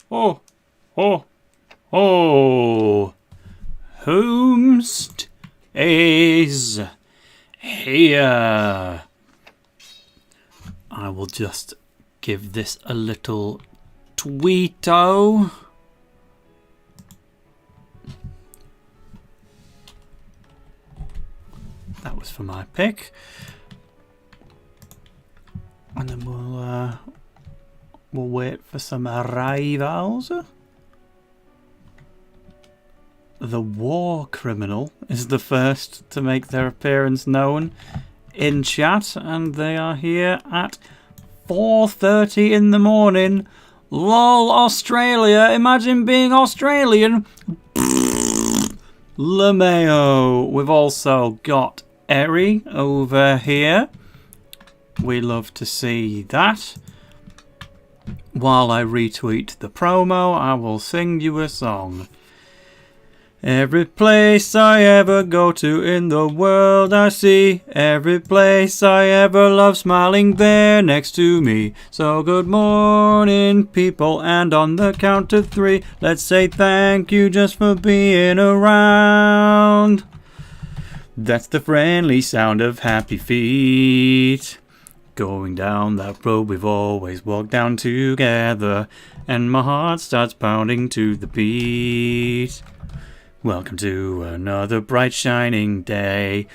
ho, ho, ho. Whomst is here? I will just give this a little tweeto. That was for my pick. And then we'll wait for some arrivals. The War Criminal is the first to make their appearance known in chat, and they are here at 4:30 in the morning. LOL, Australia. Imagine being Australian. LeMayo. We've also got Eri over here. We love to see that. While I retweet the promo, I will sing you a song. Every place I ever go to in the world I see, every place I ever love smiling there next to me. So good morning people, and on the count of 3, let's say thank you just for being around. That's the friendly sound of happy feet. Going down that road we've always walked down together, and my heart starts pounding to the beat. Welcome to another bright shining day.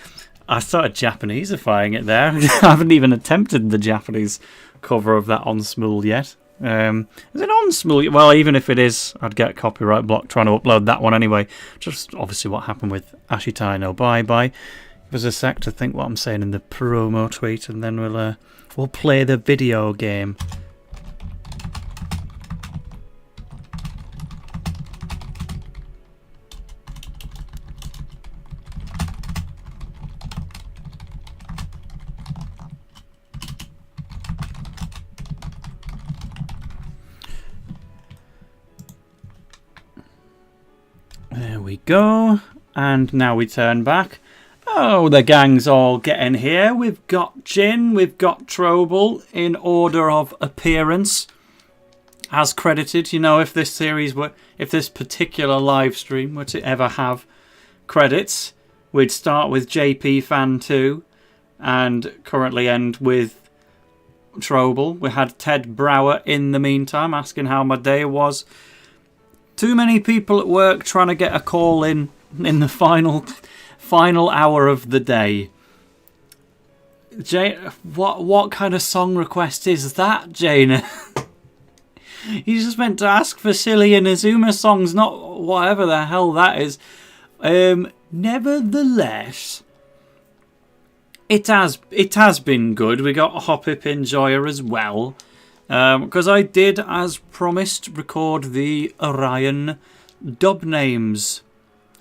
I started Japaneseifying it there. I haven't even attempted the Japanese cover of that on Smule yet. Is it on Smule? Well, even if it is, I'd get copyright blocked trying to upload that one anyway. Just obviously what happened with Ashitai no Bye Bye. Give us a sec to think what I'm saying in the promo tweet, and then we'll play the video game. There we go. And now we turn back. Oh, the gang's all getting here. We've got Jin, we've got Trouble in order of appearance. As credited, you know, if this particular live stream were to ever have credits, we'd start with JP Fan 2 and currently end with Trouble. We had Ted Brower in the meantime asking how my day was. Too many people at work trying to get a call in the final hour of the day. What kind of song request is that, Jaina? You just meant to ask for silly Inazuma songs, not whatever the hell that is. Nevertheless, it has been good. We got Hoppip Enjoyer as well. Because I did, as promised, record the Orion dub names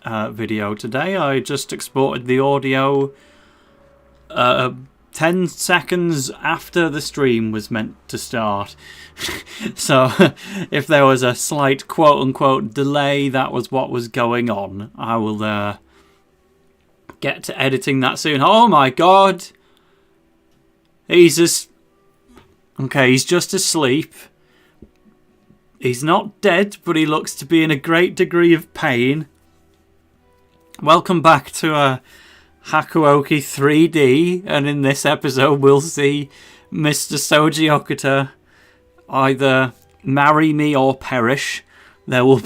video today. I just exported the audio 10 seconds after the stream was meant to start. So if there was a slight quote-unquote delay, that was what was going on. I will get to editing that soon. Oh my god! He's just asleep. He's not dead, but he looks to be in a great degree of pain. Welcome back to Hakuoki 3D, and in this episode we'll see Mr. Soji Okita either marry me or perish. There will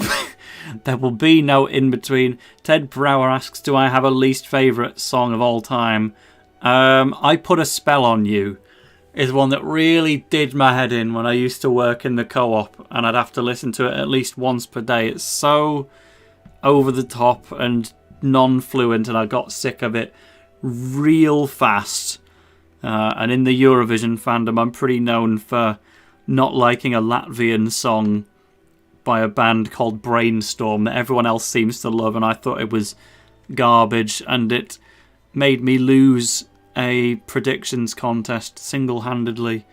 be no in between. Ted Brower asks, do I have a least favourite song of all time? I Put a Spell on You is one that really did my head in when I used to work in the co-op, and I'd have to listen to it at least once per day. It's so over the top and non-fluent, and I got sick of it real fast. And in the Eurovision fandom, I'm pretty known for not liking a Latvian song by a band called Brainstorm that everyone else seems to love, and I thought it was garbage, and it made me lose a predictions contest single-handedly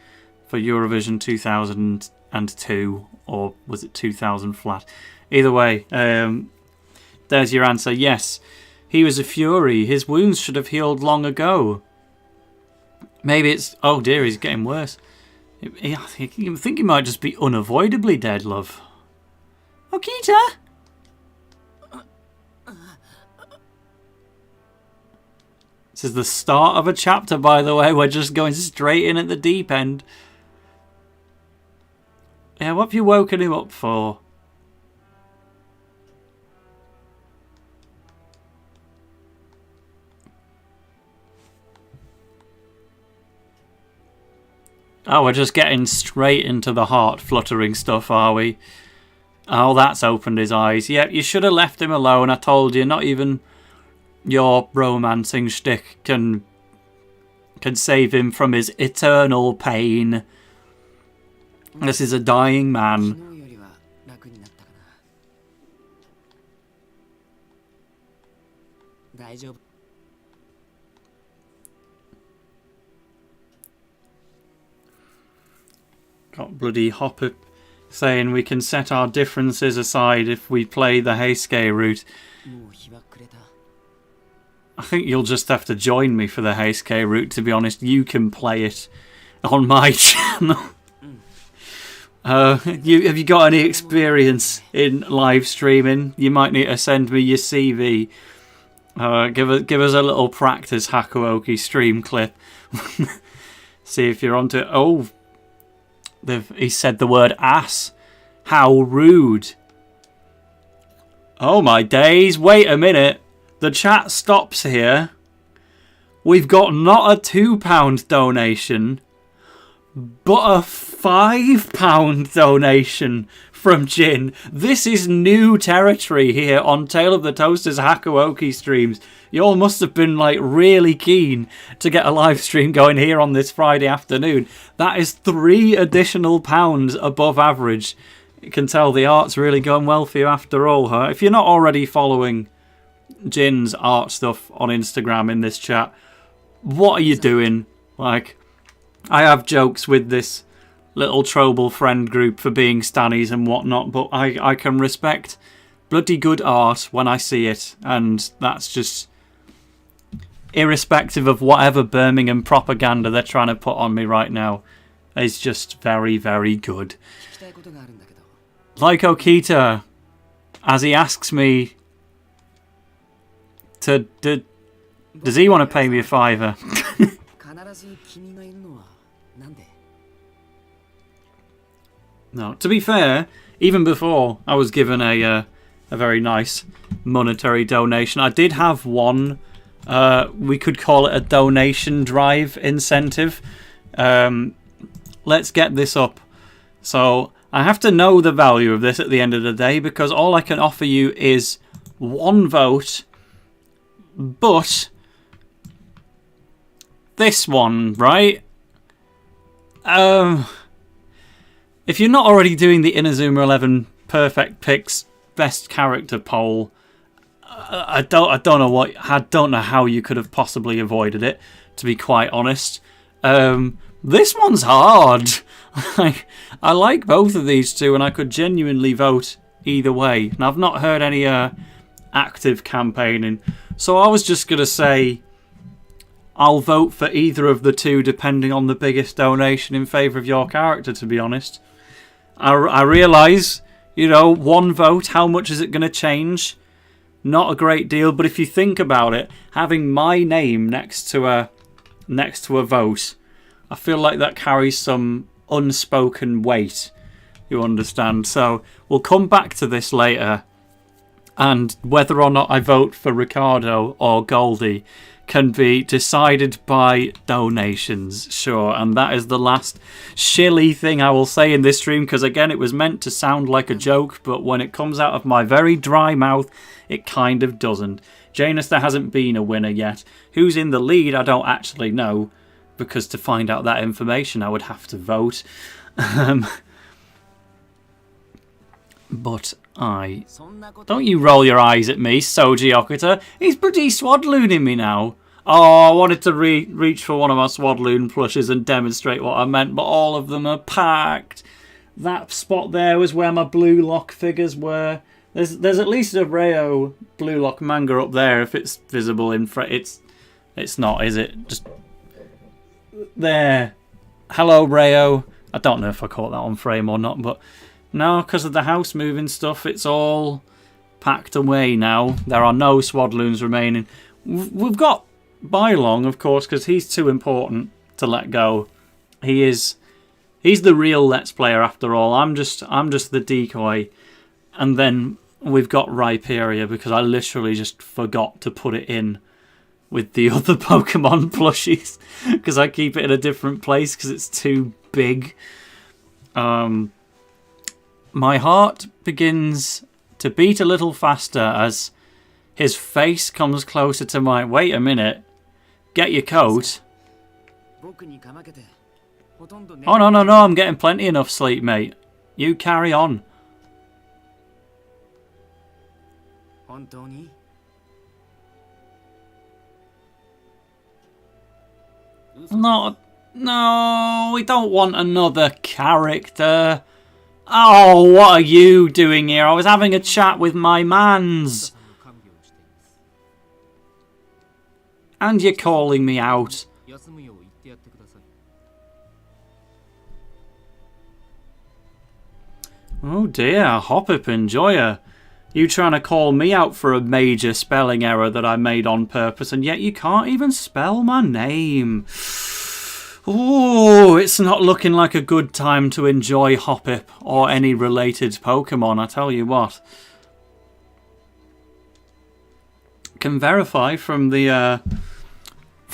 for Eurovision 2002, or was it 2000 flat? Either way, there's your answer. Yes, he was a fury. His wounds should have healed long ago. Maybe it's... oh dear, he's getting worse. I think he might just be unavoidably dead, love. Okita? This is the start of a chapter, by the way. We're just going straight in at the deep end. Yeah, what have you woken him up for? Oh, we're just getting straight into the heart-fluttering stuff, are we? Oh, that's opened his eyes. Yep, you should have left him alone. I told you, not even your romancing shtick can save him from his eternal pain. This is a dying man. Got bloody Hopper saying we can set our differences aside if we play the Heisuke route. I think you'll just have to join me for the Heisuke route, to be honest. You can play it on my channel. Have you got any experience in live streaming? You might need to send me your CV. Give us a little practice Hakuoki stream clip. See if you're onto it. Oh, he said the word ass. How rude. Oh my days. Wait a minute. The chat stops here. We've got not a £2 donation, but a £5 donation from Jin. This is new territory here on Tale of the Toasters Hakuoki streams. You all must have been like really keen to get a live stream going here on this Friday afternoon. That is £3 additional above average. You can tell the art's really going well for you after all, huh? If you're not already following Jin's art stuff on Instagram in this chat, what are you doing? Like, I have jokes with this little Trobal friend group for being stannies and whatnot, but I can respect bloody good art when I see it, and that's just irrespective of whatever Birmingham propaganda they're trying to put on me right now. It's just very, very good. Like Okita, as he asks me to... Does he want to pay me a £5? No, to be fair, even before I was given a very nice monetary donation, I did have one, we could call it a donation drive incentive. Let's get this up. So I have to know the value of this at the end of the day, because all I can offer you is one vote, but this one, right? If you're not already doing the Inazuma 11 Perfect Picks Best Character poll, I don't know how you could have possibly avoided it, to be quite honest. This one's hard. I like both of these two, and I could genuinely vote either way. And I've not heard any active campaigning, so I was just gonna say I'll vote for either of the two depending on the biggest donation in favour of your character, to be honest. I realise, one vote, how much is it going to change? Not a great deal, but if you think about it, having my name next to a vote, I feel like that carries some unspoken weight, you understand? So we'll come back to this later, and whether or not I vote for Ricardo or Goldie can be decided by donations, sure. And that is the last shilly thing I will say in this stream, because again, it was meant to sound like a joke, but when it comes out of my very dry mouth, it kind of doesn't. Janus, there hasn't been a winner yet. Who's in the lead, I don't actually know, because to find out that information, I would have to vote. But don't you roll your eyes at me, Soji Okita. He's bloody swadlooning me now. Oh, I wanted to reach for one of my Swadloon plushes and demonstrate what I meant, but all of them are packed. That spot there was where my Blue Lock figures were. There's at least a Rayo Blue Lock manga up there if it's visible in front. It's not, is it? Just there. Hello, Rayo. I don't know if I caught that on frame or not, but No, because of the house moving stuff, it's all packed away now. There are no Swadloons remaining. We've got Bylong, of course, because he's too important to let go. He's the real Let's Player after all. I'm just the decoy. And then we've got Rhyperior because I literally just forgot to put it in with the other Pokemon plushies because I keep it in a different place because it's too big. My heart begins to beat a little faster as his face comes closer to mine. Wait a minute. Get your coat. Oh, no, I'm getting plenty enough sleep, mate. You carry on. No, we don't want another character. Oh, what are you doing here? I was having a chat with my mans. And you're calling me out. Oh dear, Hoppip and Joya. You trying to call me out for a major spelling error that I made on purpose, and yet you can't even spell my name. Oh, it's not looking like a good time to enjoy Hoppip or any related Pokemon, I tell you what. Can verify from the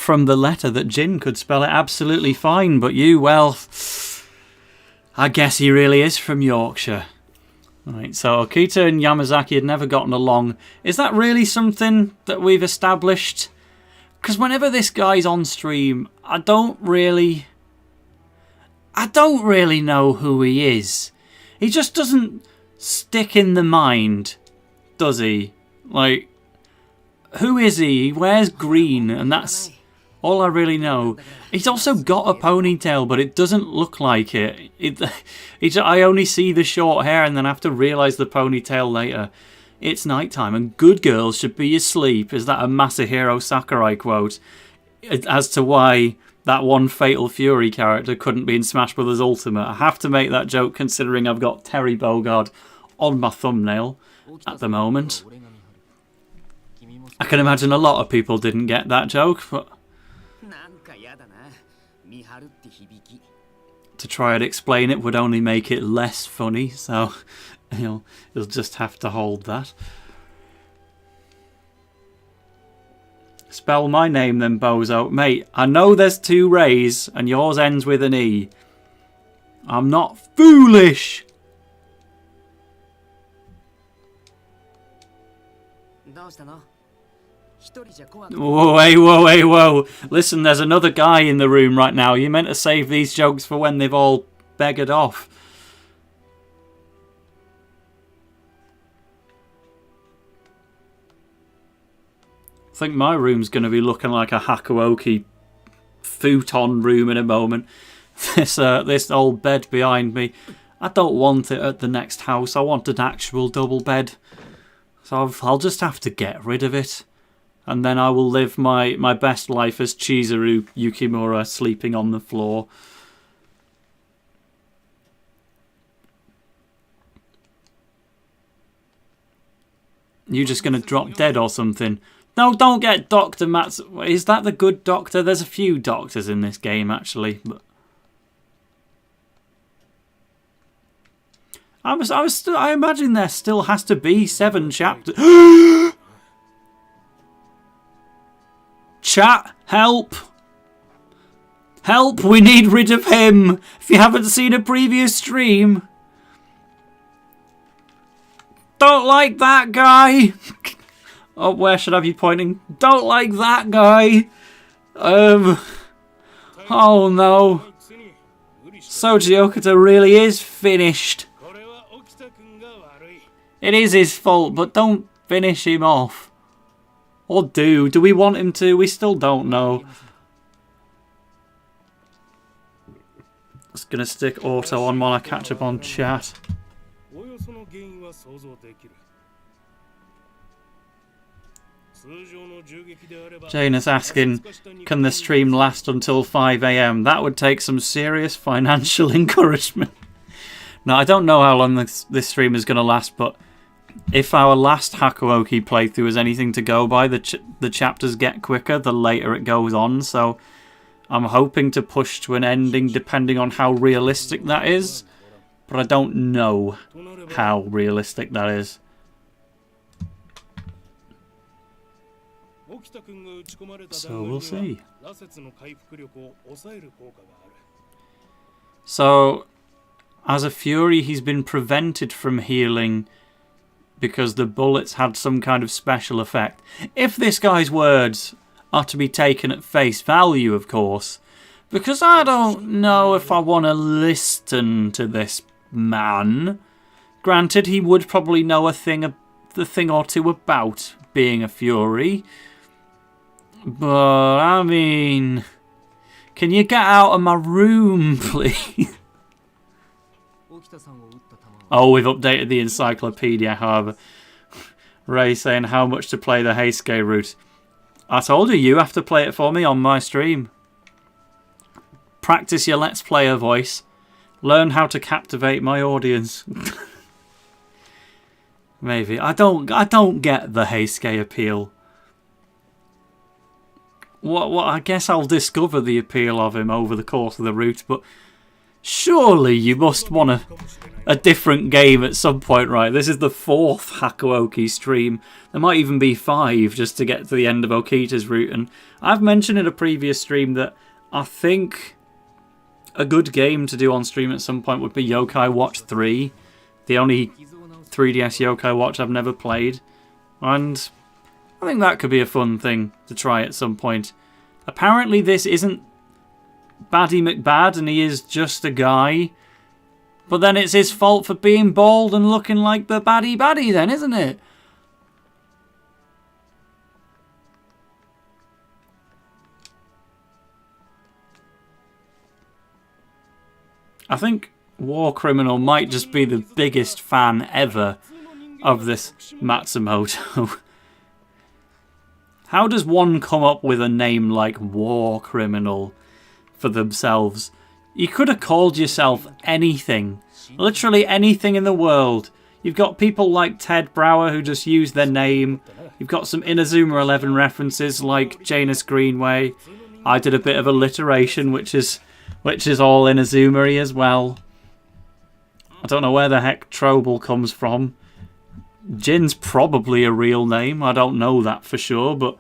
letter that Jin could spell it absolutely fine, but you, well, I guess he really is from Yorkshire. Right, so Okita and Yamazaki had never gotten along. Is that really something that we've established? Because whenever this guy's on stream, I don't really know who he is. He just doesn't stick in the mind, does he? Like, who is he? He wears green, and that's all I really know. He's also got a ponytail, but it doesn't look like it. I only see the short hair and then have to realise the ponytail later. It's nighttime and good girls should be asleep. Is that a Masahiro Sakurai quote? As to why that one Fatal Fury character couldn't be in Smash Bros. Ultimate. I have to make that joke considering I've got Terry Bogard on my thumbnail at the moment. I can imagine a lot of people didn't get that joke, but to try and explain it would only make it less funny, so you'll just have to hold that. Spell my name then, bozo. Mate, I know there's two Rays and yours ends with an E. I'm not foolish. Whoa. Listen, there's another guy in the room right now. You meant to save these jokes for when they've all beggared off. I think my room's going to be looking like a Hakuoki futon room in a moment. This old bed behind me. I don't want it at the next house. I want an actual double bed. So I'll just have to get rid of it. And then I will live my best life as Chizuru Yukimura sleeping on the floor. You just going to drop dead or something? No, don't get Dr. Mats. Is that the good doctor? There's a few doctors in this game, actually. But I imagine there still has to be 7 chapters. Chat, help! Help, we need rid of him! If you haven't seen a previous stream. Don't like that guy! Oh, where should I be pointing? Don't like that guy! Oh no. Soji Okita really is finished. It is his fault, but don't finish him off. Or do we want him to? We still don't know. Just gonna stick auto on while I catch up on chat. Jane is asking, can the stream last until 5 AM? That would take some serious financial encouragement. Now, I don't know how long this stream is going to last, but if our last Hakuoki playthrough is anything to go by, the chapters get quicker the later it goes on, so I'm hoping to push to an ending depending on how realistic that is, but I don't know how realistic that is. So we'll see. So, as a Fury, he's been prevented from healing because the bullets had some kind of special effect. If this guy's words are to be taken at face value, of course, because I don't know if I want to listen to this man. Granted, he would probably know the thing or two about being a Fury. But, I mean, can you get out of my room, please? Oh, we've updated the encyclopedia, however. Ray saying how much to play the Heisuke route. I told you have to play it for me on my stream. Practice your Let's Player voice. Learn how to captivate my audience. Maybe. I don't get the Heisuke appeal. What? I guess I'll discover the appeal of him over the course of the route, but surely you must want a different game at some point, right? This is the 4th Hakuoki stream. There might even be 5 just to get to the end of Okita's route. And I've mentioned in a previous stream that I think a good game to do on stream at some point would be Yokai Watch 3. The only 3DS Yokai Watch I've never played. And I think that could be a fun thing to try at some point. Apparently this isn't Baddie McBad and he is just a guy. But then it's his fault for being bald and looking like the baddie then, isn't it? I think War Criminal might just be the biggest fan ever of this Matsumoto. How does one come up with a name like War Criminal for themselves? You could have called yourself anything. Literally anything in the world. You've got people like Ted Brower who just use their name. You've got some Inazuma 11 references like Janus Greenway. I did a bit of alliteration, which is all Inazuma-y as well. I don't know where the heck Trobel comes from. Jin's probably a real name. I don't know that for sure, but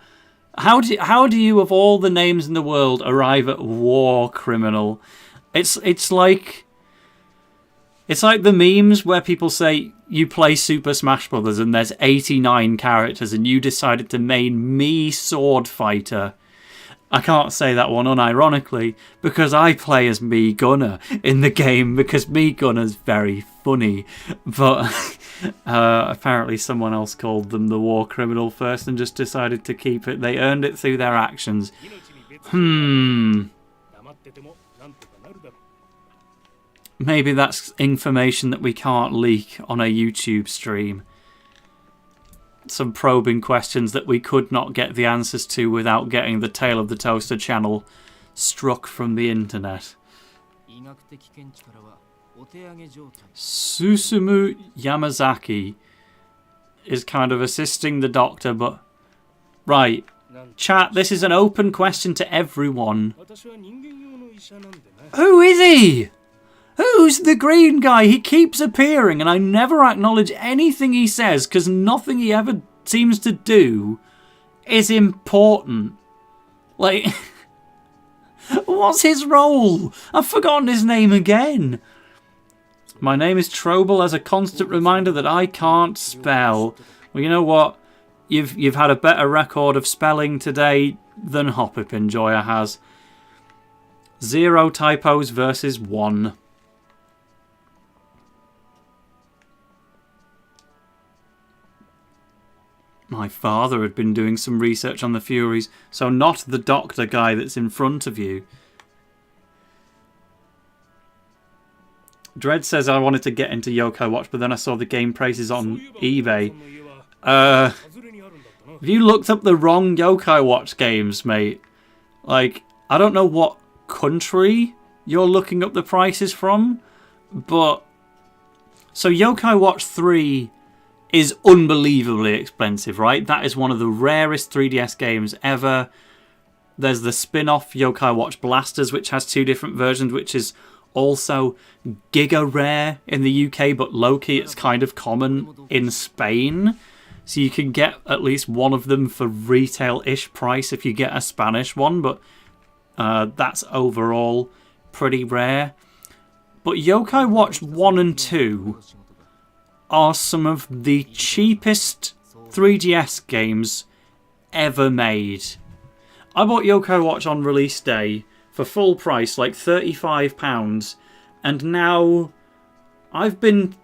how do you of all the names in the world arrive at War Criminal? It's like the memes where people say you play Super Smash Brothers and there's 89 characters and you decided to main me Sword Fighter. I can't say that one unironically because I play as Me Gunner in the game because Me Gunner's very funny. But apparently someone else called them the War Criminal first and just decided to keep it. They earned it through their actions. Maybe that's information that we can't leak on a YouTube stream. Some probing questions that we could not get the answers to without getting the Tale of the Toaster channel struck from the internet. Susumu Yamazaki is kind of assisting the doctor, but... Right, chat, this is an open question to everyone. Who is he? Who's the green guy? He keeps appearing and I never acknowledge anything he says because nothing he ever seems to do is important. Like, what's his role? I've forgotten his name again. My name is Trobel as a constant reminder that I can't spell. Well, you know what? You've had a better record of spelling today than Hoppip Enjoyer has. 0 typos versus 1. My father had been doing some research on the Furies, so not the doctor guy that's in front of you. Dread says I wanted to get into Yokai Watch, but then I saw the game prices on eBay. Have you looked up the wrong Yokai Watch games, mate? Like, I don't know what country you're looking up the prices from, but So Yokai Watch 3 is unbelievably expensive, right? That is one of the rarest 3DS games ever. There's the spin-off Yokai Watch Blasters, which has 2 different versions, which is also giga rare in the UK, but low-key it's kind of common in Spain. So you can get at least one of them for retail-ish price if you get a Spanish one, but that's overall pretty rare. But Yokai Watch 1 and 2 are some of the cheapest 3DS games ever made. I bought Yokai Watch on release day for full price, like £35, and now I went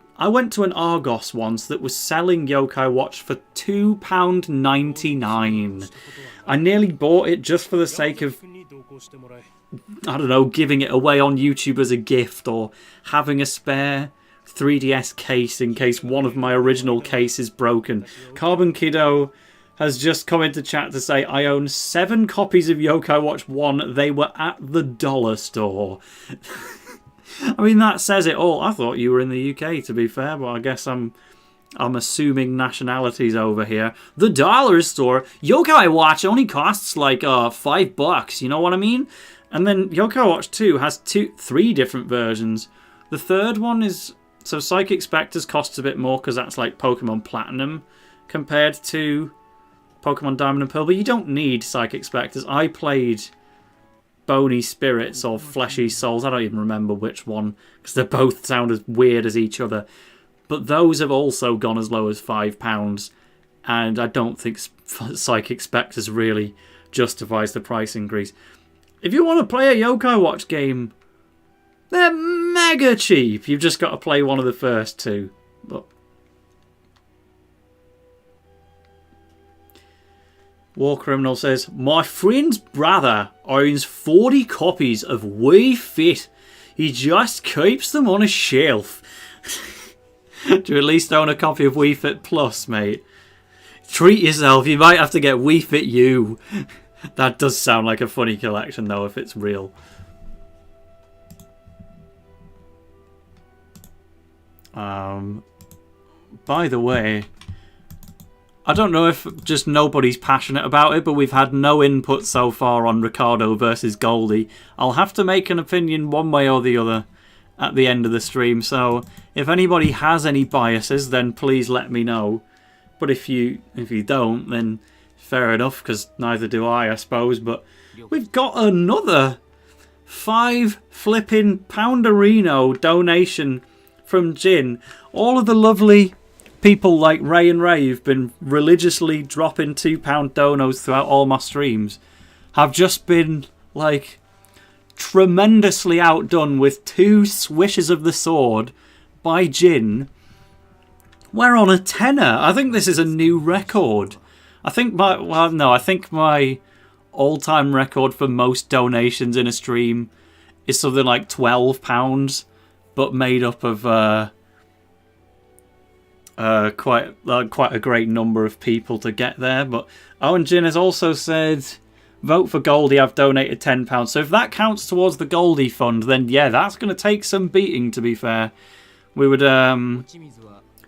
to an Argos once that was selling Yokai Watch for £2.99. I nearly bought it just for the sake of, I don't know, giving it away on YouTube as a gift or having a spare 3DS case in case one of my original case is broken. Carbon Kiddo has just come into chat to say, I own 7 copies of Yokai Watch 1. They were at the dollar store. I mean, that says it all. I thought you were in the UK, to be fair, but I guess I'm assuming nationalities over here. The dollar store? Yokai Watch only costs like $5, you know what I mean? And then Yokai Watch 2 has 3 different versions. The third one is... So Psychic Spectres costs a bit more because that's like Pokemon Platinum compared to Pokemon Diamond and Pearl. But you don't need Psychic Spectres. I played Bony Spirits or Fleshy Souls. I don't even remember which one because they both sound as weird as each other. But those have also gone as low as £5. And I don't think Psychic Spectres really justifies the price increase. If you want to play a Yokai Watch game, they're mega cheap. You've just got to play one of the first 2. But War Criminal says, my friend's brother owns 40 copies of Wii Fit. He just keeps them on a shelf. Do you at least own a copy of Wii Fit Plus, mate? Treat yourself. You might have to get Wii Fit U. That does sound like a funny collection, though, if it's real. By the way, I don't know if just nobody's passionate about it, but we've had no input so far on Ricardo versus Goldie. I'll have to make an opinion one way or the other at the end of the stream, so if anybody has any biases, then please let me know. But if you don't, then fair enough, because neither do I suppose. But we've got another £5 flipping Pounderino donation from Jin. All of the lovely people like Ray and Ray who've been religiously dropping £2 donos throughout all my streams have just been like tremendously outdone with 2 swishes of the sword by Jin. We're on a tenner. I think this is a new record. I think my all-time record for most donations in a stream is something like £12, but made up of quite a great number of people to get there. But Owen Jin has also said, vote for Goldie, I've donated £10. So if that counts towards the Goldie fund, then yeah, that's going to take some beating, to be fair. We would,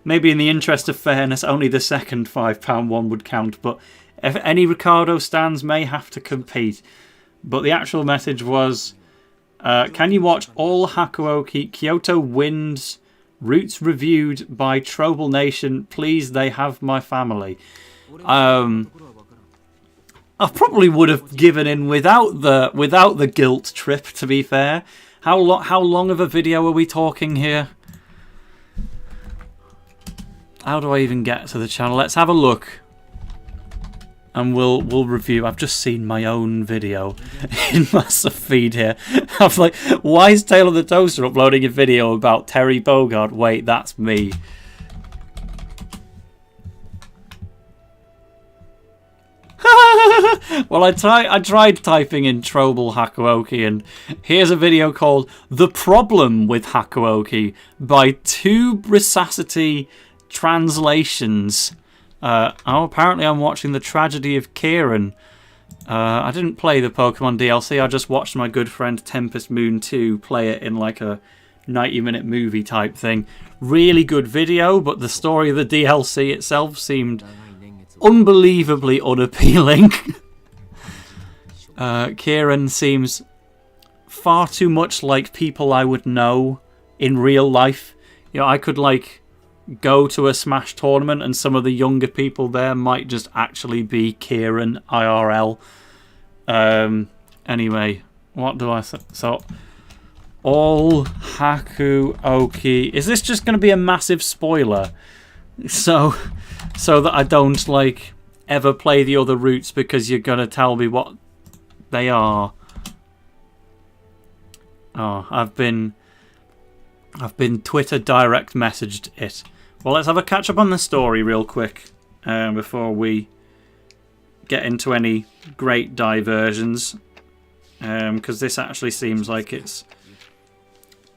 maybe in the interest of fairness, only the second £5 one would count, but if any Ricardo stands may have to compete. But the actual message was, can you watch all Hakuoki Kyoto Winds Routes reviewed by Trobal Nation? Please, they have my family. I probably would have given in without the guilt trip, to be fair. How long of a video are we talking here? How do I even get to the channel? Let's have a look. And we'll review. I've just seen my own video in my feed here. I'm like, why is Tale of the Toaster uploading a video about Terry Bogard? Wait, that's me. Well, I tried typing in Trobal Hakuoki, and here's a video called The Problem with Hakuoki by Tube Resacity Translations. Apparently I'm watching The Tragedy of Kieran. I didn't play the Pokemon DLC, I just watched my good friend Tempest Moon 2 play it in like a 90-minute movie type thing. Really good video, but the story of the DLC itself seemed unbelievably unappealing. Kieran seems far too much like people I would know in real life. You know, I could like go to a Smash tournament and some of the younger people there might just actually be Kieran IRL. Anyway, what do I so all Hakuoki. Is this just going to be a massive spoiler? So that I don't like ever play the other routes because you're going to tell me what they are. Oh, I've been Twitter direct messaged it. Well, let's have a catch up on the story real quick before we get into any great diversions, because this actually seems like it's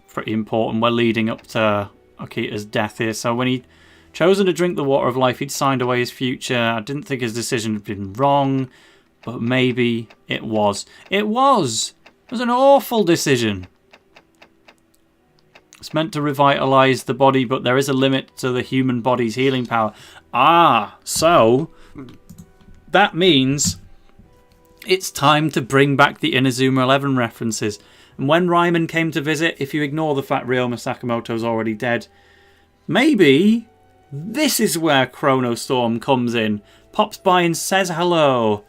pretty important. We're leading up to Okita's death here. So when he'd chosen to drink the water of life, he'd signed away his future. I didn't think his decision had been wrong, but maybe it was. It was! It was an awful decision. It's meant to revitalise the body, but there is a limit to the human body's healing power. Ah, so that means it's time to bring back the Inazuma 11 references. And when Ryman came to visit, if you ignore the fact Ryoma Sakamoto's already dead, maybe this is where Chrono Storm comes in. Pops by and says hello.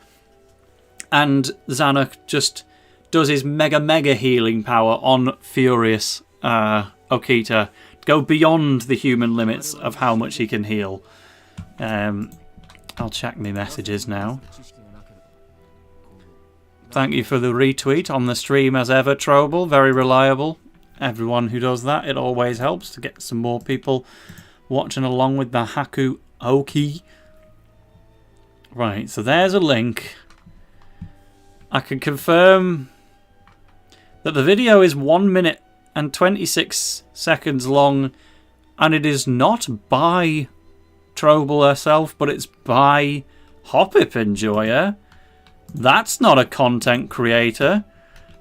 And Zanuck just does his mega healing power on Furious Okita. Go beyond the human limits of how much he can heal. I'll check my messages now. Thank you for the retweet on the stream as ever, Trobel. Very reliable. Everyone who does that, it always helps to get some more people watching along with the Hakuoki. Right, so there's a link. I can confirm that the video is 1 minute and 26 seconds long, and it is not by Trobel herself, but it's by Hoppip Enjoyer. That's not a content creator.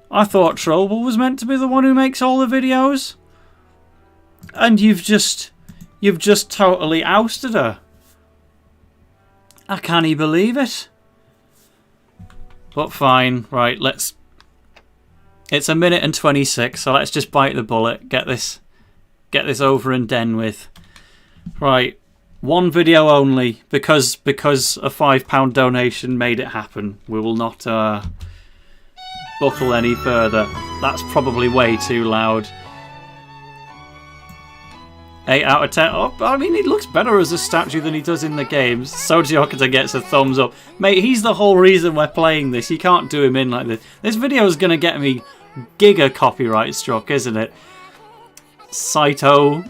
I thought Trobel was meant to be the one who makes all the videos. And you've just totally ousted her. I can't believe it. But fine, right, let's... It's 1 minute and 26, so let's just bite the bullet. Get this over and done with. Right. One video only, because a £5 donation made it happen. We will not buckle any further. That's probably way too loud. 8 out of 10. Oh, I mean, he looks better as a statue than he does in the games. Soji Okita gets a thumbs up. Mate, he's the whole reason we're playing this. You can't do him in like this. This video is going to get me giga copyright struck, isn't it? Saito.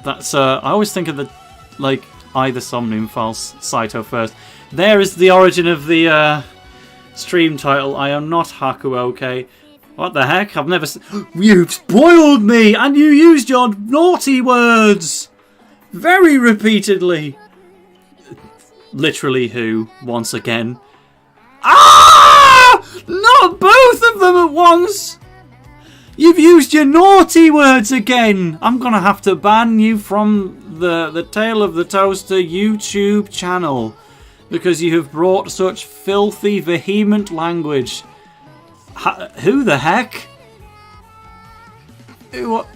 That's, I always think of the, like... either Somnium False Saito first. There is the origin of the stream title. I am not Hakuokay. What the heck? I've never... You've spoiled me! And you used your naughty words! Very repeatedly. Literally who? Once again. Ah! Not both of them at once! You've used your naughty words again! I'm gonna have to ban you from the Tale of the Toaster YouTube channel because you have brought such filthy, vehement language. Who the heck? What?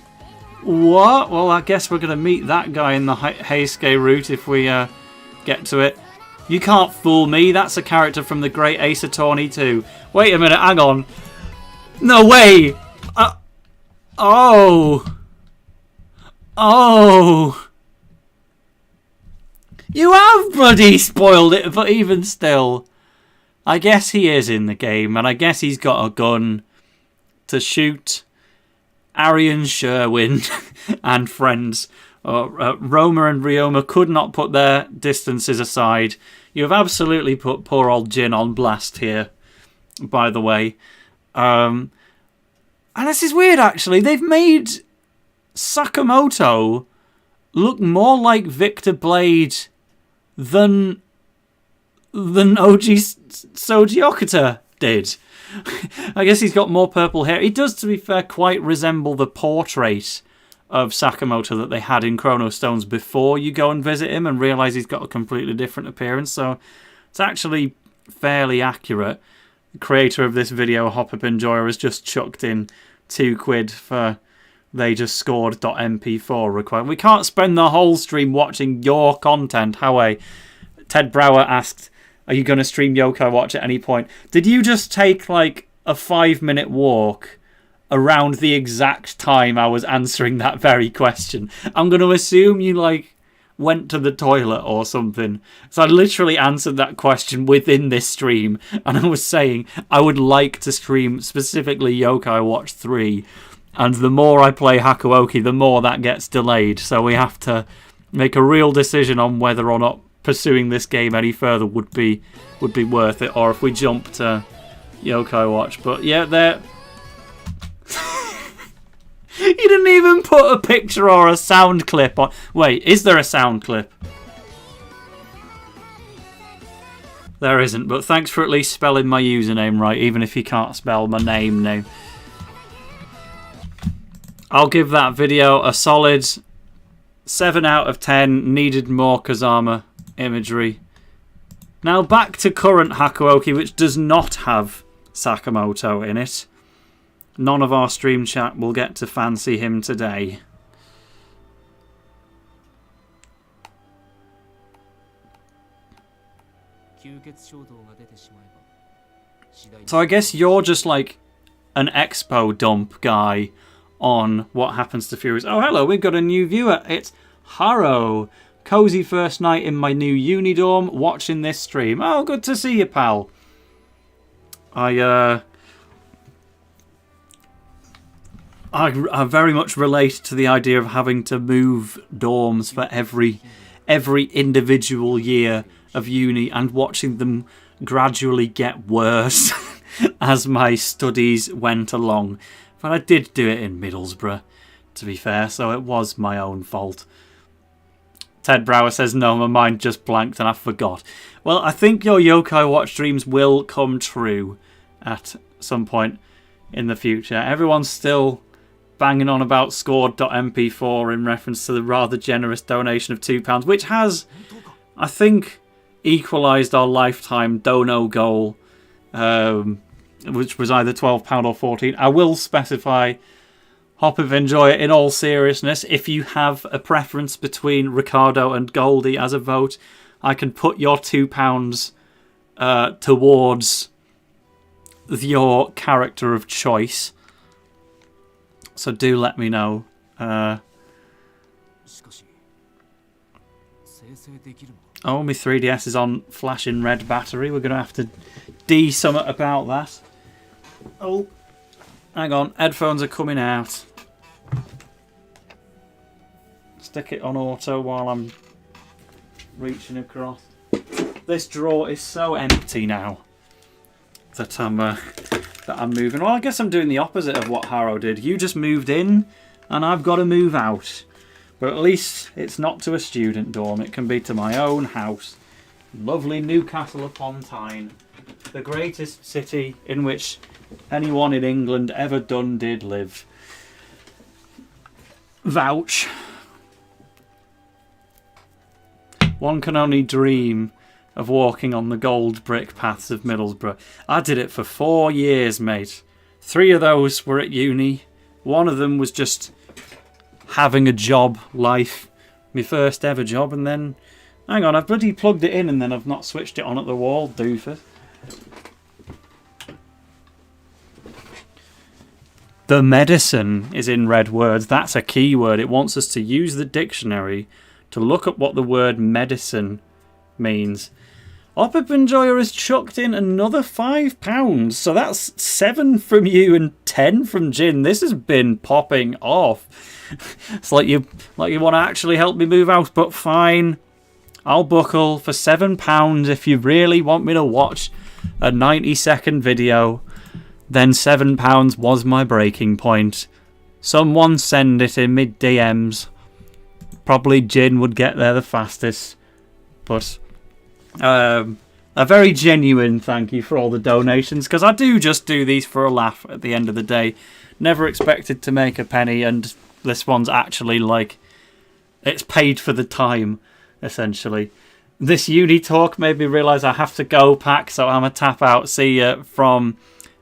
Well, I guess we're gonna meet that guy in the Heisuke route if we get to it. You can't fool me. That's a character from the Great Ace Attorney too. Wait a minute, hang on. No way! Oh! You have bloody spoiled it, but even still. I guess he is in the game, and I guess he's got a gun to shoot Arian Sherwin and friends. Roma and Ryoma could not put their distances aside. You have absolutely put poor old Jin on blast here, by the way. And this is weird, actually. They've made Sakamoto look more like Victor Blade than OG Soji Okita did. I guess he's got more purple hair. He does, to be fair, quite resemble the portrait of Sakamoto that they had in Chrono Stones before you go and visit him and realise he's got a completely different appearance. So it's actually fairly accurate. The creator of this video, Hop-Up Enjoyer, has just chucked in £2 for they just scored .mp4 requirement. We can't spend the whole stream watching your content, Howie. Ted Brower asked, are you going to stream Yokai Watch at any point? Did you just take like a 5-minute walk around the exact time I was answering that very question? I'm going to assume you like went to the toilet or something. So I literally answered that question within this stream, and I was saying I would like to stream specifically Yokai Watch 3, and the more I play Hakuoki, the more that gets delayed. So we have to make a real decision on whether or not pursuing this game any further would be worth it, or if we jump to Yokai Watch. But yeah, there. You didn't even put a picture or a sound clip on. Wait, is there a sound clip? There isn't, but thanks for at least spelling my username right, even if you can't spell my name. I'll give that video a solid 7 out of 10. Needed more Kazama imagery. Now back to current Hakuoki, which does not have Sakamoto in it. None of our stream chat will get to fancy him today. So I guess you're just like an expo dump guy on what happens to Furies. Oh, hello, we've got a new viewer. It's Haro. Cozy first night in my new uni dorm, watching this stream. Oh, good to see you, pal. I very much relate to the idea of having to move dorms for every individual year of uni and watching them gradually get worse as my studies went along. But I did do it in Middlesbrough, to be fair, so it was my own fault. Ted Brower says, no, my mind just blanked and I forgot. Well, I think your Yokai Watch dreams will come true at some point in the future. Everyone's still banging on about scored.mp4 in reference to the rather generous donation of £2, which has, I think, equalised our lifetime dono goal, which was either £12 or £14. I will specify, Hop of Enjoy it in all seriousness. If you have a preference between Ricardo and Goldie as a vote, I can put your £2 towards your character of choice. So do let me know. Oh, my 3DS is on flashing red battery. We're going to have to do something about that. Oh, hang on. Headphones are coming out. Stick it on auto while I'm reaching across. This drawer is so empty now that I'm moving. Well, I guess I'm doing the opposite of what Harrow did. You just moved in, and I've got to move out. But at least it's not to a student dorm. It can be to my own house. Lovely Newcastle upon Tyne. The greatest city in which anyone in England ever did live. Vouch. One can only dream of walking on the gold brick paths of Middlesbrough. I did it for 4 years, mate. 3 of those were at uni. 1 of them was just having a job life. My first ever job, and then... Hang on, I've bloody plugged it in and then I've not switched it on at the wall, doofus. The medicine is in red words. That's a key word. It wants us to use the dictionary to look up what the word medicine means. Hop-Up Enjoyer has chucked in another £5. So that's 7 from you and 10 from Jin. This has been popping off. It's like you want to actually help me move out, but fine. I'll buckle for £7 if you really want me to watch a 90-second video. Then £7 was my breaking point. Someone send it in mid DMs. Probably Jin would get there the fastest. But a very genuine thank you for all the donations, because I do just do these for a laugh at the end of the day. Never expected to make a penny, and This one's actually like, it's paid for the time, essentially. This uni talk made me realise I have to go, Pack, so I'm going to tap out. See you from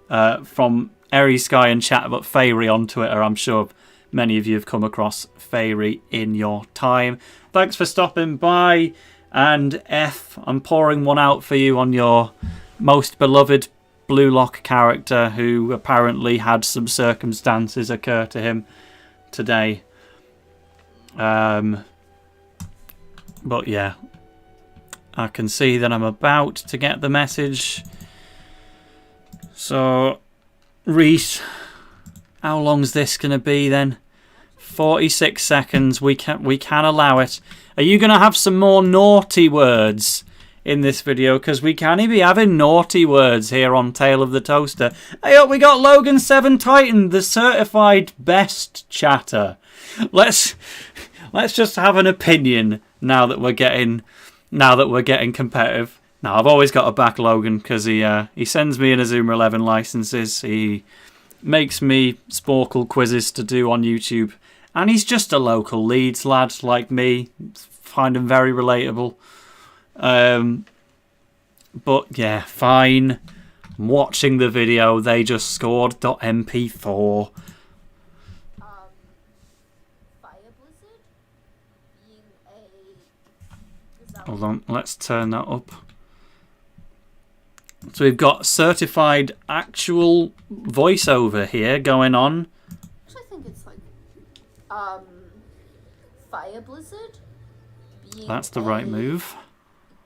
Airy Sky and chat about Fairy on Twitter. I'm sure many of you have come across Fairy in your time. Thanks for stopping by. And F, I'm pouring one out for you on your most beloved Blue Lock character, who apparently had some circumstances occur to him today. But yeah, I can see that I'm about to get the message. So, Reese, how long's this going to be then? 46 seconds. We can allow it. Are you going to have some more naughty words in this video? Because we can be having naughty words here on Tale of the Toaster. Hey up, we got Logan 7 Titan, the certified best chatter. Let's just have an opinion now that we're getting competitive. Now, I've always got to back Logan because he sends me inazuma 11 licenses. He makes me Sporkle quizzes to do on YouTube. And he's just a local Leeds lad like me. Find him very relatable. But yeah, fine. I'm watching the video. They just scored .mp4. Hold on, let's turn that up. So we've got certified actual voiceover here going on. Actually, I think it's like Fire Blizzard. That's the right move.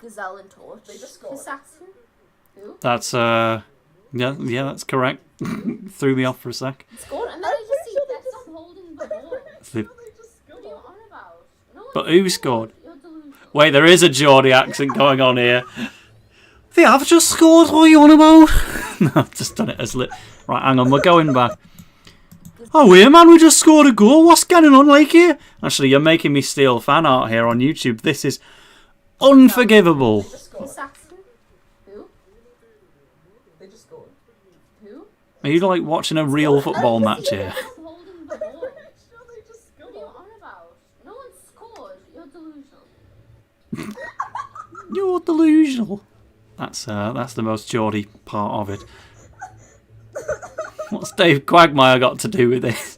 Gazelle and Torch. They just scored. Assassin. Who? That's yeah, that's correct. Threw me off for a sec. Scored, and then I just see that stop holding the ball. What are you on about? No, but who scored? Wait, there is a Geordie accent going on here. They have just scored. What are you on about? No, I've just done it as lit. Right, hang on, we're going back. Oh, yeah, man, we just scored a goal. What's going on, like here? Actually, you're making me steal fan art here on YouTube. This is unforgivable. Assassin. Who? They just scored. Who? Are you like watching a real football match here? Holding the ball. What are you on about? No one scored. You're delusional. You're delusional. That's the most Geordie part of it. What's Dave Quagmire got to do with this?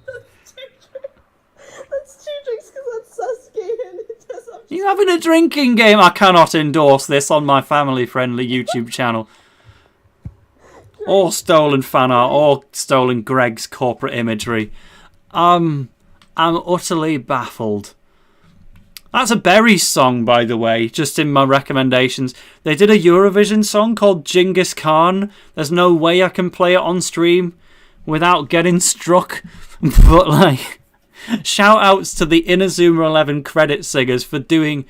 That's 2 drinks because that's Sasuke and it does. You having a drinking game? I cannot endorse this on my family-friendly YouTube channel. Or stolen fan art, or stolen Greg's corporate imagery. I'm utterly baffled. That's a Berries song, by the way, just in my recommendations. They did a Eurovision song called Genghis Khan. There's no way I can play it on stream without getting struck. But, like, shout outs to the inazuma 11 credit singers for doing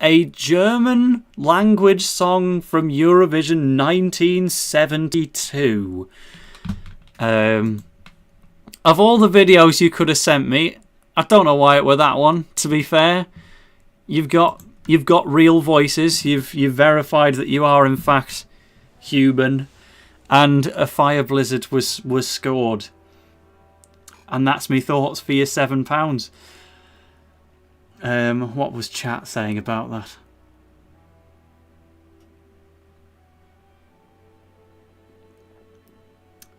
a German language song from Eurovision 1972. Of all the videos you could have sent me, I don't know why it were that one, to be fair. You've got real voices. You've verified that you are in fact human, and a fire blizzard was scored. And that's me thoughts for your £7. What was chat saying about that?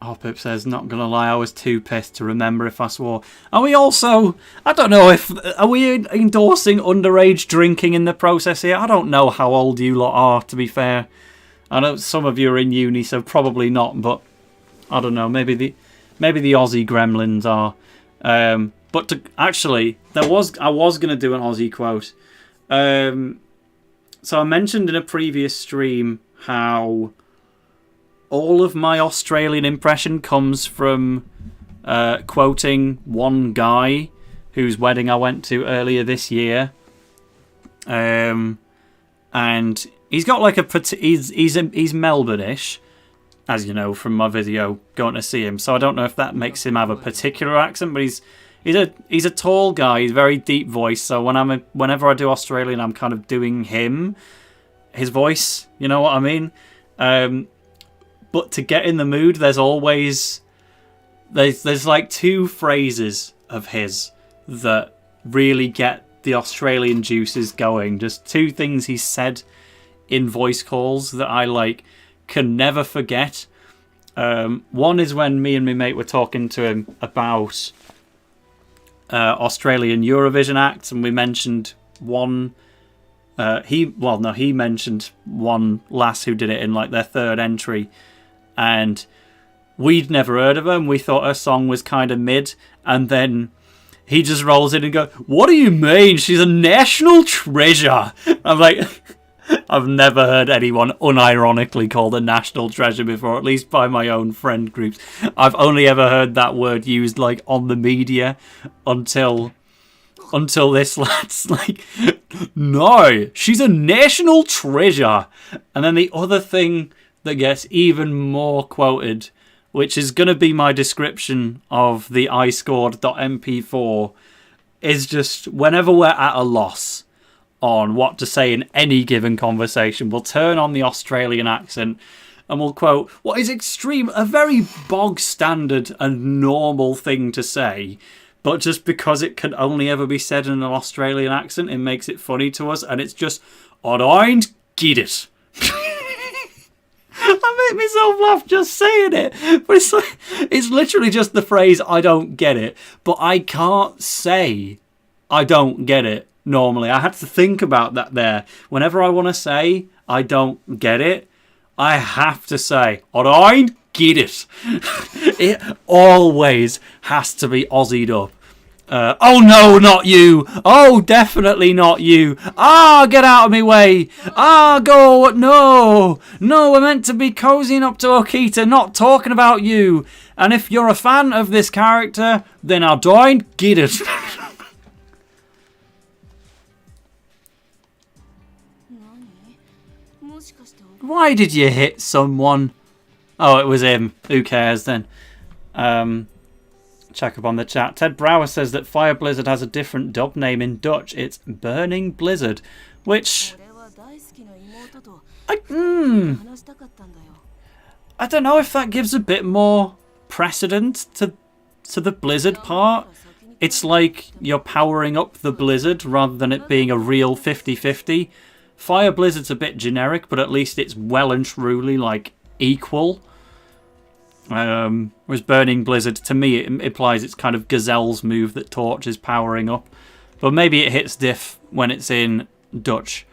Hoppip says, not gonna lie, I was too pissed to remember if I swore. Are we also, I don't know if, are we endorsing underage drinking in the process here? I don't know how old you lot are, to be fair. I know some of you are in uni, so probably not, but I don't know, maybe the Aussie gremlins are. But actually, I was gonna do an Aussie quote. So I mentioned in a previous stream how all of my Australian impression comes from quoting one guy whose wedding I went to earlier this year. And he's got like he's Melbourne-ish, as you know from my video going to see him. So I don't know if that makes him have a particular accent, but he's a tall guy. He's very deep voice. So whenever I do Australian, I'm kind of doing his voice. You know what I mean? But to get in the mood, there's always There's like two phrases of his that really get the Australian juices going. Just two things he said in voice calls that I like can never forget. One is when me and my mate were talking to him about Australian Eurovision acts, and we mentioned one. He mentioned one lass who did it in like their third entry, and we'd never heard of her, and we thought her song was kind of mid, and then he just rolls in and goes, "What do you mean? She's a national treasure." I'm like, I've never heard anyone unironically called a national treasure before, at least by my own friend groups. I've only ever heard that word used like on the media until this lad's like, "No, she's a national treasure." And then the other thing that gets even more quoted, which is going to be my description of the iScored.mp4, is just whenever we're at a loss on what to say in any given conversation, we'll turn on the Australian accent and we'll quote what is a very bog standard and normal thing to say, but just because it can only ever be said in an Australian accent, it makes it funny to us, and it's just, "I don't get it." I make myself laugh just saying it, but it's literally just the phrase "I don't get it," but I can't say "I don't get it" normally. I had to think about that there. Whenever I want to say "I don't get it," I have to say "I don't get it." It always has to be Aussied up. "Oh no, not you. Oh, definitely not you. Ah, get out of my way. Ah, go. No, we're meant to be cozying up to Okita, not talking about you. And if you're a fan of this character, then I don't get it." Why did you hit someone? Oh, it was him. Who cares then? Check up on the chat. Ted Brower says that Fire Blizzard has a different dub name in Dutch. It's Burning Blizzard, which I don't know if that gives a bit more precedent to the Blizzard part. It's like you're powering up the Blizzard rather than it being a real 50-50. Fire Blizzard's a bit generic, but at least it's well and truly like equal. Whereas Burning Blizzard, to me, it implies it's kind of Gazelle's move that Torch is powering up. But maybe it hits diff when it's in Dutch.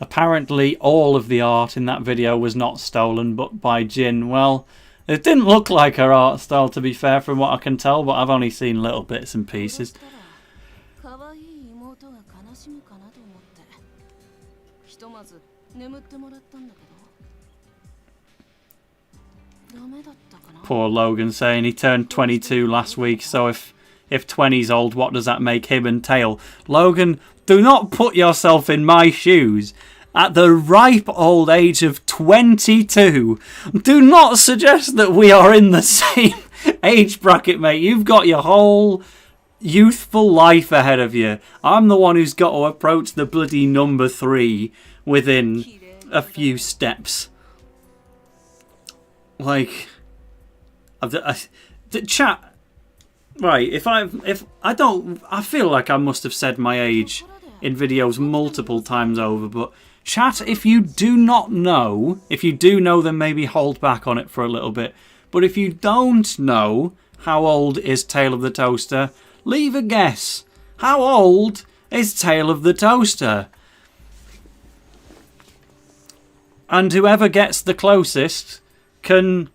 Apparently, all of the art in that video was not stolen, but by Jin. Well, it didn't look like her art style, to be fair, from what I can tell, but I've only seen little bits and pieces. Poor Logan saying he turned 22 last week, so if 20's old, what does that make him and Tail? Logan, do not put yourself in my shoes. At the ripe old age of 22, do not suggest that we are in the same age bracket, mate. You've got your whole youthful life ahead of you. I'm the one who's got to approach the bloody number 3 within a few steps. Like, the chat. Right, if I don't, I feel like I must have said my age in videos multiple times over, but chat, if you do not know, if you do know, then maybe hold back on it for a little bit. But if you don't know how old is Tale of the Toaster, leave a guess. How old is Tale of the Toaster? And whoever gets the closest can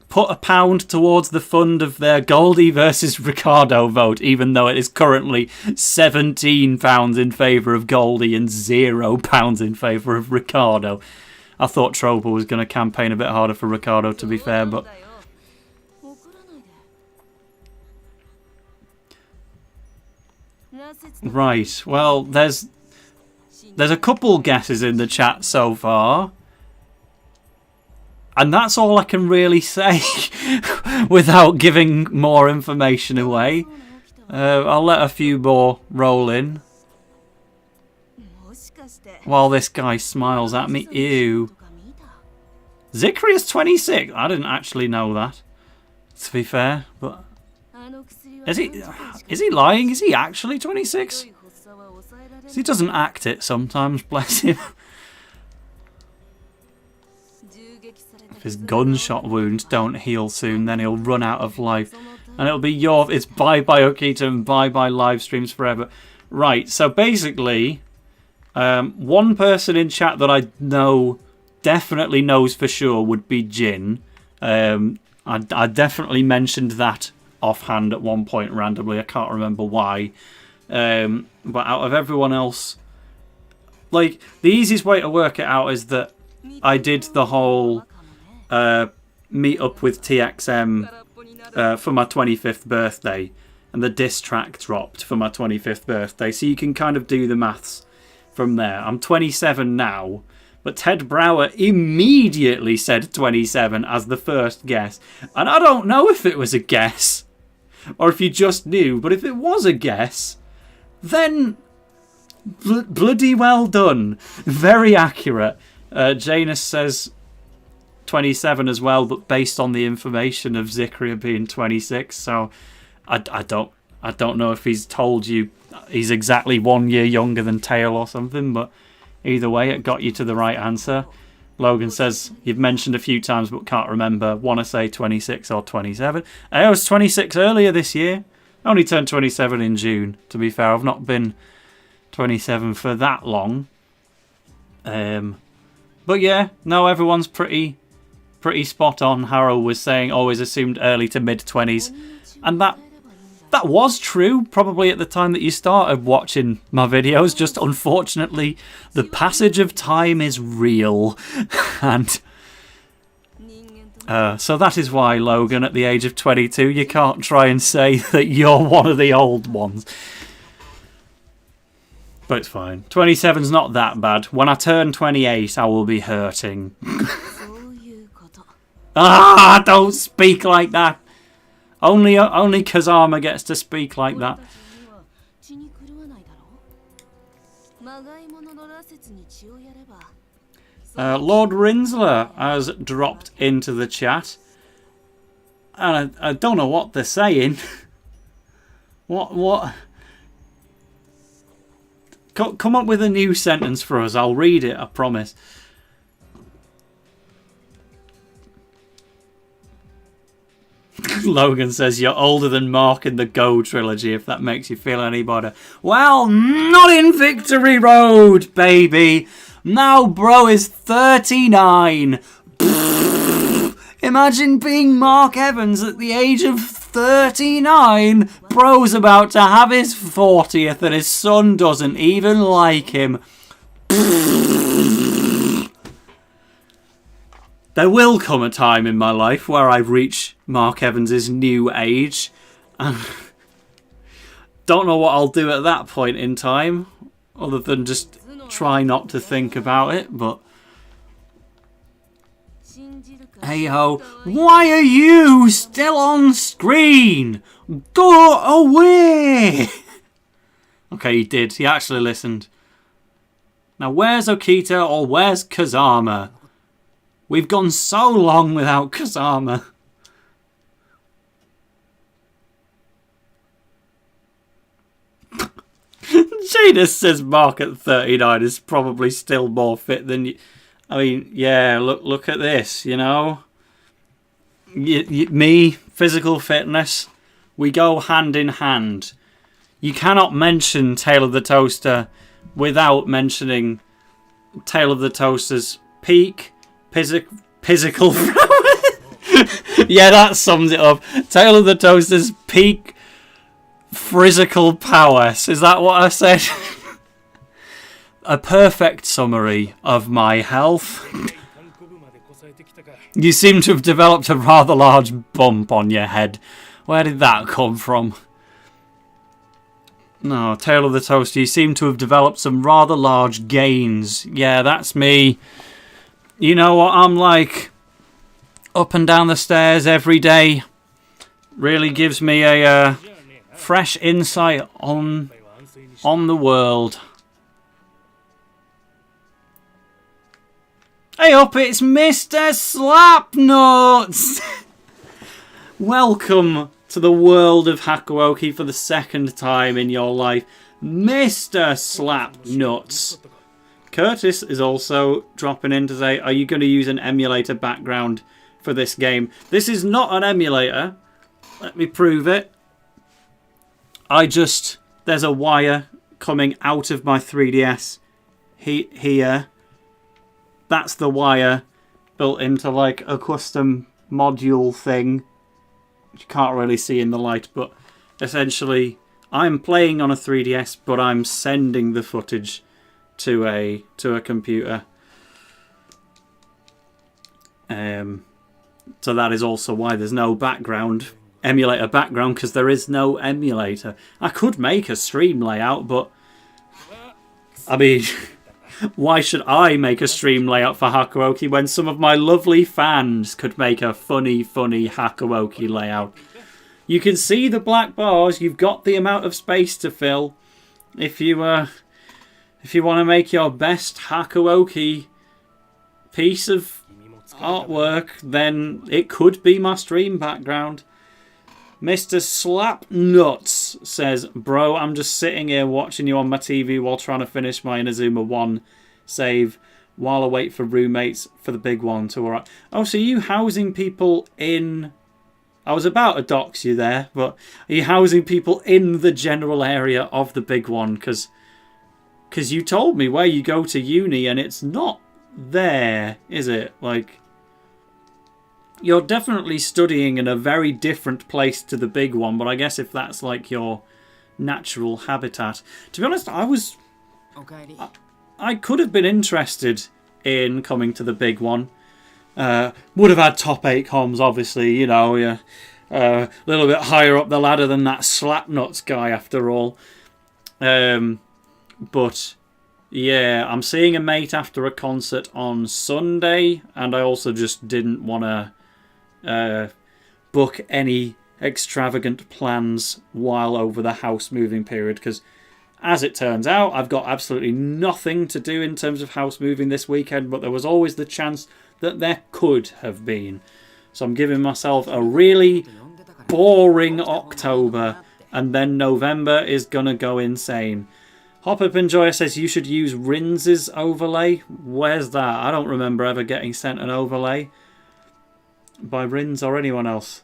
put £1 towards the fund of their Goldie versus Ricardo vote, even though it is currently £17 in favour of Goldie and £0 in favour of Ricardo. I thought Troper was going to campaign a bit harder for Ricardo, to be fair, but... Right, well, there's a couple guesses in the chat so far. And that's all I can really say without giving more information away. I'll let a few more roll in. While this guy smiles at me. Ew. Zikria's 26. I didn't actually know that, to be fair. But is he lying? Is he actually 26? He doesn't act it sometimes, bless him. If his gunshot wounds don't heal soon, then he'll run out of life. And it'll be it's bye-bye Okita and bye-bye live streams forever. Right, so basically, one person in chat that I know definitely knows for sure would be Jin. I definitely mentioned that offhand at one point randomly. I can't remember why. But out of everyone else, like, the easiest way to work it out is that I did the whole meet up with TXM for my 25th birthday, and the diss track dropped for my 25th birthday, so you can kind of do the maths from there. I'm 27 now, but Ted Brower immediately said 27 as the first guess, and I don't know if it was a guess or if you just knew, but if it was a guess, then bloody well done. Very accurate. Janus says 27 as well, but based on the information of Zikria being 26, so I don't know if he's told you he's exactly 1 year younger than Tail or something, but either way, it got you to the right answer. Logan says, you've mentioned a few times but can't remember. Want to say 26 or 27? I was 26 earlier this year. I only turned 27 in June, to be fair. I've not been 27 for that long. But yeah, no, everyone's pretty spot on. Harold was saying always assumed early to mid-20s. And that was true, probably at the time that you started watching my videos. Just unfortunately, the passage of time is real. And so that is why, Logan, at the age of 22, you can't try and say that you're one of the old ones. But it's fine. 27's not that bad. When I turn 28, I will be hurting. Ah, don't speak like that. Only Kazama gets to speak like that. Lord Rinsler has dropped into the chat. And I don't know what they're saying. What? Come up with a new sentence for us. I'll read it, I promise. Logan says, you're older than Mark in the Go trilogy, if that makes you feel any better. Well, not in Victory Road, baby. Now bro is 39. Imagine being Mark Evans at the age of 39. Bro's about to have his 40th and his son doesn't even like him. There will come a time in my life where I reach Mark Evans' new age. Don't know what I'll do at that point in time, other than just try not to think about it, but hey ho. Why are you still on screen? Go away! Okay, he did. He actually listened. Now where's Okita or where's Kazama? We've gone so long without Kazama. Janus says Mark at 39 is probably still more fit than you. I mean, yeah, look at this, you know. Me, physical fitness, we go hand in hand. You cannot mention Tale of the Toaster without mentioning Tale of the Toaster's peak physical prowess. Yeah, that sums it up. Tale of the Toaster's peak physical prowess. Is that what I said? A perfect summary of my health. You seem to have developed a rather large bump on your head. Where did that come from? No, Tale of the Toaster, you seem to have developed some rather large gains. Yeah, that's me. You know what I'm like? Up and down the stairs every day. Really gives me a fresh insight on the world. Hey up, it's Mr. Slapnuts! Welcome to the world of Hakuoki for the second time in your life, Mr. Slapnuts. Curtis is also dropping in to say, are you going to use an emulator background for this game? This is not an emulator. Let me prove it. There's a wire coming out of my 3DS here. That's the wire built into like a custom module thing, which you can't really see in the light, but essentially I'm playing on a 3DS, but I'm sending the footage to a computer. So that is also why there's no emulator background, because there is no emulator. I could make a stream layout, but I mean, why should I make a stream layout for Hakuoki when some of my lovely fans could make a funny Hakuoki layout? You can see the black bars. You've got the amount of space to fill. If you want to make your best Hakuoki piece of artwork, then it could be my stream background. Mr. Slapnuts says, bro, I'm just sitting here watching you on my TV while trying to finish my Inazuma 1 save while I wait for roommates for the big one to arrive. Oh, so are you housing people in... I was about to dox you there, but are you housing people in the general area of the big one? Because you told me where you go to uni and it's not there, is it? Like... You're definitely studying in a very different place to the big one, but I guess if that's like your natural habitat. To be honest, I could have been interested in coming to the big one. Would have had top 8 comms, obviously, you know, a little bit higher up the ladder than that Slapnuts guy after all. But yeah, I'm seeing a mate after a concert on Sunday, and I also just didn't want to book any extravagant plans while over the house moving period, because as it turns out I've got absolutely nothing to do in terms of house moving this weekend, but there was always the chance that there could have been. So I'm giving myself a really boring October, and then November is gonna go insane. Hop Up Enjoyer says you should use Rinz's overlay. Where's that? I don't remember ever getting sent an overlay by Rins or anyone else.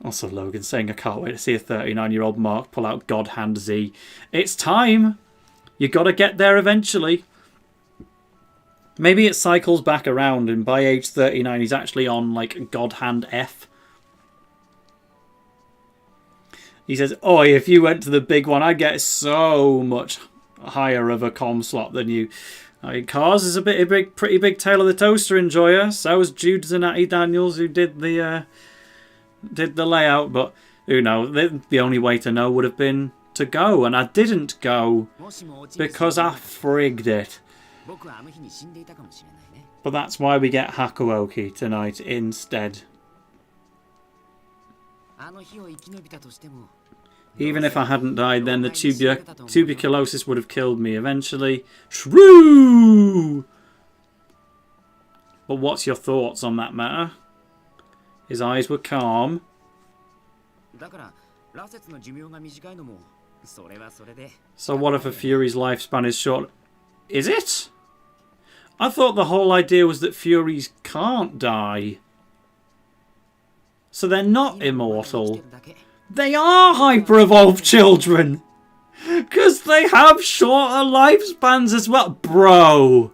Also Logan saying, I can't wait to see a 39-year-old Mark pull out God Hand Z. It's time. You got to get there eventually. Maybe it cycles back around and by age 39 he's actually on like God Hand F. He says, oh, if you went to the big one, I'd get so much higher of a comm slot than you. I mean, Cars is pretty big Tail of the Toaster enjoyer. So is Jude Zanatti Daniels, who did the layout. But who knows? The only way to know would have been to go, and I didn't go because I frigged it. But that's why we get Hakuoki tonight instead. Even if I hadn't died, then the tuberculosis would have killed me eventually. True! But what's your thoughts on that matter? His eyes were calm. So what if a Fury's lifespan is short? Is it? I thought the whole idea was that Furies can't die. So they're not immortal. They are hyper-evolved children. Because they have shorter lifespans as well. Bro.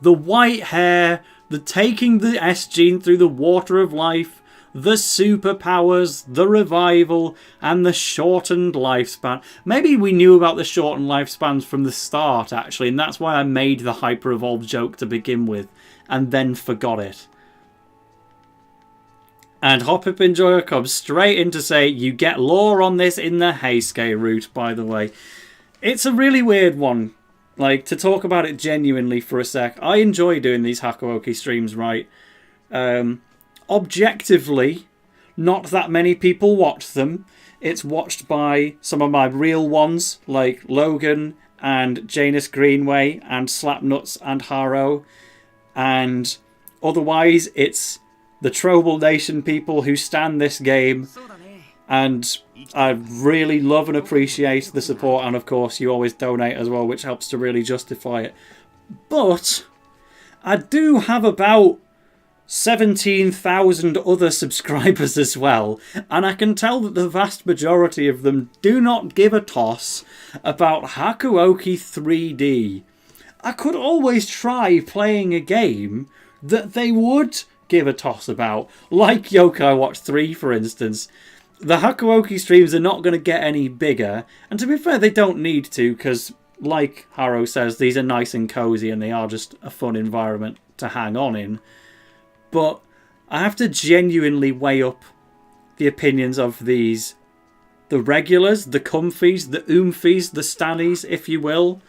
The white hair, the taking the S gene through the water of life, the superpowers, the revival, and the shortened lifespan. Maybe we knew about the shortened lifespans from the start, actually, and that's why I made the hyper-evolved joke to begin with, and then forgot it. And Hop Up Enjoyer comes straight in to say, you get lore on this in the Heisuke route, by the way. It's a really weird one. Like, to talk about it genuinely for a sec, I enjoy doing these Hakuoki streams, right? Objectively, not that many people watch them. It's watched by some of my real ones, like Logan and Janus Greenway and Slapnuts and Haro. And Otherwise, it's the Trobal Nation people who stand this game, and I really love and appreciate the support, and of course you always donate as well, which helps to really justify it. But I do have about 17,000 other subscribers as well, and I can tell that the vast majority of them do not give a toss about Hakuoki 3D. I could always try playing a game that they would give a toss about, like Yokai Watch 3 for instance. The Hakuoki streams are not going to get any bigger, and to be fair they don't need to, because like Haro says, these are nice and cozy and they are just a fun environment to hang on in. But I have to genuinely weigh up the opinions of these, the regulars, the comfies, the oomfies, the stannies, if you will.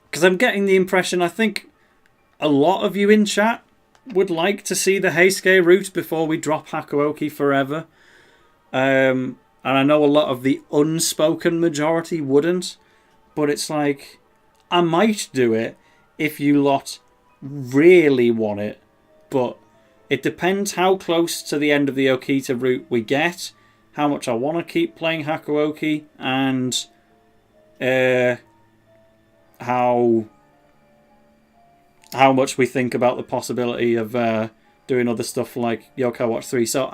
Because I'm getting the impression, I think a lot of you in chat would like to see the Heisuke route before we drop Hakuoki forever. And I know a lot of the unspoken majority wouldn't. But it's like, I might do it if you lot really want it. But it depends how close to the end of the Okita route we get, how much I want to keep playing Hakuoki, and how much we think about the possibility of doing other stuff like Yokai Watch 3. So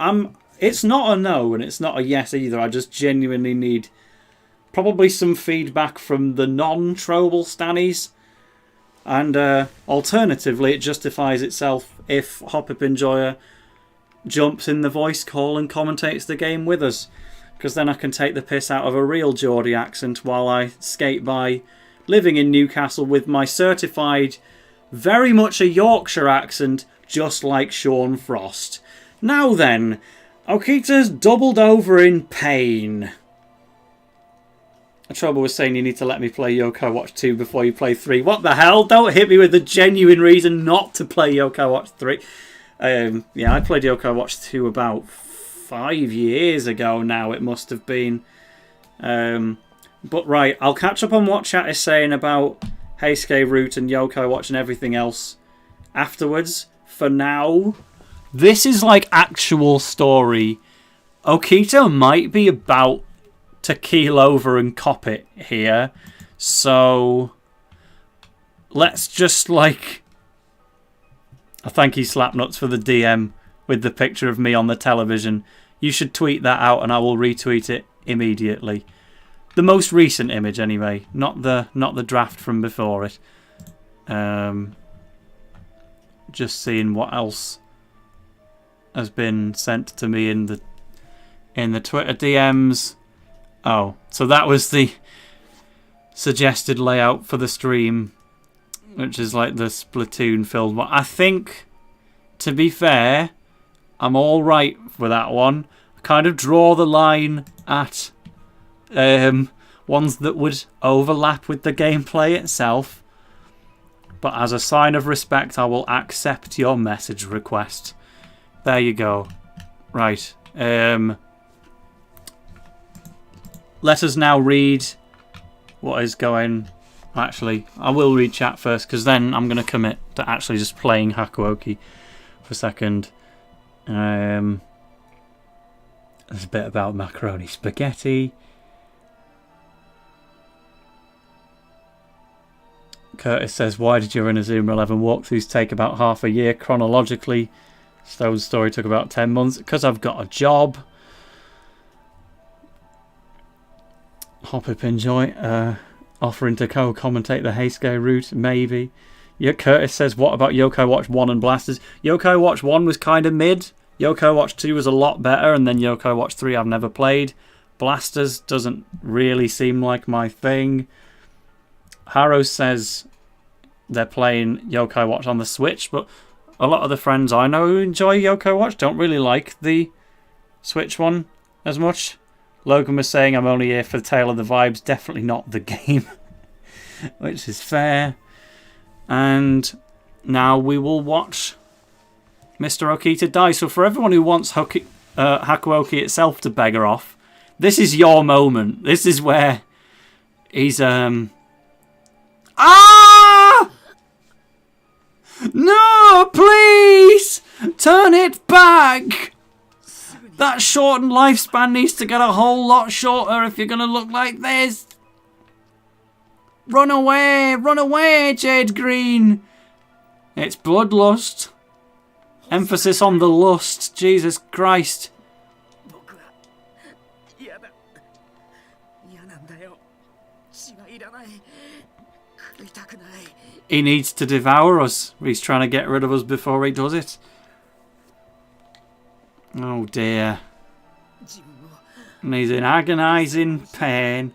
it's not a no and it's not a yes either. I just genuinely need probably some feedback from the non-Trobal stannies. And alternatively, it justifies itself if Hop-Up Enjoyer jumps in the voice call and commentates the game with us. Because then I can take the piss out of a real Geordie accent while I skate by living in Newcastle with my certified, very much a Yorkshire accent, just like Sean Frost. Now then, Okita's doubled over in pain. Trouble was saying you need to let me play Yokai Watch 2 before you play 3. What the hell? Don't hit me with a genuine reason not to play Yokai Watch 3. Yeah, I played Yokai Watch 2 about 5 years ago now, it must have been. But right, I'll catch up on what chat is saying about Heisuke Route and Yokai Watch and everything else afterwards. For now, this is like actual story. Okita might be about to keel over and cop it here, so let's just like, I thank you Slapnuts for the DM with the picture of me on the television. You should tweet that out and I will retweet it immediately. The most recent image anyway, not the draft from before it. Just seeing what else has been sent to me in the Twitter DMs. Oh, so that was the suggested layout for the stream, which is like the Splatoon filled one. I think, to be fair, I'm all right for that one. I kind of draw the line at ones that would overlap with the gameplay itself. But as a sign of respect, I will accept your message request. There you go. Right. Let us now read what is going. Actually, I will read chat first because then I'm going to commit to actually just playing Hakuoki for a second. There's a bit about macaroni spaghetti. Curtis says, why did your Inazuma 11 walkthroughs take about half a year chronologically? Stone's story took about 10 months. Because I've got a job. Hop-Up Enjoy. Offering to co-commentate the Heisuke route, maybe. Yeah, Curtis says, what about Yokai Watch 1 and Blasters? Yokai Watch 1 was kind of mid. Yokai Watch 2 was a lot better. And then Yokai Watch 3 I've never played. Blasters doesn't really seem like my thing. Haro says they're playing Yokai Watch on the Switch, but a lot of the friends I know who enjoy Yokai Watch don't really like the Switch one as much. Logan was saying I'm only here for the tale of the vibes, definitely not the game, which is fair. And now we will watch Mr. Okita die. So for everyone who wants Hakuoki itself to beggar off, this is your moment. This is where he's... Ah! No, please! Turn it back! That shortened lifespan needs to get a whole lot shorter if you're going to look like this. Run away, Jade Green. It's bloodlust. Emphasis on the lust, Jesus Christ. He needs to devour us. He's trying to get rid of us before he does it. Oh dear. And he's in agonizing pain.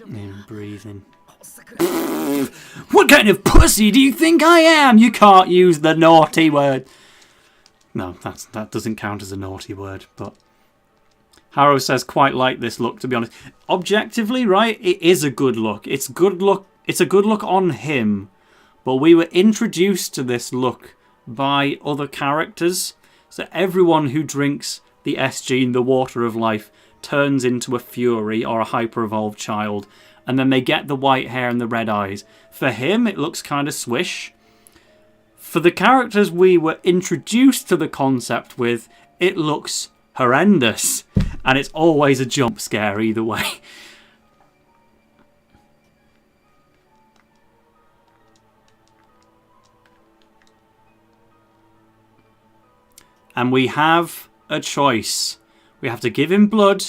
And breathing. What kind of pussy do you think I am? You can't use the naughty word. No, that doesn't count as a naughty word, but Harrow says quite like this look, to be honest. Objectively, right, it is a good look. It's good look. It's a good look on him, but we were introduced to this look by other characters. So everyone who drinks the S gene, the water of life, turns into a fury or a hyper-evolved child, and then they get the white hair and the red eyes. For him, it looks kind of swish. For the characters we were introduced to the concept with, it looks horrendous. And it's always a jump scare either way. And we have a choice. We have to give him blood,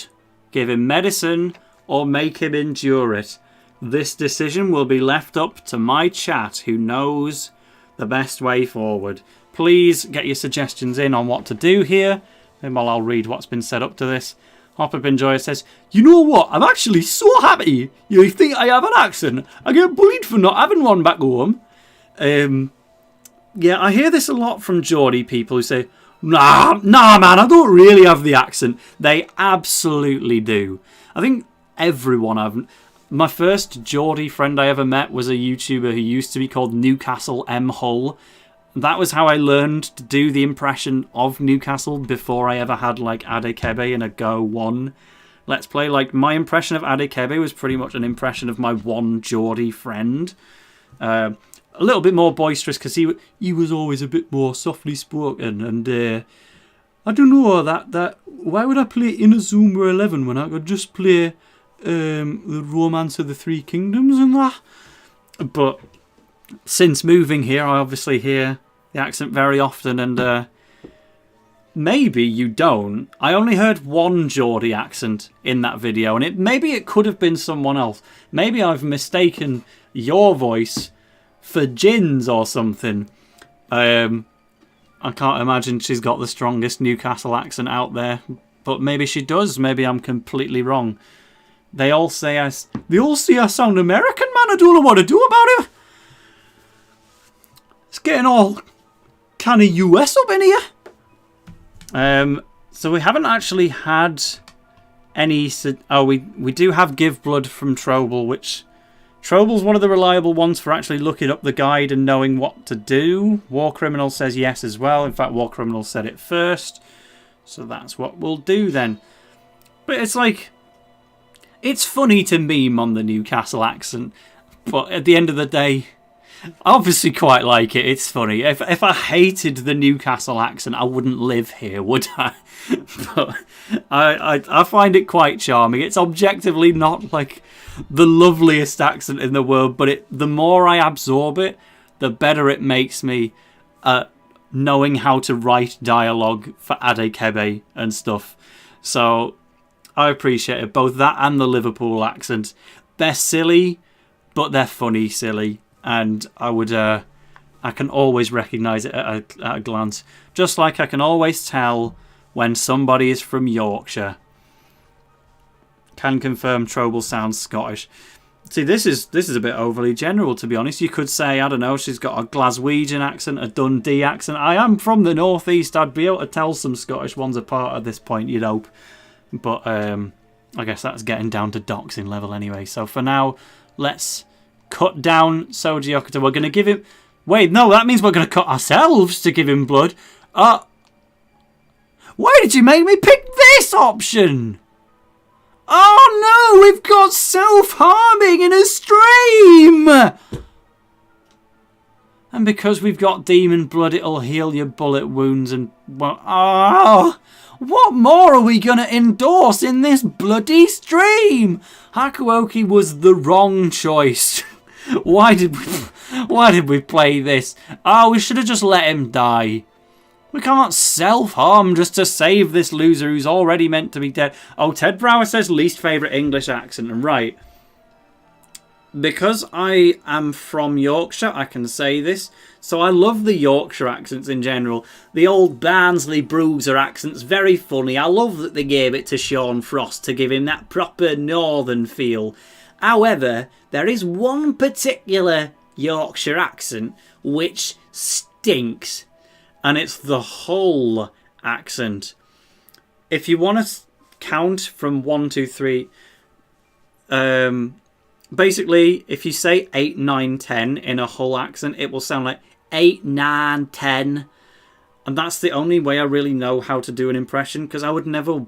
give him medicine, or make him endure it. This decision will be left up to my chat, who knows the best way forward. Please get your suggestions in on what to do here, and while I'll read what's been set up to this. Hop Up Enjoyer says, you know what? I'm actually so happy you think I have an accent. I get bullied for not having one back home. Yeah, I hear this a lot from Geordie people who say, Nah, man, I don't really have the accent. They absolutely do. I think everyone my first Geordie friend I ever met was a YouTuber who used to be called Newcastle M. Hull. That was how I learned to do the impression of Newcastle before I ever had like Adekebe in a Go 1 Let's Play. Like, my impression of Adekebe was pretty much an impression of my one Geordie friend. A little bit more boisterous because he was always a bit more softly spoken, and I don't know that why would I play Inazuma 11 when I could just play the Romance of the Three Kingdoms and that? But since moving here, I obviously hear the accent very often, and maybe you don't. I only heard one Geordie accent in that video, and maybe it could have been someone else. Maybe I've mistaken your voice for Jin's or something. I can't imagine she's got the strongest Newcastle accent out there, but maybe she does. Maybe I'm completely wrong. They all say I sound American, man. I don't know what to do about it. It's getting all kind of US up in here. So we haven't actually had any... Oh, we do have Give Blood from Trobel, which... Trobel's one of the reliable ones for actually looking up the guide and knowing what to do. War Criminal says yes as well. In fact, War Criminal said it first. So that's what we'll do then. But it's like... It's funny to meme on the Newcastle accent. But at the end of the day... I obviously quite like it. It's funny. If I hated the Newcastle accent, I wouldn't live here, would I? But I find it quite charming. It's objectively not like the loveliest accent in the world, but the more I absorb it, the better it makes me knowing how to write dialogue for Adekebe and stuff. So I appreciate it. Both that and the Liverpool accent. They're silly, but they're funny silly. And I can always recognise it at a glance. Just like I can always tell when somebody is from Yorkshire. Can confirm Trobel sounds Scottish. See, this is a bit overly general, to be honest. You could say, I don't know, she's got a Glaswegian accent, a Dundee accent. I am from the northeast. I'd be able to tell some Scottish ones apart at this point, you'd hope. But I guess that's getting down to doxing level anyway. So for now, let's... cut down Soji Okita. We're going to give him... Wait, no, that means we're going to cut ourselves to give him blood. Why did you make me pick this option? Oh no, we've got self-harming in a stream! And because we've got demon blood, it'll heal your bullet wounds and... well, oh, what more are we going to endorse in this bloody stream? Hakuoki was the wrong choice. Why did we play this? Oh, we should have just let him die. We can't self-harm just to save this loser who's already meant to be dead. Oh, Ted Brower says least favourite English accent. And right, because I am from Yorkshire, I can say this. So I love the Yorkshire accents in general. The old Barnsley Bruiser accent's very funny. I love that they gave it to Sean Frost to give him that proper northern feel. However, there is one particular Yorkshire accent which stinks. And it's the Hull accent. If you want to count from 1, 2, 3... basically, if you say 8, 9, 10 in a Hull accent, it will sound like 8, 9, 10. And that's the only way I really know how to do an impression, because I would never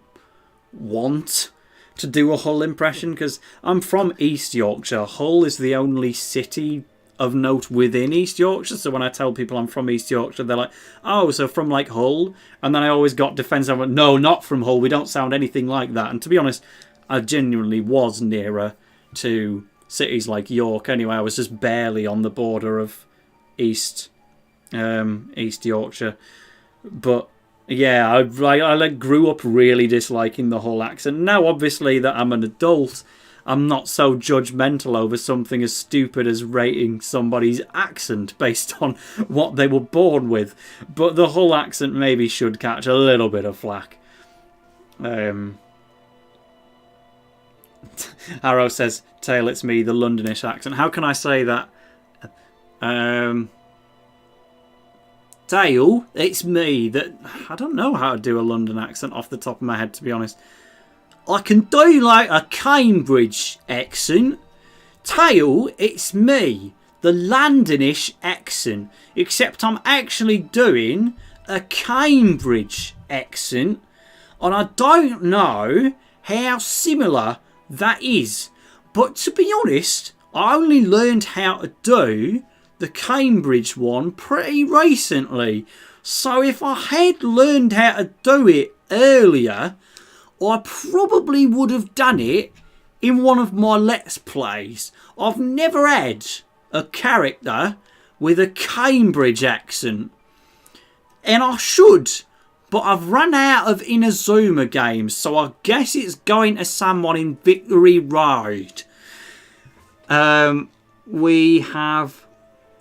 want to do a Hull impression, because I'm from East Yorkshire. Hull is the only city of note within East Yorkshire, so when I tell people I'm from East Yorkshire, they're like, oh, so from like Hull? And then I always got defensive. I'm like, no, not from Hull, we don't sound anything like that. And to be honest, I genuinely was nearer to cities like York anyway. I was just barely on the border of East Yorkshire. But yeah, I grew up really disliking the Hull accent. Now obviously that I'm an adult, I'm not so judgmental over something as stupid as rating somebody's accent based on what they were born with. But the Hull accent maybe should catch a little bit of flack. Harrow says, Tail, it's me, the Londonish accent. How can I say that? Tail, it's me. I don't know how to do a London accent off the top of my head, to be honest. I can do like a Cambridge accent. Tail, it's me, the Londonish accent. Except I'm actually doing a Cambridge accent. And I don't know how similar that is. But to be honest, I only learned how to do the Cambridge one pretty recently. So if I had learned how to do it earlier, I probably would have done it in one of my Let's Plays. I've never had a character with a Cambridge accent. And I should, but I've run out of Inazuma games, so I guess it's going to someone in Victory Road. We have...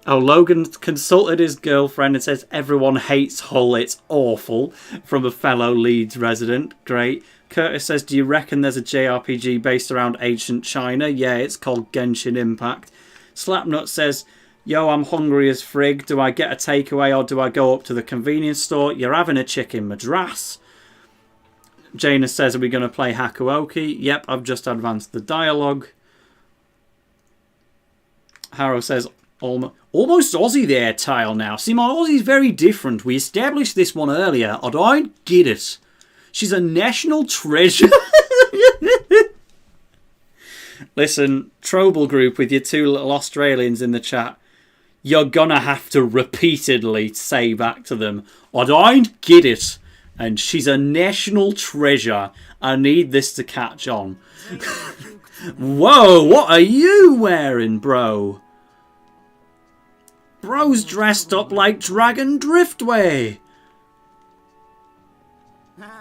Oh, Logan consulted his girlfriend and says everyone hates Hull, it's awful, from a fellow Leeds resident. Great. Curtis says, do you reckon there's a JRPG based around ancient China? Yeah, it's called Genshin Impact. Slapnut says, yo, I'm hungry as frig. Do I get a takeaway or do I go up to the convenience store? You're having a chicken madras. Jaina says, are we going to play Hakuoki? Yep, I've just advanced the dialogue. Harrow says, almost Aussie there, Tail now. See, my Aussie's very different. We established this one earlier. I don't get it. She's a national treasure. Listen, Trobal Group with your two little Australians in the chat. You're gonna have to repeatedly say back to them, I don't get it. And she's a national treasure. I need this to catch on. Whoa, what are you wearing, bro? Bro's dressed up like Dragon Driftway.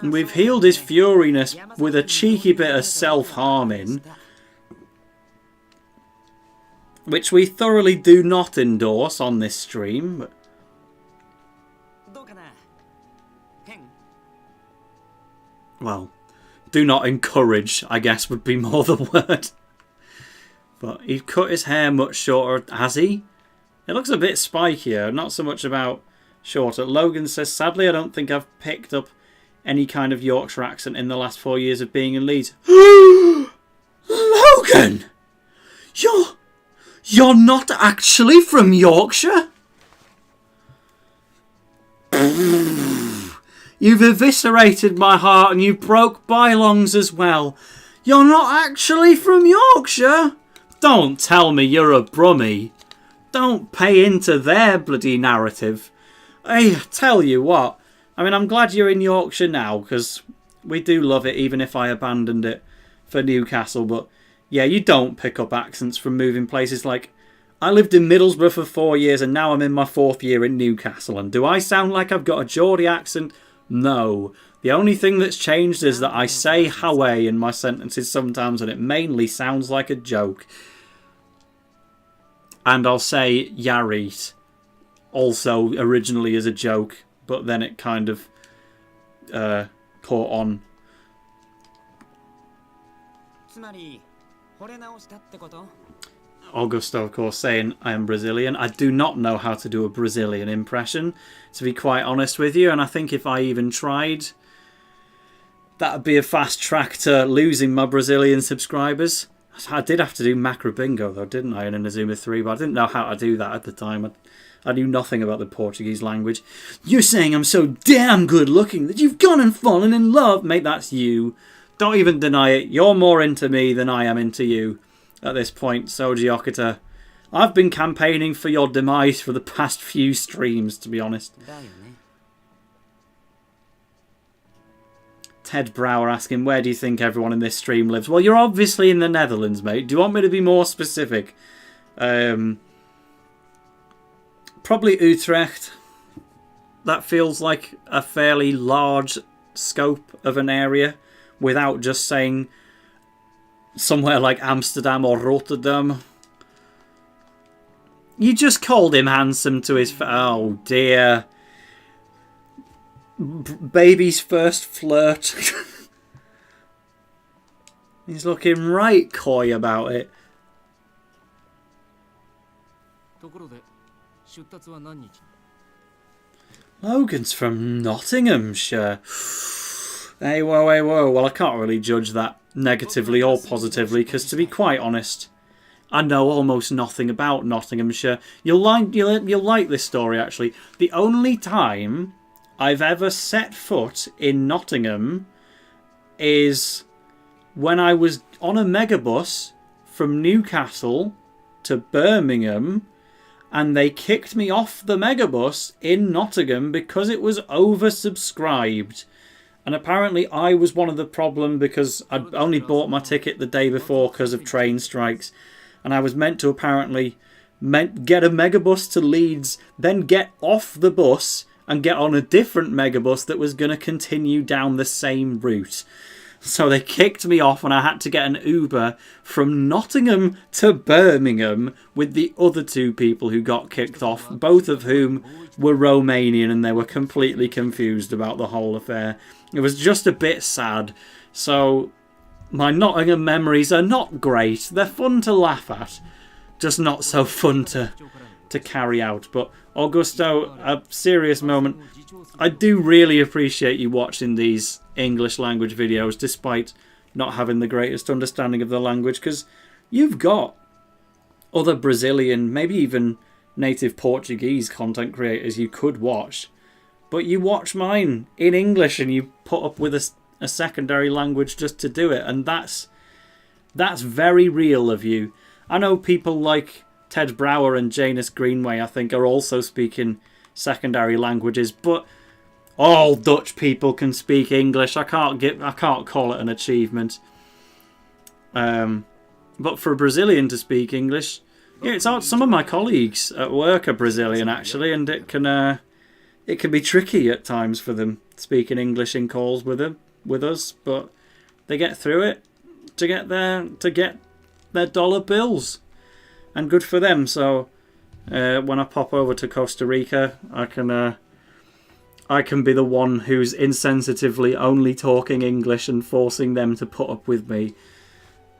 We've healed his furiness with a cheeky bit of self-harming, which we thoroughly do not endorse on this stream. Well, do not encourage, I guess, would be more the word. But he cut his hair much shorter, has he? It looks a bit spikier, not so much about shorter. Logan says, sadly, I don't think I've picked up any kind of Yorkshire accent in the last 4 years of being in Leeds. Logan! You're not actually from Yorkshire? You've eviscerated my heart and you broke bylongs as well. You're not actually from Yorkshire. Don't tell me you're a Brummie. Don't pay into their bloody narrative. I tell you what. I mean, I'm glad you're in Yorkshire now, because we do love it, even if I abandoned it for Newcastle. But yeah, you don't pick up accents from moving places. Like, I lived in Middlesbrough for 4 years and now I'm in my 4th year in Newcastle. And do I sound like I've got a Geordie accent? No. The only thing that's changed is that I say hakuokay in my sentences sometimes and it mainly sounds like a joke. And I'll say yarit, also originally as a joke, but then it kind of caught on. Augusto, of course, saying I am Brazilian. I do not know how to do a Brazilian impression, to be quite honest with you. And I think if I even tried, that would be a fast track to losing my Brazilian subscribers. I did have to do Macro Bingo, though, didn't I, in Inazuma 3? But I didn't know how to do that at the time. I knew nothing about the Portuguese language. You're saying I'm so damn good looking that you've gone and fallen in love. Mate, that's you. Don't even deny it. You're more into me than I am into you at this point, Soji Okita. I've been campaigning for your demise for the past few streams, to be honest. Ted Brower asking, where do you think everyone in this stream lives? Well, you're obviously in the Netherlands, mate. Do you want me to be more specific? Probably Utrecht. That feels like a fairly large scope of an area without just saying somewhere like Amsterdam or Rotterdam. You just called him handsome to his... Oh, dear. Baby's first flirt. He's looking right coy about it. Logan's from Nottinghamshire. Hey, whoa, hey, whoa. Well, I can't really judge that negatively or positively, because to be quite honest, I know almost nothing about Nottinghamshire. You'll like this story, actually. The only time I've ever set foot in Nottingham is when I was on a megabus from Newcastle to Birmingham, and they kicked me off the megabus in Nottingham because it was oversubscribed. And apparently I was one of the problem because I'd only bought my ticket the day before because of train strikes. And I was meant to apparently get a megabus to Leeds, then get off the bus and get on a different megabus that was going to continue down the same route. So they kicked me off and I had to get an Uber from Nottingham to Birmingham with the other two people who got kicked off, both of whom were Romanian, and they were completely confused about the whole affair. It was just a bit sad. So my Nottingham memories are not great. They're fun to laugh at, just not so fun to carry out. But Augusto, a serious moment. I do really appreciate you watching these English language videos despite not having the greatest understanding of the language, because you've got other Brazilian, maybe even native Portuguese content creators you could watch, but you watch mine in English and you put up with a secondary language just to do it, and that's very real of you. I know people like Ted Brower and Janus Greenway, I think, are also speaking secondary languages, but all Dutch people can speak English. I can't call it an achievement. But for a Brazilian to speak English, yeah, it's hard. Some of my colleagues at work are Brazilian actually, and it can be tricky at times for them speaking English in calls with us, but they get through it to get their dollar bills, and good for them. So when I pop over to Costa Rica, I can be the one who's insensitively only talking English and forcing them to put up with me.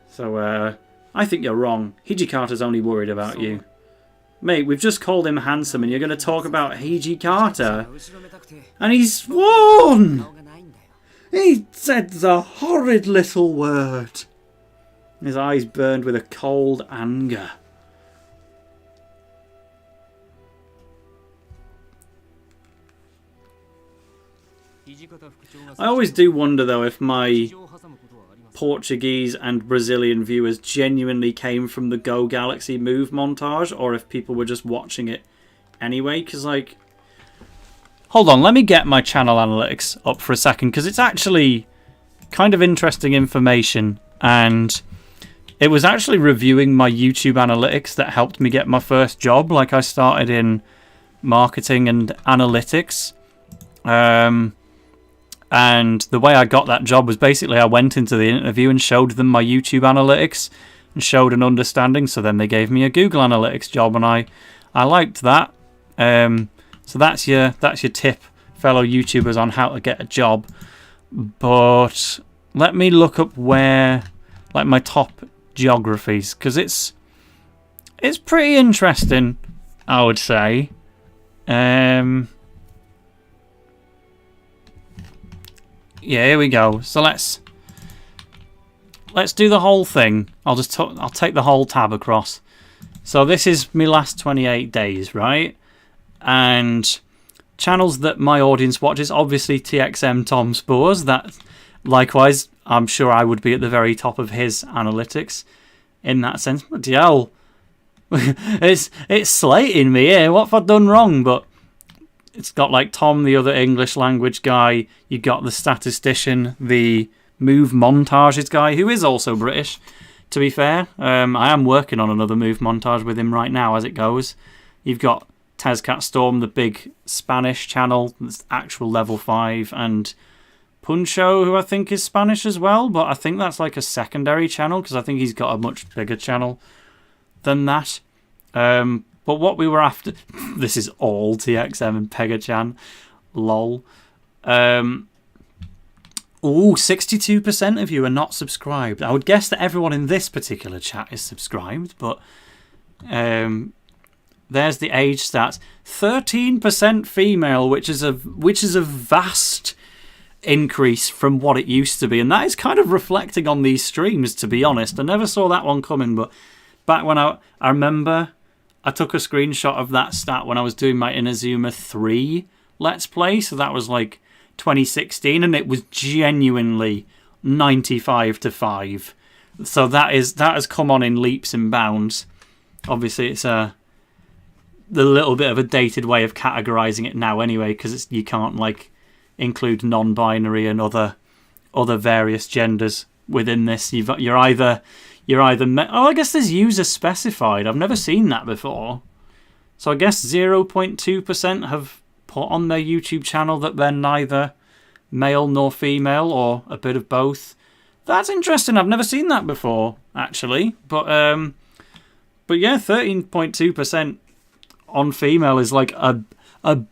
So I think you're wrong. Hijikata's only worried about you. Mate, we've just called him handsome and you're going to talk about Hijikata. And he's sworn! He said the horrid little word. His eyes burned with a cold anger. I always do wonder, though, if my Portuguese and Brazilian viewers genuinely came from the Go Galaxy Move montage, or if people were just watching it anyway, because, like... Hold on, let me get my channel analytics up for a second, because it's actually kind of interesting information, and it was actually reviewing my YouTube analytics that helped me get my first job. Like, I started in marketing and analytics, and the way I got that job was basically I went into the interview and showed them my YouTube analytics and showed an understanding, so then they gave me a Google Analytics job, and I liked that. So that's your tip, fellow YouTubers, on how to get a job. But let me look up where, like, my top geographies, because it's pretty interesting, I would say. Yeah, here we go. So let's do the whole thing. I'll take the whole tab across. So this is my last 28 days, right? And channels that my audience watches, obviously TXM Tom Spores. That, likewise, I'm sure I would be at the very top of his analytics in that sense. But hell, it's slating me here. What have I done wrong? But it's got, like, Tom, the other English language guy. You got the statistician, the Move Montages guy, who is also British, to be fair. I am working on another Move montage with him right now as it goes. You've got Tezcat Storm, the big Spanish channel, that's actual level 5, and Puncho, who I think is Spanish as well, but I think that's like a secondary channel, because I think he's got a much bigger channel than that. But what we were after... This is all TXM and Pegachan. Lol. 62% of you are not subscribed. I would guess that everyone in this particular chat is subscribed, but... there's the age stats. 13% female, which is a vast increase from what it used to be, and that is kind of reflecting on these streams, to be honest. I never saw that one coming, but back when I remember... I took a screenshot of that stat when I was doing my Inazuma 3 Let's Play, so that was like 2016, and it was genuinely 95 to 5. So that has come on in leaps and bounds. Obviously, it's the little bit of a dated way of categorizing it now anyway, because you can't, like, include non-binary and other various genders within this. You're either I guess there's user specified. I've never seen that before. So I guess 0.2% have put on their YouTube channel that they're neither male nor female, or a bit of both. That's interesting. I've never seen that before, actually. But yeah, 13.2% on female is like a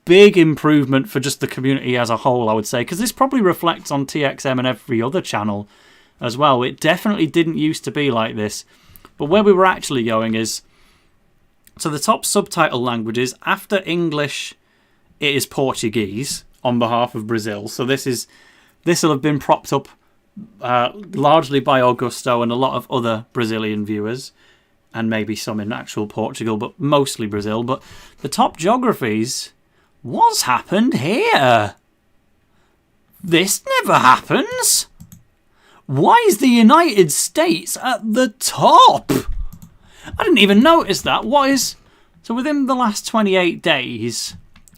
big improvement for just the community as a whole, I would say, because this probably reflects on TXM and every other channel as well. It definitely didn't used to be like this. But where we were actually going is, so the top subtitle languages after English, it is Portuguese on behalf of Brazil. So this will have been propped up largely by Augusto and a lot of other Brazilian viewers, and maybe some in actual Portugal, but mostly Brazil. But the top geographies, what's happened here? This never happens. Why is the United States at the top? I didn't even notice that. So within the last 28 days,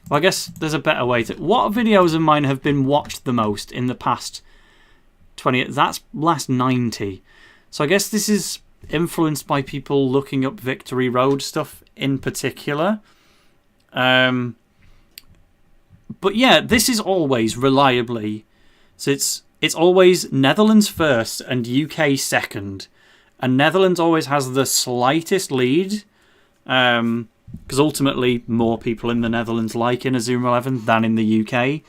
well, I guess there's a better way to... What videos of mine have been watched the most in the past 20... That's last 90. So I guess this is influenced by people looking up Victory Road stuff in particular. But yeah, this is always reliably... So it's always Netherlands first and UK second. And Netherlands always has the slightest lead. Because ultimately, more people in the Netherlands like Inazuma 11 than in the UK.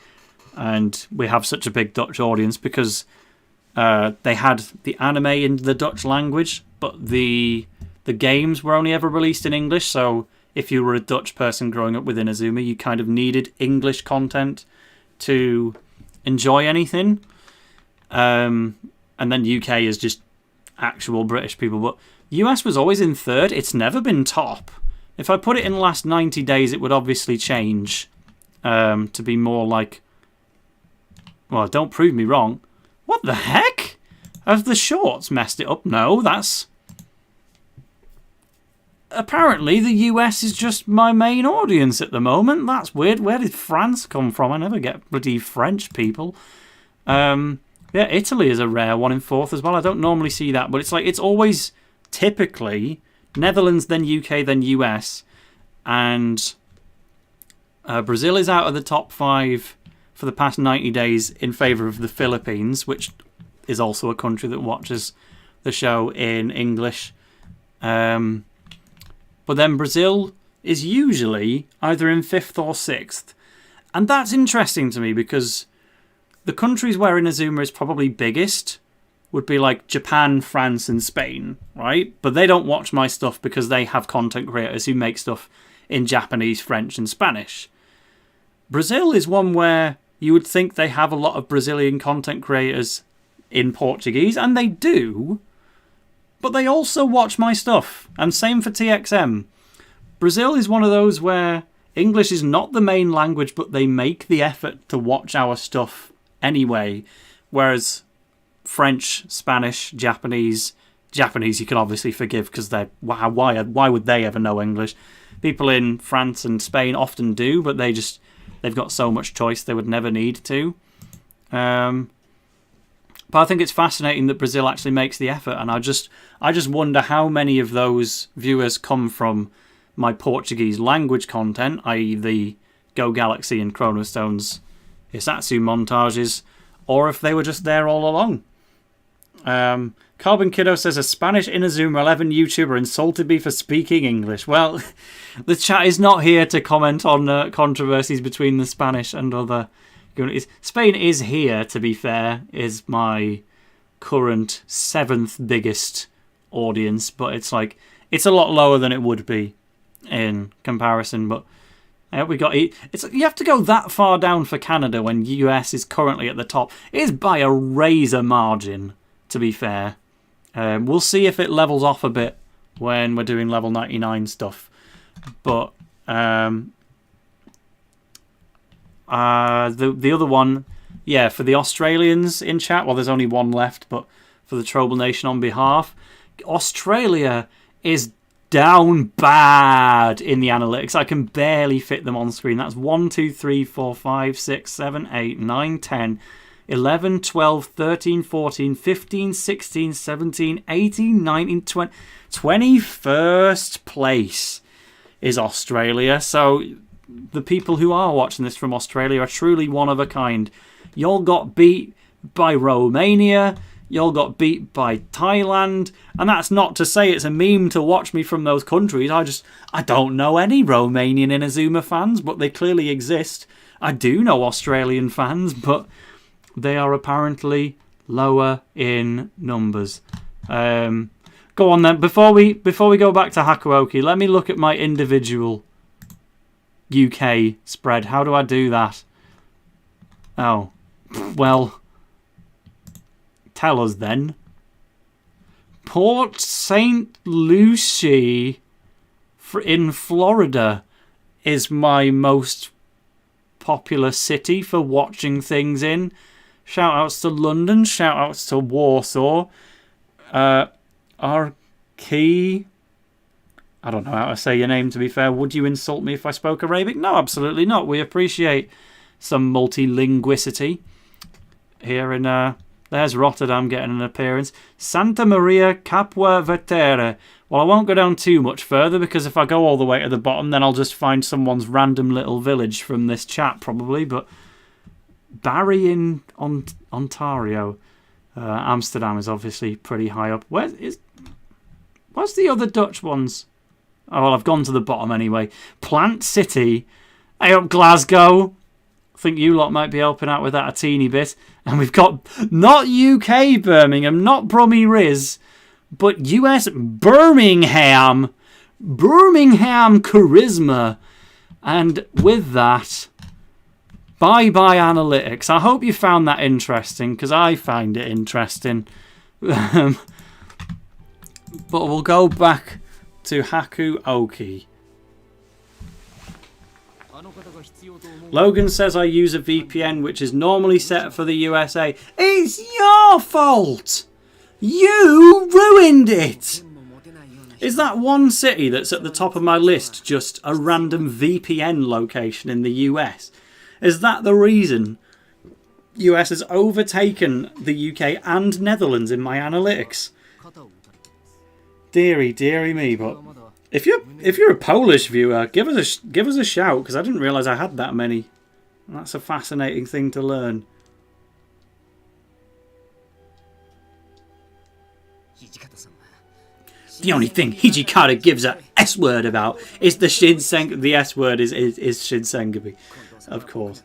And we have such a big Dutch audience because they had the anime in the Dutch language, but the games were only ever released in English. So if you were a Dutch person growing up with Inazuma, you kind of needed English content to enjoy anything. And then UK is just actual British people. But US was always in third. It's never been top. If I put it in the last 90 days, it would obviously change to be more like Well, don't prove me wrong. What the heck? Have the shorts messed it up? No, that's... Apparently, the US is just my main audience at the moment. That's weird. Where did France come from? I never get bloody French people. Yeah, Italy is a rare one in fourth as well. I don't normally see that, but it's like it's always typically Netherlands, then UK, then US, and Brazil is out of the top 5 for the past 90 days in favour of the Philippines, which is also a country that watches the show in English. But then Brazil is usually either in 5th or 6th. And that's interesting to me because the countries where Inazuma is probably biggest would be like Japan, France, and Spain, right? But they don't watch my stuff because they have content creators who make stuff in Japanese, French, and Spanish. Brazil is one where you would think they have a lot of Brazilian content creators in Portuguese, and they do. But they also watch my stuff, and same for TXM. Brazil is one of those where English is not the main language, but they make the effort to watch our stuff anyway. Whereas French, Spanish, Japanese you can obviously forgive because they're why would they ever know English? People in France and Spain often do, but they've got so much choice they would never need to. But I think it's fascinating that Brazil actually makes the effort, and I just wonder how many of those viewers come from my Portuguese language content, i.e. the Go Galaxy and Chronostones Isatsu montages, or if they were just there all along. Carbon Kiddo says, a Spanish Inazuma 11 YouTuber insulted me for speaking English. Well, the chat is not here to comment on controversies between the Spanish and other... Spain is here, to be fair, is my current 7th biggest audience, but it's a lot lower than it would be in comparison. But we got you have to go that far down for Canada when US is currently at the top. It is by a razor margin, to be fair. We'll see if it levels off a bit when we're doing level 99 stuff, but the other one, yeah, for the Australians in chat, well, there's only one left, but for the Trobal Nation on behalf, Australia is down bad in the analytics. I can barely fit them on screen. That's 1, 2, 3, 4, 5, 6, 7, 8, 9, 10, 11, 12, 13, 14, 15, 16, 17, 18, 19, 20. 21st place is Australia. So the people who are watching this from Australia are truly one of a kind. Y'all got beat by Romania. Y'all got beat by Thailand. And that's not to say it's a meme to watch me from those countries. I don't know any Romanian Inazuma fans, but they clearly exist. I do know Australian fans, but they are apparently lower in numbers. Go on then. Before we go back to Hakuoki, let me look at my individual UK spread. How do I do that? Oh, well, tell us then. Port St. Lucie in Florida is my most popular city for watching things in. Shout outs to London, shout outs to Warsaw. Arki, I don't know how to say your name, to be fair. Would you insult me if I spoke Arabic? No, absolutely not. We appreciate some multilinguicity here in there's Rotterdam getting an appearance. Santa Maria Capua Vetere. Well, I won't go down too much further because if I go all the way to the bottom, then I'll just find someone's random little village from this chat probably. But Barry in Ontario, Amsterdam is obviously pretty high up. What's the other Dutch ones? Oh, well, I've gone to the bottom anyway. Plant City. Hey up, Glasgow. I think you lot might be helping out with that a teeny bit. And we've got not UK Birmingham, not Brummy Riz, but US Birmingham. Birmingham Charisma. And with that, bye-bye analytics. I hope you found that interesting, because I find it interesting. But we'll go back to Hakuoki. Logan says I use a VPN which is normally set for the USA. It's your fault! You ruined it! Is that one city that's at the top of my list just a random VPN location in the US? Is that the reason US has overtaken the UK and Netherlands in my analytics? Deary, deary me, but if you're a Polish viewer, give us a shout, because I didn't realise I had that many. That's a fascinating thing to learn. The only thing Hijikata gives a S word about is the Shinsen. The S word is Shinsengabi, of course.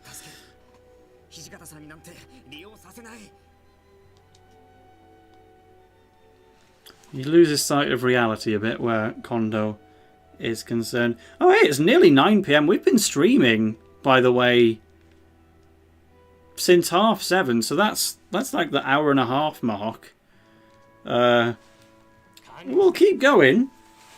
He loses sight of reality a bit where Kondo is concerned. Oh, hey, it's nearly 9 PM. We've been streaming, by the way, since 7:30, so that's like the hour and a half mark. We'll keep going,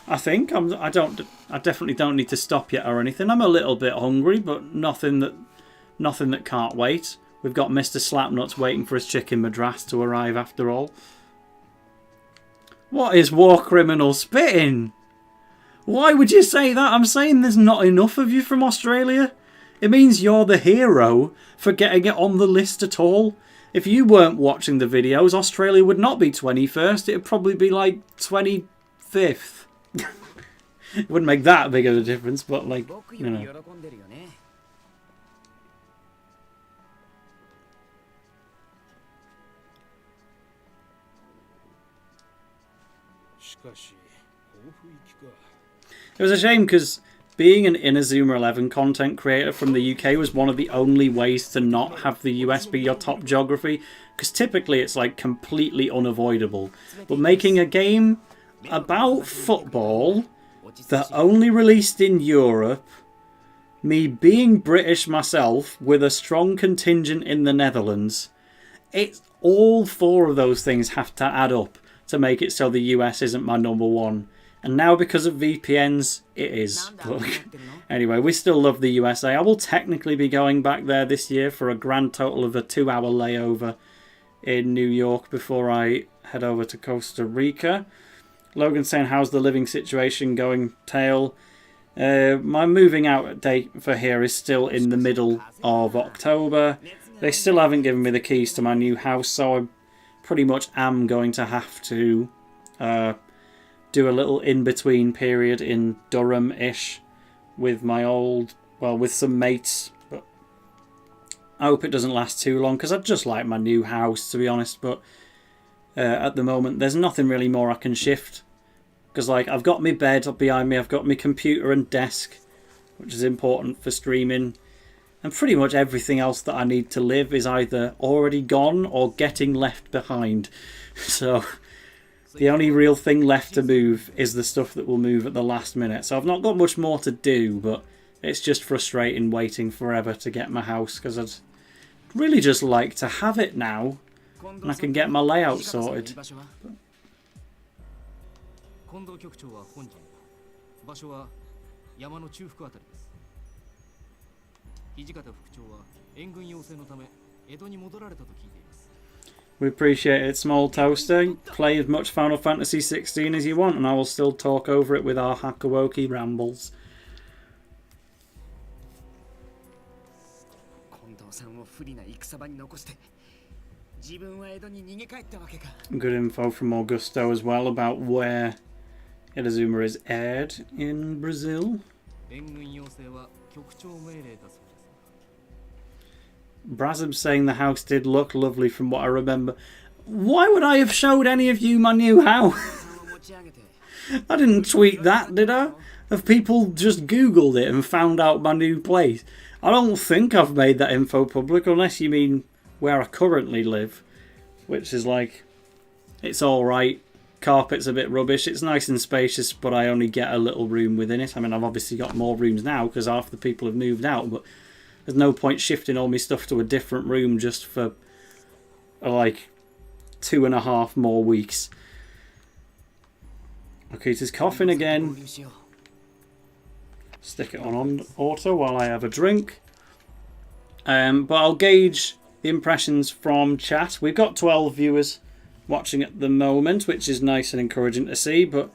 I think. I definitely don't need to stop yet or anything. I'm a little bit hungry, but nothing that can't wait. We've got Mr. Slapnuts waiting for his chicken madras to arrive after all. What is war criminal spitting? Why would you say that? I'm saying there's not enough of you from Australia. It means you're the hero for getting it on the list at all. If you weren't watching the videos, Australia would not be 21st. It would probably be like 25th. It wouldn't make that big of a difference, but like, you know. It was a shame because being an Inazuma 11 content creator from the UK was one of the only ways to not have the US be your top geography, because typically it's like completely unavoidable. But making a game about football that only released in Europe, me being British myself with a strong contingent in the Netherlands, it's all four of those things have to add up to make it so the US isn't my number one. And now because of VPNs, it is. Anyway, we still love the USA. I will technically be going back there this year for a grand total of a 2-hour layover in New York before I head over to Costa Rica. Logan saying, how's the living situation going, Tail? My moving out date for here is still in the middle of October. They still haven't given me the keys to my new house, so I pretty much am going to have to do a little in-between period in Durham-ish with my with some mates. But I hope it doesn't last too long, because I'd just like my new house, to be honest. But at the moment, there's nothing really more I can shift. Because like, I've got my bed up behind me, I've got my computer and desk, which is important for streaming. And pretty much everything else that I need to live is either already gone or getting left behind. So the only real thing left to move is the stuff that will move at the last minute. So I've not got much more to do, but it's just frustrating waiting forever to get my house, because I'd really just like to have it now and I can get my layout sorted. We appreciate it, Small Toaster. Play as much Final Fantasy 16 as you want, and I will still talk over it with our Hakuoki rambles. Good info from Augusto as well about where Inazuma is aired in Brazil. Brazib's saying the house did look lovely from what I remember. Why would I have showed any of you my new house? I didn't tweet that, did I? Have people just Googled it and found out my new place? I don't think I've made that info public, unless you mean where I currently live, which is like, it's alright. Carpet's a bit rubbish. It's nice and spacious, but I only get a little room within it. I mean, I've obviously got more rooms now because half the people have moved out, but there's no point shifting all my stuff to a different room just for like 2.5 more weeks. Okay, it is coughing again. Stick it on auto while I have a drink. But I'll gauge the impressions from chat. We've got 12 viewers watching at the moment, which is nice and encouraging to see. But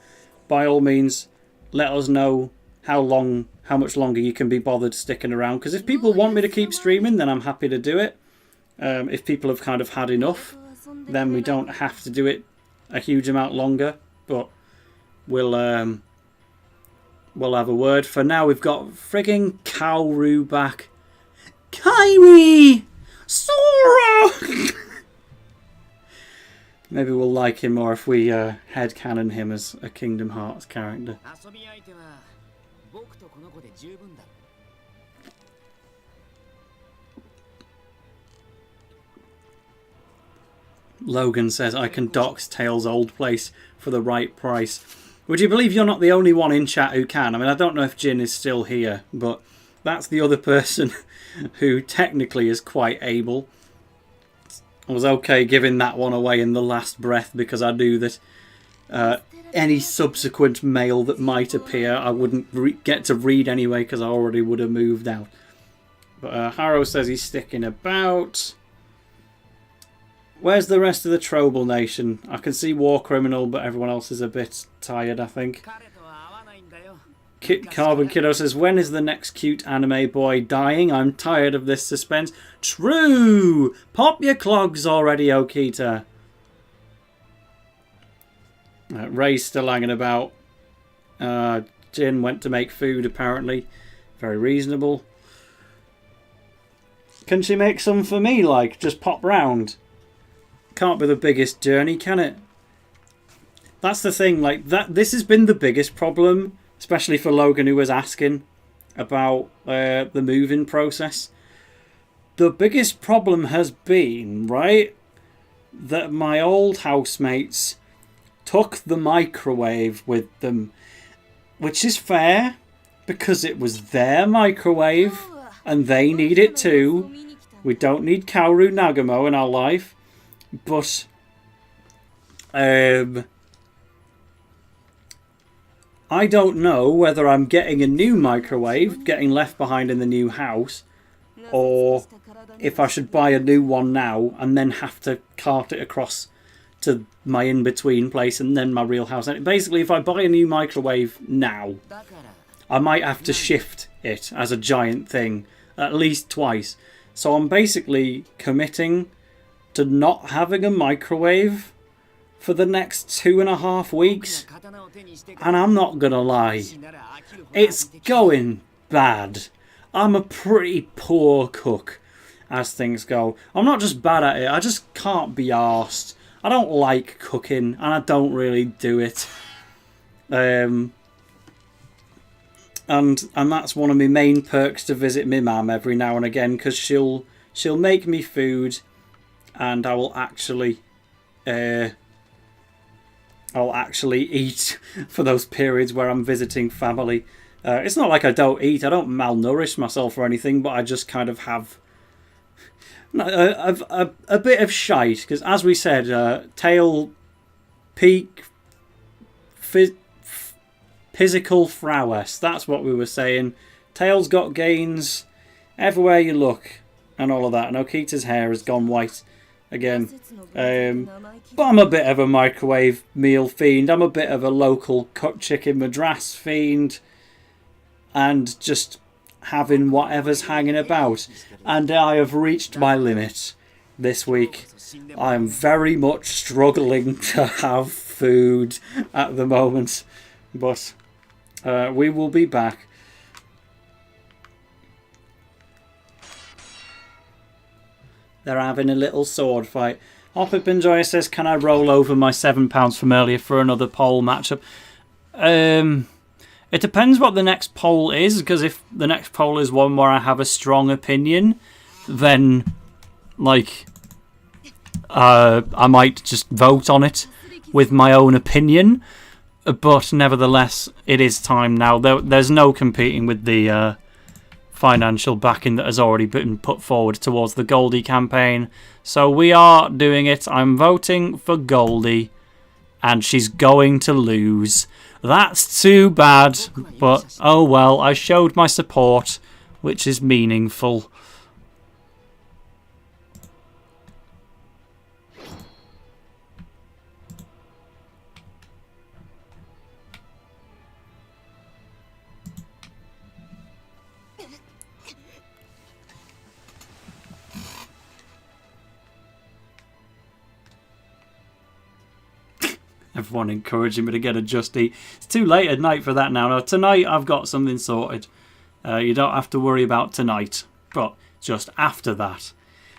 by all means, let us know how much longer you can be bothered sticking around. Because if people want me to keep streaming, then I'm happy to do it. If people have kind of had enough, then we don't have to do it a huge amount longer. But we'll have a word. For now, we've got frigging Kaoru back. Kairi! Sora! Maybe we'll like him more if we headcanon him as a Kingdom Hearts character. Logan says, I can dox Tails' old place for the right price. Would you believe you're not the only one in chat who can? I mean, I don't know if Jin is still here, but that's the other person who technically is quite able. I was okay giving that one away in the last breath because I knew that any subsequent mail that might appear I wouldn't get to read anyway because I already would have moved out. But Haro says he's sticking about. Where's the rest of the Trobal Nation? I can see War Criminal, but everyone else is a bit tired, I think. Carbon Kiddo says, when is the next cute anime boy dying? I'm tired of this suspense. True! Pop your clogs already, Okita. Ray's still hanging about. Jin went to make food, apparently. Very reasonable. Can she make some for me, like, just pop round? Can't be the biggest journey, can it? That's the thing, like, this has been the biggest problem, especially for Logan, who was asking about the moving process. The biggest problem has been, right, that my old housemates took the microwave with them, which is fair, because it was their microwave, and they need it too. We don't need Kaoru Nagamo in our life. But I don't know whether I'm getting a new microwave, getting left behind in the new house, or if I should buy a new one now and then have to cart it across to my in-between place and then my real house. And basically, if I buy a new microwave now, I might have to shift it as a giant thing at least twice. So I'm basically committing to not having a microwave for the next 2.5 weeks. And I'm not gonna lie, it's going bad. I'm a pretty poor cook as things go. I'm not just bad at it, I just can't be arsed. I don't like cooking and I don't really do it. And that's one of my main perks to visit my mum every now and again, because she'll make me food. And I will actually eat for those periods where I'm visiting family. It's not like I don't eat. I don't malnourish myself or anything, but I just kind of have a bit of shite. Because as we said, tail peak physical prowess. That's what we were saying. Tail's got gains everywhere you look and all of that. And Okita's hair has gone white again. But I'm a bit of a microwave meal fiend. I'm a bit of a local cooked chicken madras fiend. And just having whatever's hanging about. And I have reached my limit this week. I am very much struggling to have food at the moment. But we will be back. They're having a little sword fight. Hoppip Joy says, can I roll over my £7 from earlier for another poll matchup? It depends what the next poll is, because if the next poll is one where I have a strong opinion, then, like, I might just vote on it with my own opinion. But nevertheless, it is time now. There's no competing with the financial backing that has already been put forward towards the Goldie campaign. So we are doing it. I'm voting for Goldie, and she's going to lose. That's too bad, but oh well, I showed my support, which is meaningful. Everyone encouraging me to get a Just Eat. It's too late at night for that now. Now, tonight I've got something sorted. You don't have to worry about tonight. But just after that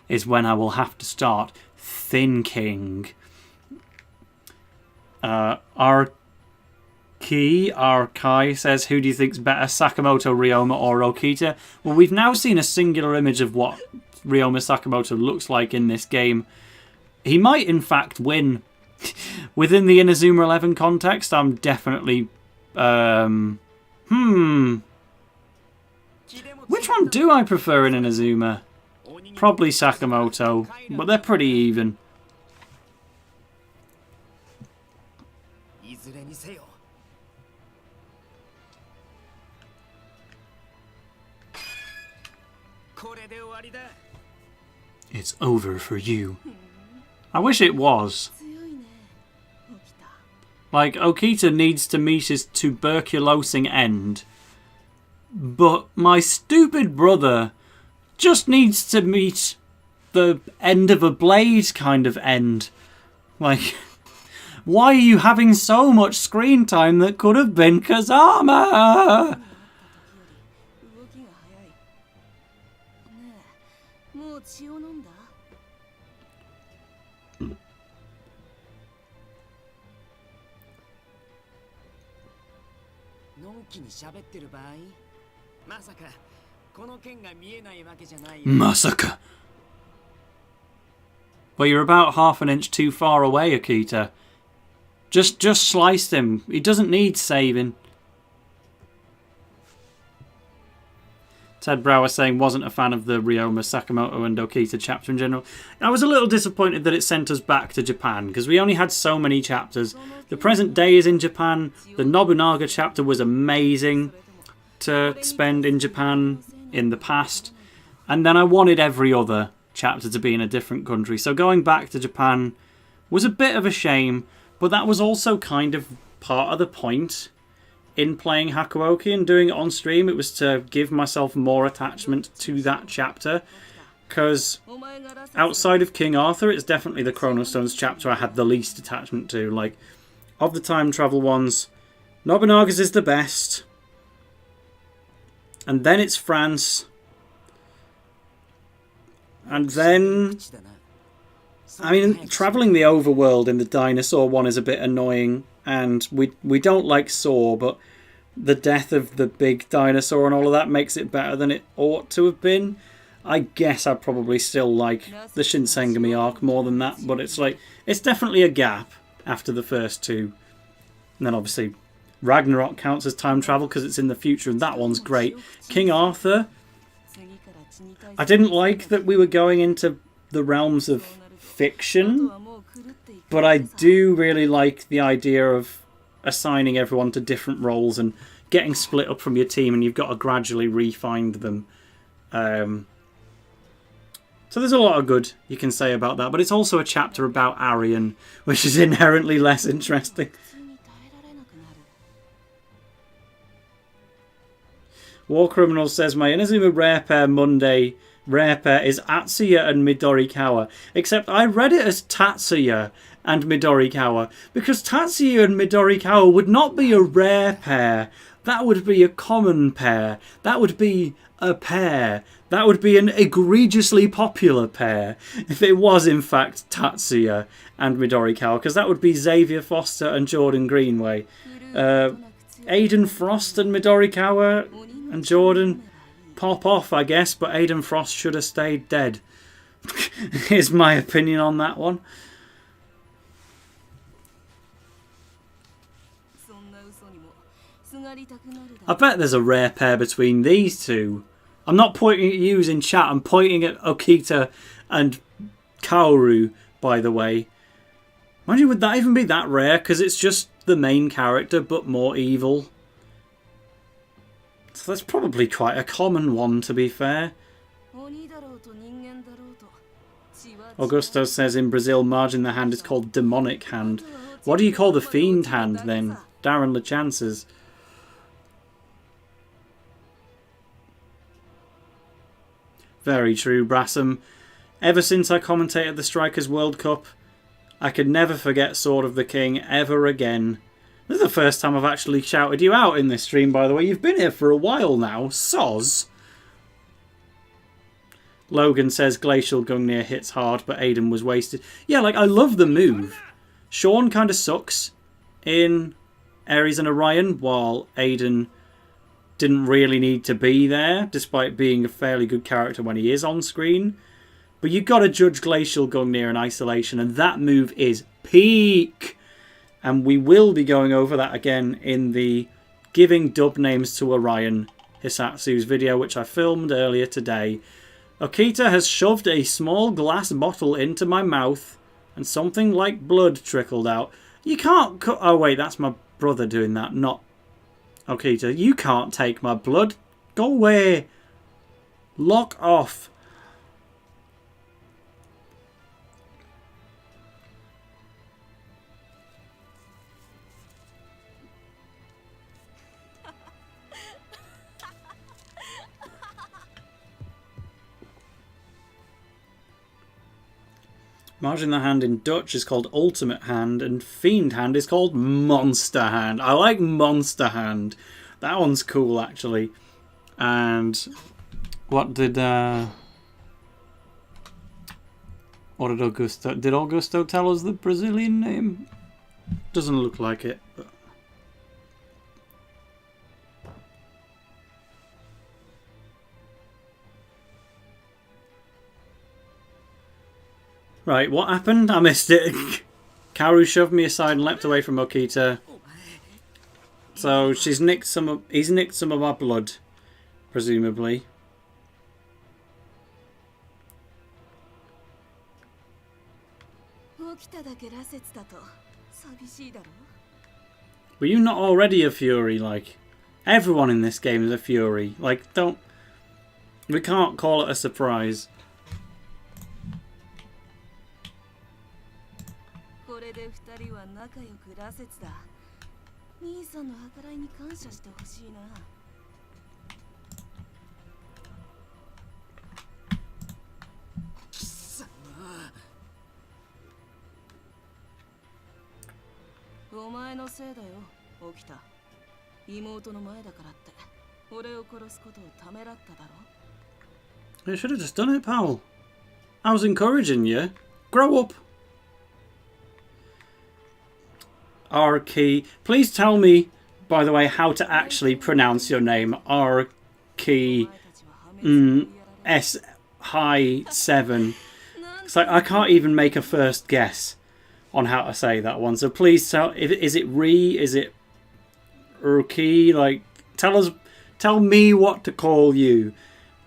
is when I will have to start thinking. Arkai says, who do you think's better, Sakamoto, Ryoma, or Okita? Well, we've now seen a singular image of what Ryoma Sakamoto looks like in this game. He might, in fact, win. Within the Inazuma 11 context, I'm definitely... Which one do I prefer in Inazuma? Probably Sakamoto, but they're pretty even. It's over for you. I wish it was. Like, Okita needs to meet his tuberculosing end. But my stupid brother just needs to meet the end of a blade kind of end. Like, why are you having so much screen time that could have been Kazama? Masaka. Well, you're about half an inch too far away, Okita. Just sliced him. He doesn't need saving. Ted Brower saying wasn't a fan of the Ryoma, Sakamoto and Okita chapter in general. I was a little disappointed that it sent us back to Japan because we only had so many chapters. The present day is in Japan. The Nobunaga chapter was amazing to spend in Japan in the past. And then I wanted every other chapter to be in a different country. So going back to Japan was a bit of a shame, but that was also kind of part of the point in playing Hakuoki and doing it on stream. It was to give myself more attachment to that chapter, because outside of King Arthur, it's definitely the Chronostones chapter I had the least attachment to. Like, of the time travel ones, Nobunaga's is the best, and then it's France, and then, I mean, travelling the overworld in the dinosaur one is a bit annoying. And we don't like Saw, but the death of the big dinosaur and all of that makes it better than it ought to have been. I guess I probably still like the Shinsengumi arc more than that, but it's like, it's definitely a gap after the first two. And then obviously Ragnarok counts as time travel because it's in the future, and that one's great. King Arthur, I didn't like that we were going into the realms of fiction, but I do really like the idea of assigning everyone to different roles and getting split up from your team, and you've got to gradually re-find them. So there's a lot of good you can say about that, but it's also a chapter about Aryan, which is inherently less interesting. War Criminal says, my Inazuma Rare Pair Monday Rare Pair is Atsuya and Midorikawa, except I read it as Tatsuya and Midorikawa, because Tatsuya and Midorikawa would not be a rare pair. That would be a common pair. That would be a pair. That would be an egregiously popular pair if it was in fact Tatsuya and Midorikawa, because that would be Xavier Foster and Jordan Greenway. Aiden Frost and Midorikawa and Jordan pop off, I guess, but Aiden Frost should have stayed dead. Here's my opinion on that one. I bet there's a rare pair between these two. I'm not pointing at you in chat, I'm pointing at Okita and Kaoru, by the way. Mind you, would that even be that rare? Because it's just the main character, but more evil. So that's probably quite a common one, to be fair. Augusto says in Brazil, Margin the hand is called Demonic Hand. What do you call the Fiend Hand, then? Darren LeChances. Very true, Brassam. Ever since I commentated the Strikers World Cup, I could never forget Sword of the King ever again. This is the first time I've actually shouted you out in this stream, by the way. You've been here for a while now. Soz. Logan says Glacial Gungnir hits hard, but Aiden was wasted. Yeah, like, I love the move. Sean kind of sucks in Ares and Orion, while Aiden didn't really need to be there, despite being a fairly good character when he is on screen. But you've got to judge Glacial Gungnir in isolation, and that move is peak. And we will be going over that again in the Giving Dub Names to Orion Hisatsu's video, which I filmed earlier today. Okita has shoved a small glass bottle into my mouth, and something like blood trickled out. You can't cut... Oh, wait, that's my brother doing that, not Okita. You can't take my blood. Go away. Lock off. Margin the Hand in Dutch is called Ultimate Hand, and Fiend Hand is called Monster Hand. I like Monster Hand. That one's cool, actually. And what did Augusto... Did Augusto tell us the Brazilian name? Doesn't look like it. But... Right, what happened? I missed it. Karu shoved me aside and leapt away from Okita. So he's nicked some of our blood, presumably. Were you not already a Fury? Like, everyone in this game is a Fury. Like, don't... We can't call it a surprise. You should have just done it, pal. I was encouraging you. Grow up. R-Key. Please tell me, by the way, how to actually pronounce your name. R-Key S-High-7. It's like, I can't even make a first guess on how to say that one. So please tell, is it Re? Is it R-Key? Like, tell me what to call you.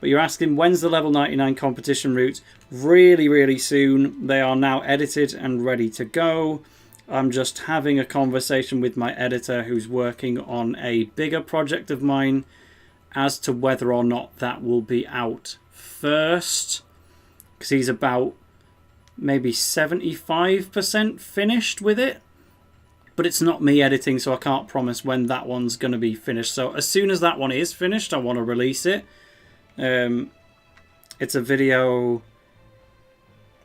But you're asking, when's the level 99 competition route? Really, really soon. They are now edited and ready to go. I'm just having a conversation with my editor who's working on a bigger project of mine as to whether or not that will be out first. Because he's about maybe 75% finished with it. But it's not me editing, so I can't promise when that one's going to be finished. So as soon as that one is finished, I want to release it. It's a video...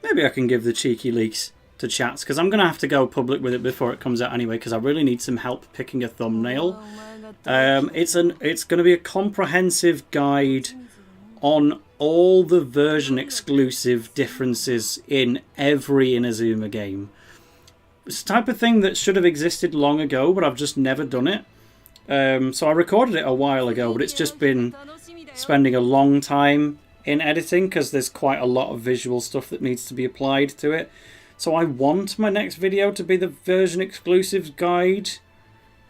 Maybe I can give the cheeky leaks to chats, because I'm going to have to go public with it before it comes out anyway, because I really need some help picking a thumbnail. It's going to be a comprehensive guide on all the version exclusive differences in every Inazuma game. It's the type of thing that should have existed long ago, but I've just never done it. So I recorded it a while ago, but it's just been spending a long time in editing, because there's quite a lot of visual stuff that needs to be applied to it. So I want my next video to be the version exclusives guide,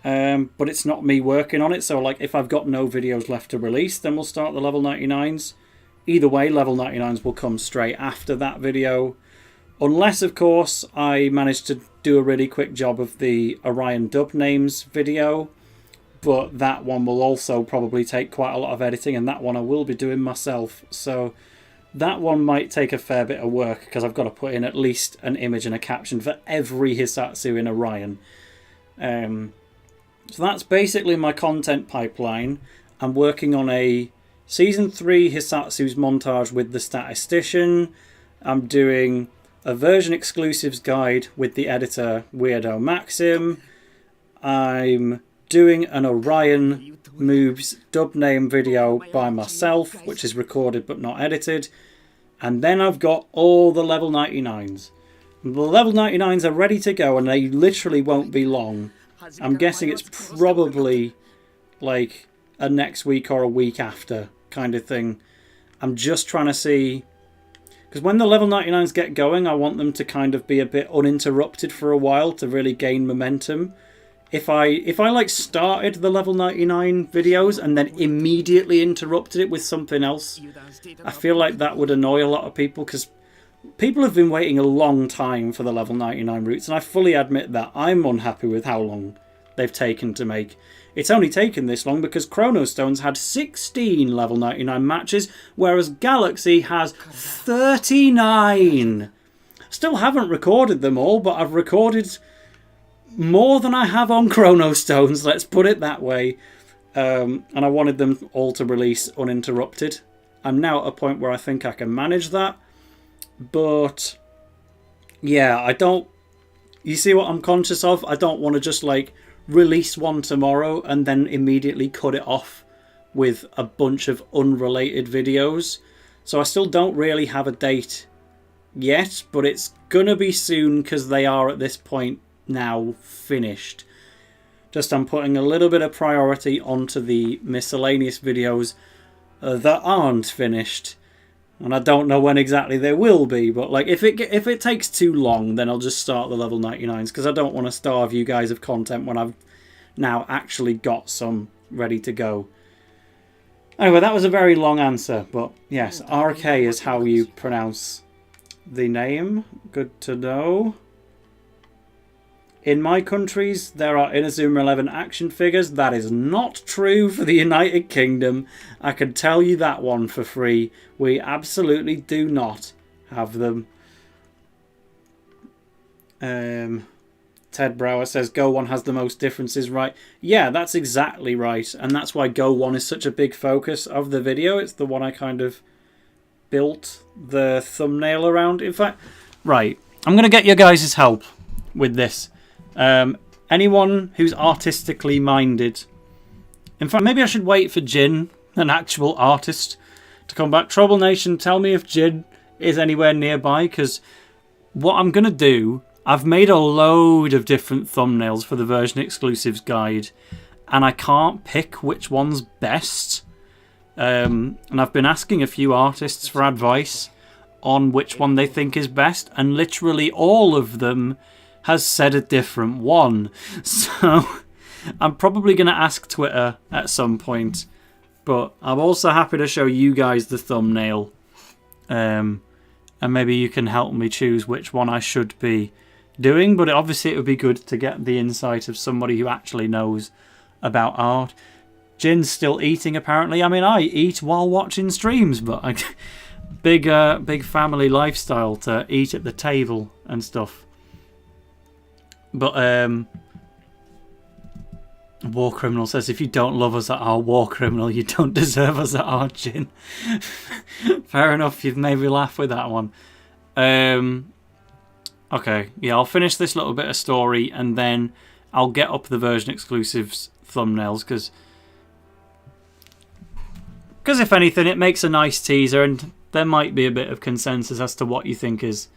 but it's not me working on it. So like, if I've got no videos left to release, then we'll start the level 99s. Either way, level 99s will come straight after that video. Unless, of course, I manage to do a really quick job of the Orion dub names video. But that one will also probably take quite a lot of editing, and that one I will be doing myself. So that one might take a fair bit of work, because I've got to put in at least an image and a caption for every Hisatsu in Orion. So that's basically my content pipeline. I'm working on a Season 3 Hisatsu's montage with the statistician. I'm doing a version exclusives guide with the editor Weirdo Maxim. I'm doing an Orion Moves dub name video by myself, which is recorded but not edited. And then I've got all the level 99s. The level 99s are ready to go and they literally won't be long. I'm guessing it's probably like a next week or a week after kind of thing. I'm just trying to see, because when the level 99s get going, I want them to kind of be a bit uninterrupted for a while to really gain momentum. If I like started the level 99 videos and then immediately interrupted it with something else, I feel like that would annoy a lot of people, because people have been waiting a long time for the level 99 routes, and I fully admit that I'm unhappy with how long they've taken to make. It's only taken this long because Chrono Stones had 16 level 99 matches, whereas Galaxy has 39. Still haven't recorded them all, but I've recorded more than I have on Chrono Stones, let's put it that way. And I wanted them all to release uninterrupted. I'm now at a point where I think I can manage that. But yeah, I don't... You see what I'm conscious of? I don't want to just like release one tomorrow and then immediately cut it off with a bunch of unrelated videos. So I still don't really have a date yet, but it's gonna be soon because they are at this point now finished. Just I'm putting a little bit of priority onto the miscellaneous videos that aren't finished, and I don't know when exactly they will be, but like if it takes too long, then I'll just start the level 99s, because I don't want to starve you guys of content when I've now actually got some ready to go. Anyway, that was a very long answer, but yes, RK is how you pronounce the name. Good to know. In my countries, there are Inazuma 11 action figures. That is not true for the United Kingdom. I can tell you that one for free. We absolutely do not have them. Ted Brower says Go 1 has the most differences, right? Yeah, that's exactly right. And that's why Go 1 is such a big focus of the video. It's the one I kind of built the thumbnail around. In fact, right, I'm going to get your guys' help with this. Anyone who's artistically minded. In fact, maybe I should wait for Jin, an actual artist, to come back. Trouble Nation, tell me if Jin is anywhere nearby, because what I'm going to do, I've made a load of different thumbnails for the version exclusives guide, and I can't pick which one's best. And I've been asking a few artists for advice on which one they think is best, and literally all of them has said a different one. So I'm probably going to ask Twitter at some point, but I'm also happy to show you guys the thumbnail, and maybe you can help me choose which one I should be doing. But obviously it would be good to get the insight of somebody who actually knows about art. Jin's still eating apparently. I mean, I eat while watching streams, but big family lifestyle to eat at the table and stuff. But War Criminal says, if you don't love us at our War Criminal, you don't deserve us at our Jin. Fair enough, you've made me laugh with that one. Okay, yeah, I'll finish this little bit of story and then I'll get up the version exclusives thumbnails, because if anything, it makes a nice teaser and there might be a bit of consensus as to what you think is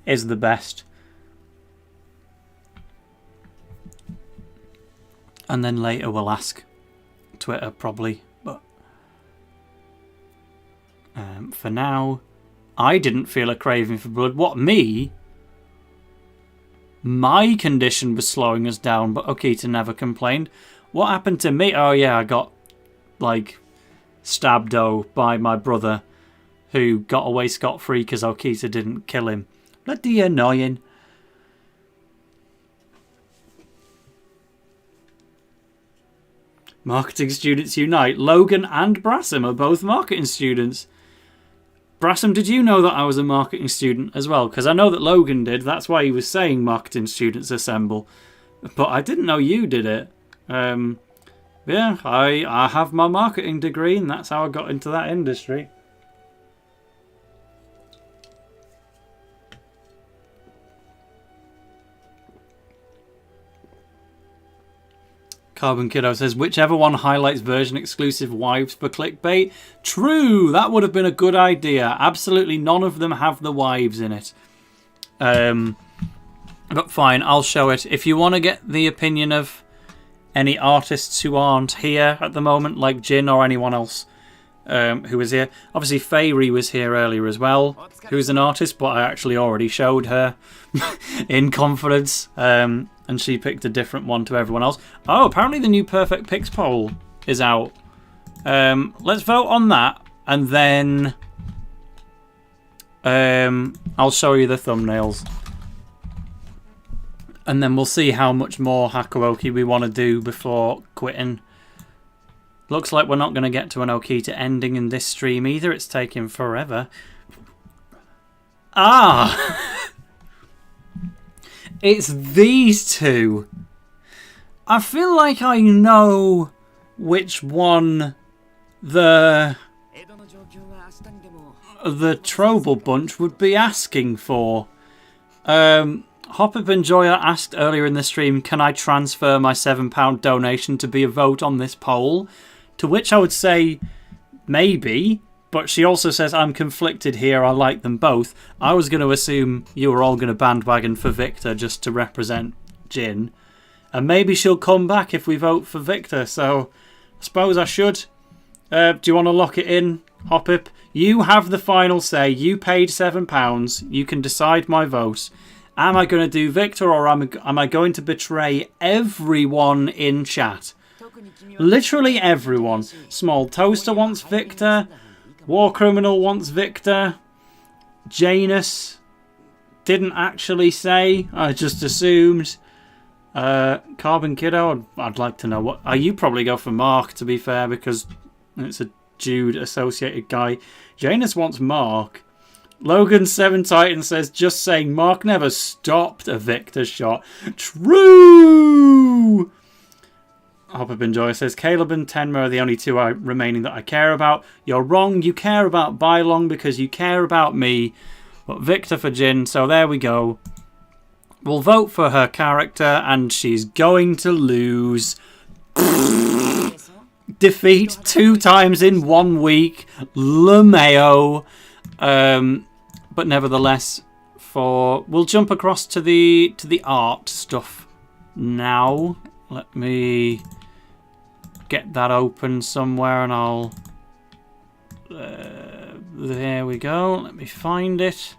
the best. And then later we'll ask Twitter probably, but for now, I didn't feel a craving for blood. What, me? My condition was slowing us down, but Okita never complained. What happened to me? Oh yeah, I got like stabbed by my brother, who got away scot-free because Okita didn't kill him. Bloody annoying. Marketing students unite. Logan and Brassam are both marketing students. Brassam, did you know that I was a marketing student as well? Because I know that Logan did. That's why he was saying marketing students assemble. But I didn't know you did it. Yeah, I have my marketing degree, and that's how I got into that industry. Carbon Kiddo says, whichever one highlights version exclusive wives for clickbait. True, that would have been a good idea. Absolutely none of them have the wives in it. But fine, I'll show it. If you want to get the opinion of any artists who aren't here at the moment, like Jin or anyone else who was here. Obviously, Fairy was here earlier as well, who's an artist, but I actually already showed her in confidence. And she picked a different one to everyone else. Oh, apparently the new Perfect Picks poll is out. Let's vote on that, and then I'll show you the thumbnails. And then we'll see how much more Hakuoki we want to do before quitting. Looks like we're not going to get to an Okita ending in this stream either. It's taking forever. Ah! It's these two. I feel like I know which one the Trobal bunch would be asking for. Hop-Up Enjoyer asked earlier in the stream, can I transfer my £7 donation to be a vote on this poll? To which I would say, maybe. But she also says, I'm conflicted here, I like them both. I was going to assume you were all going to bandwagon for Victor just to represent Jin. And maybe she'll come back if we vote for Victor. So, I suppose I should. Do you want to lock it in, Hop-Up? You have the final say. You paid £7. You can decide my vote. Am I going to do Victor, or am I going to betray everyone in chat? Literally everyone. Small Toaster wants Victor. War Criminal wants Victor. Janus didn't actually say. I just assumed. Carbon Kiddo, I'd like to know what. You probably go for Mark, to be fair, because it's a Jude associated guy. Janus wants Mark. Logan 7 Titan says, just saying, Mark never stopped a Victor shot. True! Hop-Up Enjoy says, Caleb and Tenma are the only two remaining that I care about. You're wrong. You care about Bylong because you care about me. But Victor for Jin. So there we go. We'll vote for her character and she's going to lose. Defeat 2 times in 1 week. LeMayo. But nevertheless, we'll jump across to the art stuff now. Let me get that open somewhere, and I'll. There we go. Let me find it.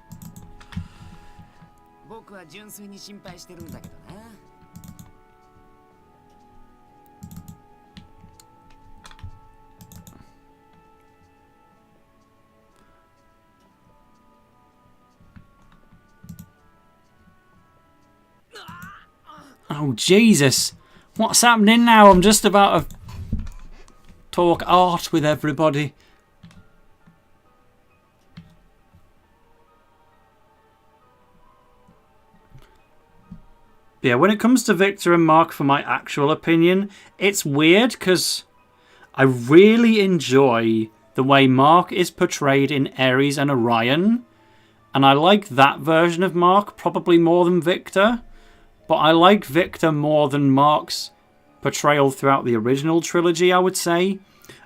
Oh, Jesus. What's happening now? I'm just about to talk art with everybody. Yeah, when it comes to Victor and Mark, for my actual opinion, it's weird because I really enjoy the way Mark is portrayed in Ares and Orion. And I like that version of Mark probably more than Victor. But I like Victor more than Mark's portrayal throughout the original trilogy, I would say.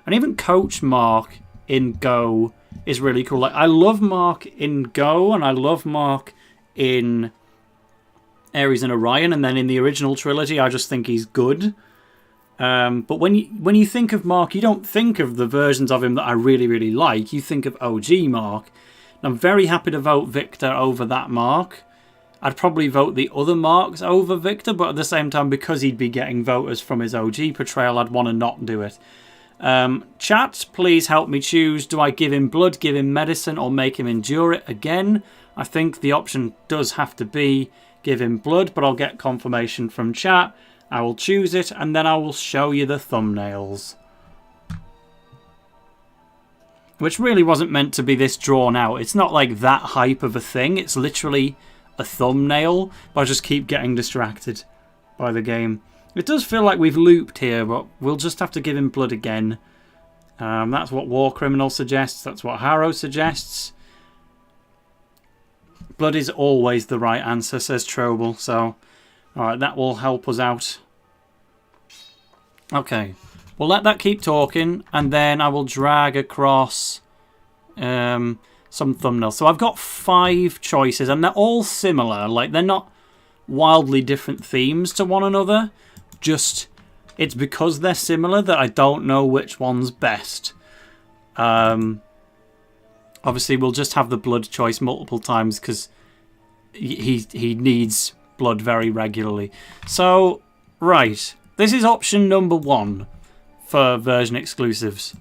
And even Coach Mark in Go is really cool. Like, I love Mark in Go, and I love Mark in Ares and Orion, and then in the original trilogy, I just think he's good. But when you think of Mark, you don't think of the versions of him that I really, really like. You think of OG Mark. And I'm very happy to vote Victor over that Mark. I'd probably vote the other Marks over Victor, but at the same time, because he'd be getting voters from his OG portrayal, I'd want to not do it. Chat, please help me choose. Do I give him blood, give him medicine, or make him endure it again? I think the option does have to be give him blood, but I'll get confirmation from chat. I will choose it, and then I will show you the thumbnails. Which really wasn't meant to be this drawn out. It's not like that hype of a thing. It's literally a thumbnail, but I just keep getting distracted by the game. It does feel like we've looped here, but we'll just have to give him blood again. That's what War Criminal suggests. That's what Harrow suggests. Blood is always the right answer, says Trobal. So, alright, that will help us out. Okay. We'll let that keep talking, and then I will drag across some thumbnails. So I've got 5 choices, and they're all similar. Like, they're not wildly different themes to one another. Just, it's because they're similar that I don't know which one's best. Obviously, we'll just have the blood choice multiple times because he needs blood very regularly. So, right. This is option number 1 for version exclusives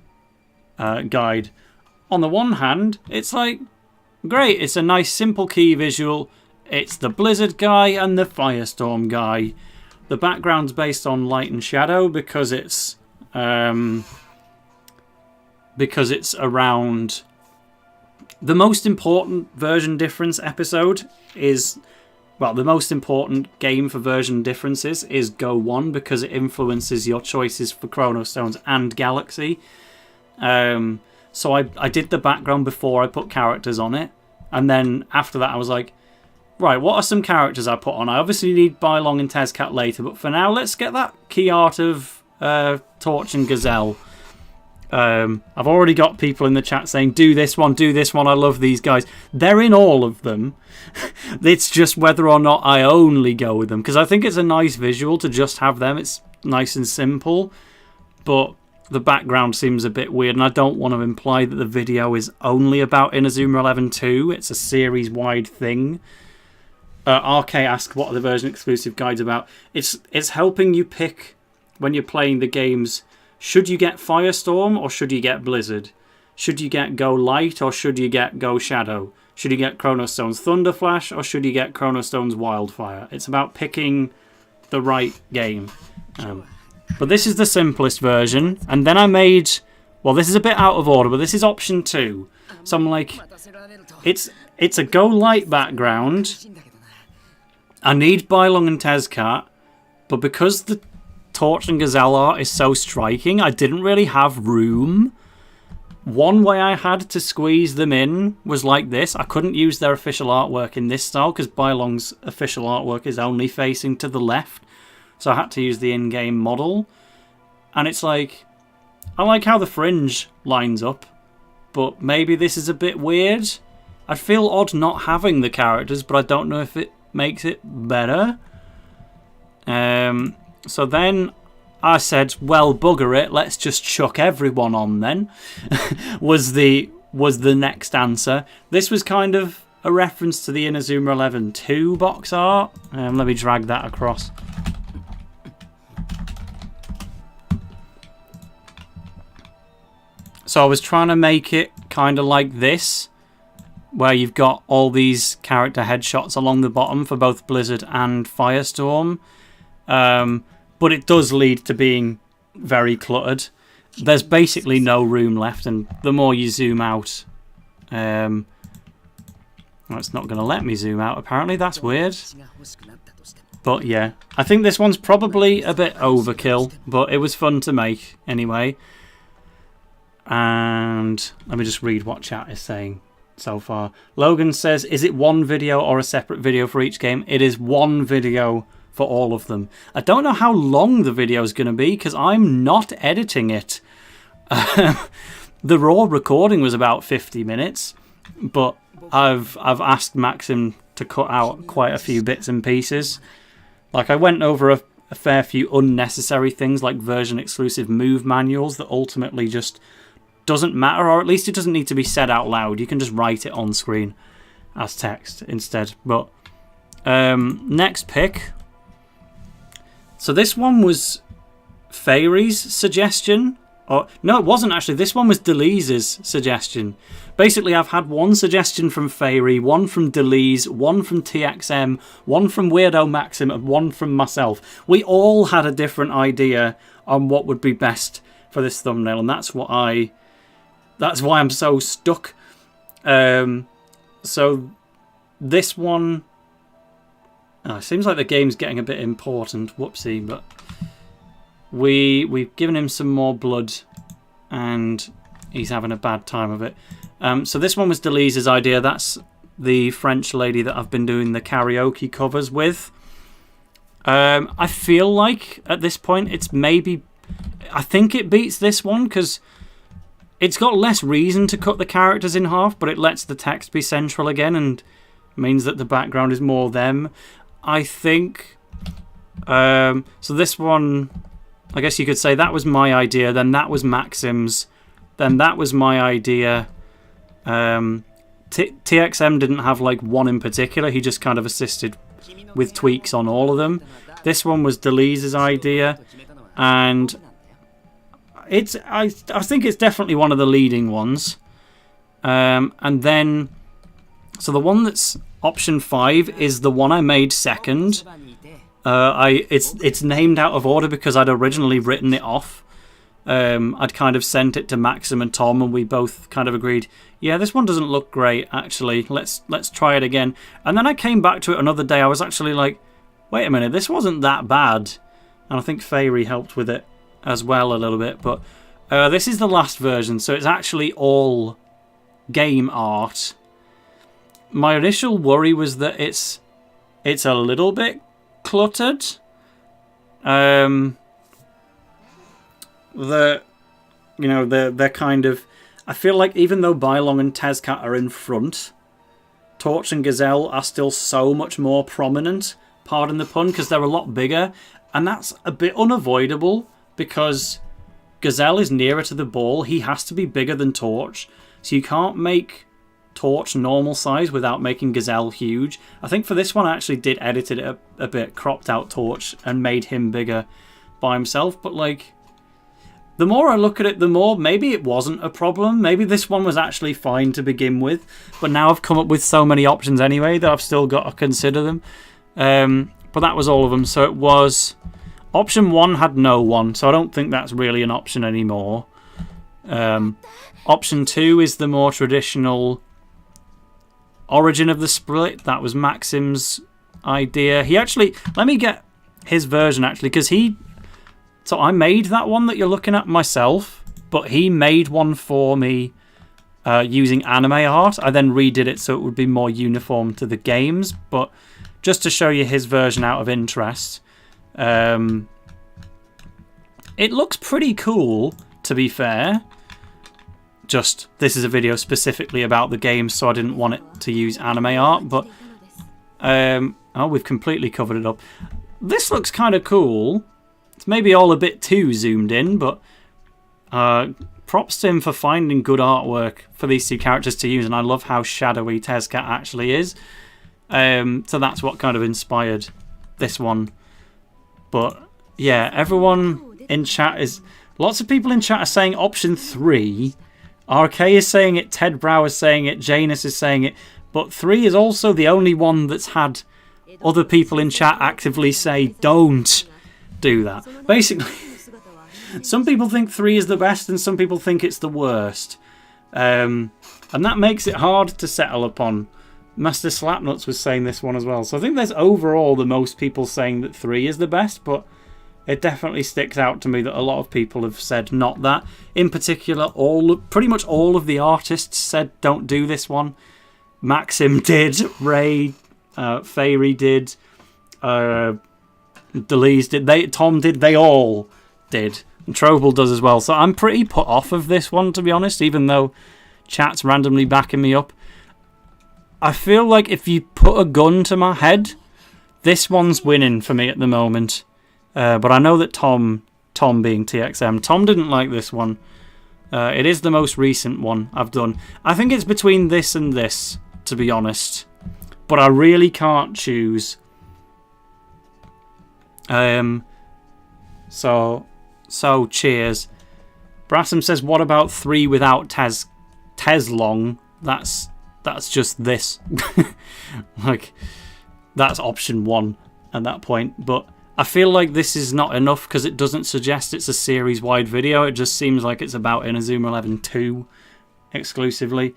guide. On the one hand, it's like, great. It's a nice simple key visual. It's the Blizzard guy and the Firestorm guy. The background's based on light and shadow because it's around the most important version difference episode is, well, the most important game for version differences is Go 1 because it influences your choices for Chronostones and Galaxy. So I did the background before I put characters on it, and then after that I was like, right, what are some characters I put on? I obviously need Bylong and Tezcat later, but for now let's get that key art of Torch and Gazelle. I've already got people in the chat saying, do this one, I love these guys. They're in all of them. It's just whether or not I only go with them, because I think it's a nice visual to just have them. It's nice and simple, but the background seems a bit weird, and I don't want to imply that the video is only about Inazuma 11 2. It's a series-wide thing. RK asked, what are the version exclusive guides about? It's helping you pick, when you're playing the games, should you get Firestorm or should you get Blizzard? Should you get Go Light or should you get Go Shadow? Should you get Chronostone's Thunderflash or should you get Chronostone's Wildfire? It's about picking the right game. But this is the simplest version. And then I made... Well, this is a bit out of order, but this is option 2. So I'm like... It's a Go Light background. I need Bylong and Tezcat. But because the Torch and Gazelle art is so striking, I didn't really have room. One way I had to squeeze them in was like this. I couldn't use their official artwork in this style because Bylong's official artwork is only facing to the left. So I had to use the in-game model. And it's like, I like how the fringe lines up, but maybe this is a bit weird. I feel odd not having the characters, but I don't know if it makes it better. So then I said, well, bugger it, let's just chuck everyone on then, was the next answer. This was kind of a reference to the Inazuma 11 2 box art. Let me drag that across. So I was trying to make it kind of like this, where you've got all these character headshots along the bottom for both Blizzard and Firestorm. But it does lead to being very cluttered. There's basically no room left, and the more you zoom out... well, it's not going to let me zoom out, apparently. That's weird. But yeah, I think this one's probably a bit overkill, but it was fun to make anyway. And let me just read what chat is saying so far. Logan says, is it one video or a separate video for each game? It is one video for all of them. I don't know how long the video is going to be because I'm not editing it. The raw recording was about 50 minutes, but I've asked Maxim to cut out quite a few bits and pieces. Like, I went over a fair few unnecessary things like version exclusive move manuals that ultimately just doesn't matter, or at least it doesn't need to be said out loud. You can just write it on screen as text instead. But next pick. So this one was Fairy's suggestion. Or no, it wasn't actually. This one was Deleeze's suggestion. Basically, I've had one suggestion from Fairy, one from Deleeze, one from TXM, one from Weirdo Maxim, and one from myself. We all had a different idea on what would be best for this thumbnail, and that's why I'm so stuck. So this one... Oh, it seems like the game's getting a bit important. Whoopsie, but we've given him some more blood and he's having a bad time of it. So this one was Deleeze's idea. That's the French lady that I've been doing the karaoke covers with. I feel like at this point it's maybe I think it beats this one because it's got less reason to cut the characters in half, but it lets the text be central again and means that the background is more them. I think. So this one, I guess you could say that was my idea, then that was Maxim's, then that was my idea. TXM didn't have like one in particular, he just kind of assisted with tweaks on all of them. This one was Deleze's idea, and I think it's definitely one of the leading ones. And then, so the one that's option 5 is the one I made second. It's named out of order because I'd originally written it off. I'd kind of sent it to Maxim and Tom, and we both kind of agreed, yeah, this one doesn't look great, actually. Let's try it again. And then I came back to it another day. I was actually like, wait a minute, this wasn't that bad. And I think Fairy helped with it as well a little bit. But this is the last version, so it's actually all game art. My initial worry was that it's a little bit cluttered. They're kind of, I feel like even though Bylong and Tezcat are in front, Torch and Gazelle are still so much more prominent, pardon the pun, because they're a lot bigger, and that's a bit unavoidable because Gazelle is nearer to the ball. He has to be bigger than Torch, so you can't make Torch normal size without making Gazelle huge. I think for this one I actually did edit it a bit, cropped out Torch and made him bigger by himself, but like, the more I look at it, the more maybe it wasn't a problem. Maybe this one was actually fine to begin with, but now I've come up with so many options anyway that I've still got to consider them. But that was all of them. So it was option 1 had no one, so I don't think that's really an option anymore. Option 2 is the more traditional origin of the split. That was Maxim's idea. He actually, let me get his version actually, because so I made that one that you're looking at myself, but he made one for me using anime art. I then redid it so it would be more uniform to the games, but just to show you his version out of interest. It looks pretty cool, to be fair. Just, this is a video specifically about the game, so I didn't want it to use anime art, but oh, we've completely covered it up. This looks kind of cool. It's maybe all a bit too zoomed in, but props to him for finding good artwork for these two characters to use, and I love how shadowy Tezcat actually is. So that's what kind of inspired this one. But yeah, everyone in chat is... Lots of people in chat are saying option 3. RK is saying it, Ted Brow is saying it, Janus is saying it, but 3 is also the only one that's had other people in chat actively say, don't do that. Basically, some people think 3 is the best and some people think it's the worst. And that makes it hard to settle upon. Master Slapnuts was saying this one as well. So I think there's overall the most people saying that 3 is the best, but it definitely sticks out to me that a lot of people have said not that. In particular, pretty much all of the artists said don't do this one. Maxim did, Ray, Fairy did, Deleze did, Tom did, they all did. And Trobel does as well. So I'm pretty put off of this one, to be honest, even though chat's randomly backing me up. I feel like if you put a gun to my head, this one's winning for me at the moment. But I know that Tom being TXM, Tom didn't like this one. It is the most recent one I've done. I think it's between this and this, to be honest. But I really can't choose. So cheers. Brassam says, what about 3 without Teslong? That's just this. Like, that's option 1 at that point. But I feel like this is not enough because it doesn't suggest it's a series-wide video. It just seems like it's about Inazuma 11 2 exclusively.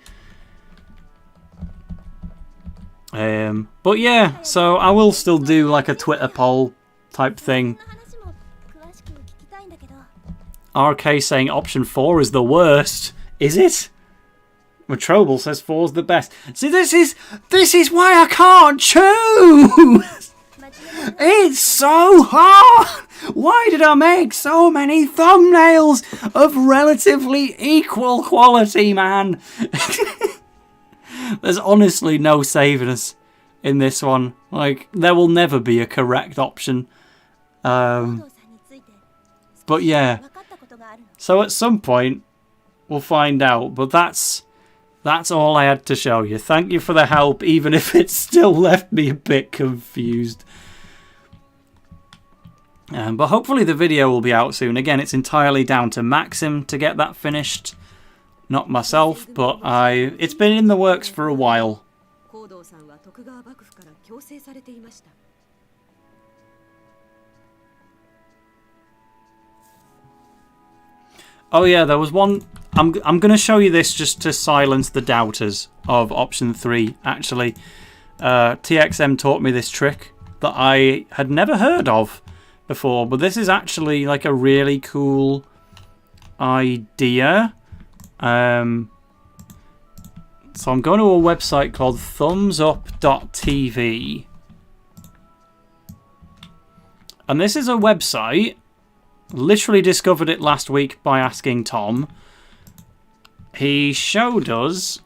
But yeah, so I will still do like a Twitter poll type thing. RK saying option 4 is the worst. Is it? Matrobel says 4's the best. See, this is why I can't choose. It's so hard. Why did I make so many thumbnails of relatively equal quality, man? There's honestly no saving us in this one. Like, there will never be a correct option. But yeah. So at some point, we'll find out. But that's all I had to show you. Thank you for the help, even if it still left me a bit confused. But hopefully the video will be out soon. Again, it's entirely down to Maxim to get that finished. Not myself, but it's been in the works for a while. Oh yeah, there was one. I'm going to show you this just to silence the doubters of option 3. Actually, TXM taught me this trick that I had never heard of before, but this is actually like a really cool idea. So I'm going to a website called thumbsup.tv, and this is a website. Literally discovered it last week by asking Tom. He showed us.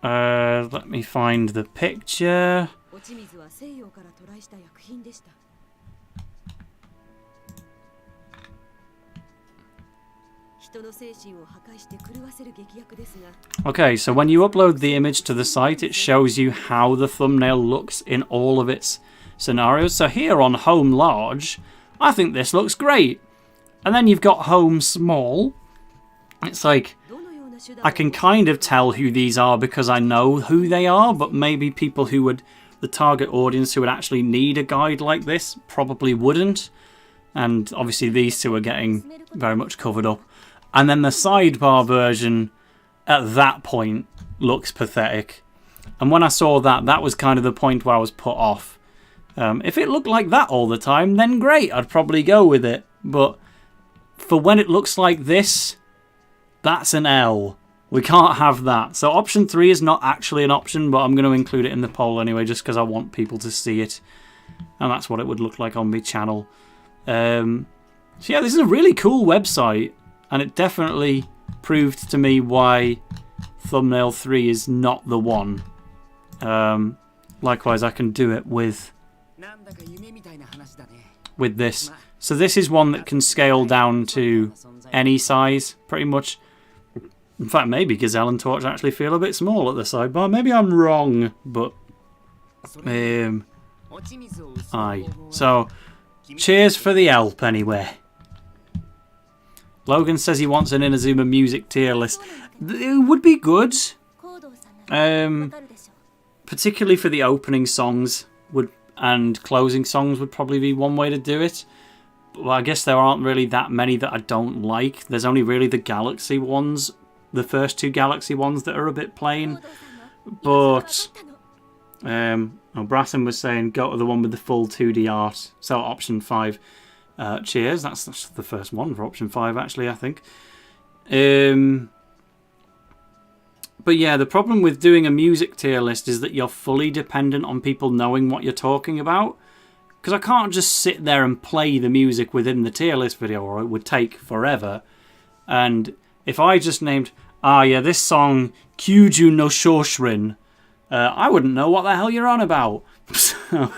Let me find the picture. Okay, so when you upload the image to the site, it shows you how the thumbnail looks in all of its scenarios. So here on Home Large, I think this looks great. And then you've got Home Small. It's like, I can kind of tell who these are because I know who they are, but maybe people who would, the target audience who would actually need a guide like this probably wouldn't. And obviously these two are getting very much covered up. And then the sidebar version at that point looks pathetic. And when I saw that, that was kind of the point where I was put off. If it looked like that all the time, then great, I'd probably go with it. But for when it looks like this, that's an L. We can't have that. So option 3 is not actually an option, but I'm going to include it in the poll anyway, just because I want people to see it. And that's what it would look like on my channel. So yeah, this is a really cool website. And it definitely proved to me why thumbnail 3 is not the one. Likewise, I can do it with this. So this is one that can scale down to any size, pretty much. In fact, maybe Gazelle and Torch actually feel a bit small at the sidebar. Maybe I'm wrong, but... aye. So, cheers for the help anyway. Logan says he wants an Inazuma music tier list. It would be good. Particularly for the opening songs and closing songs would probably be one way to do it. Well, I guess there aren't really that many that I don't like. There's only really the Galaxy ones, the first 2 Galaxy ones that are a bit plain. But Brasson was saying go to the one with the full 2D art. So option 5. Cheers. That's the first one for option 5 actually, I think. But yeah, the problem with doing a music tier list is that you're fully dependent on people knowing what you're talking about. Because I can't just sit there and play the music within the tier list video, or it would take forever. And if I just named, this song, Kyuju no Shoshirin, I wouldn't know what the hell you're on about. So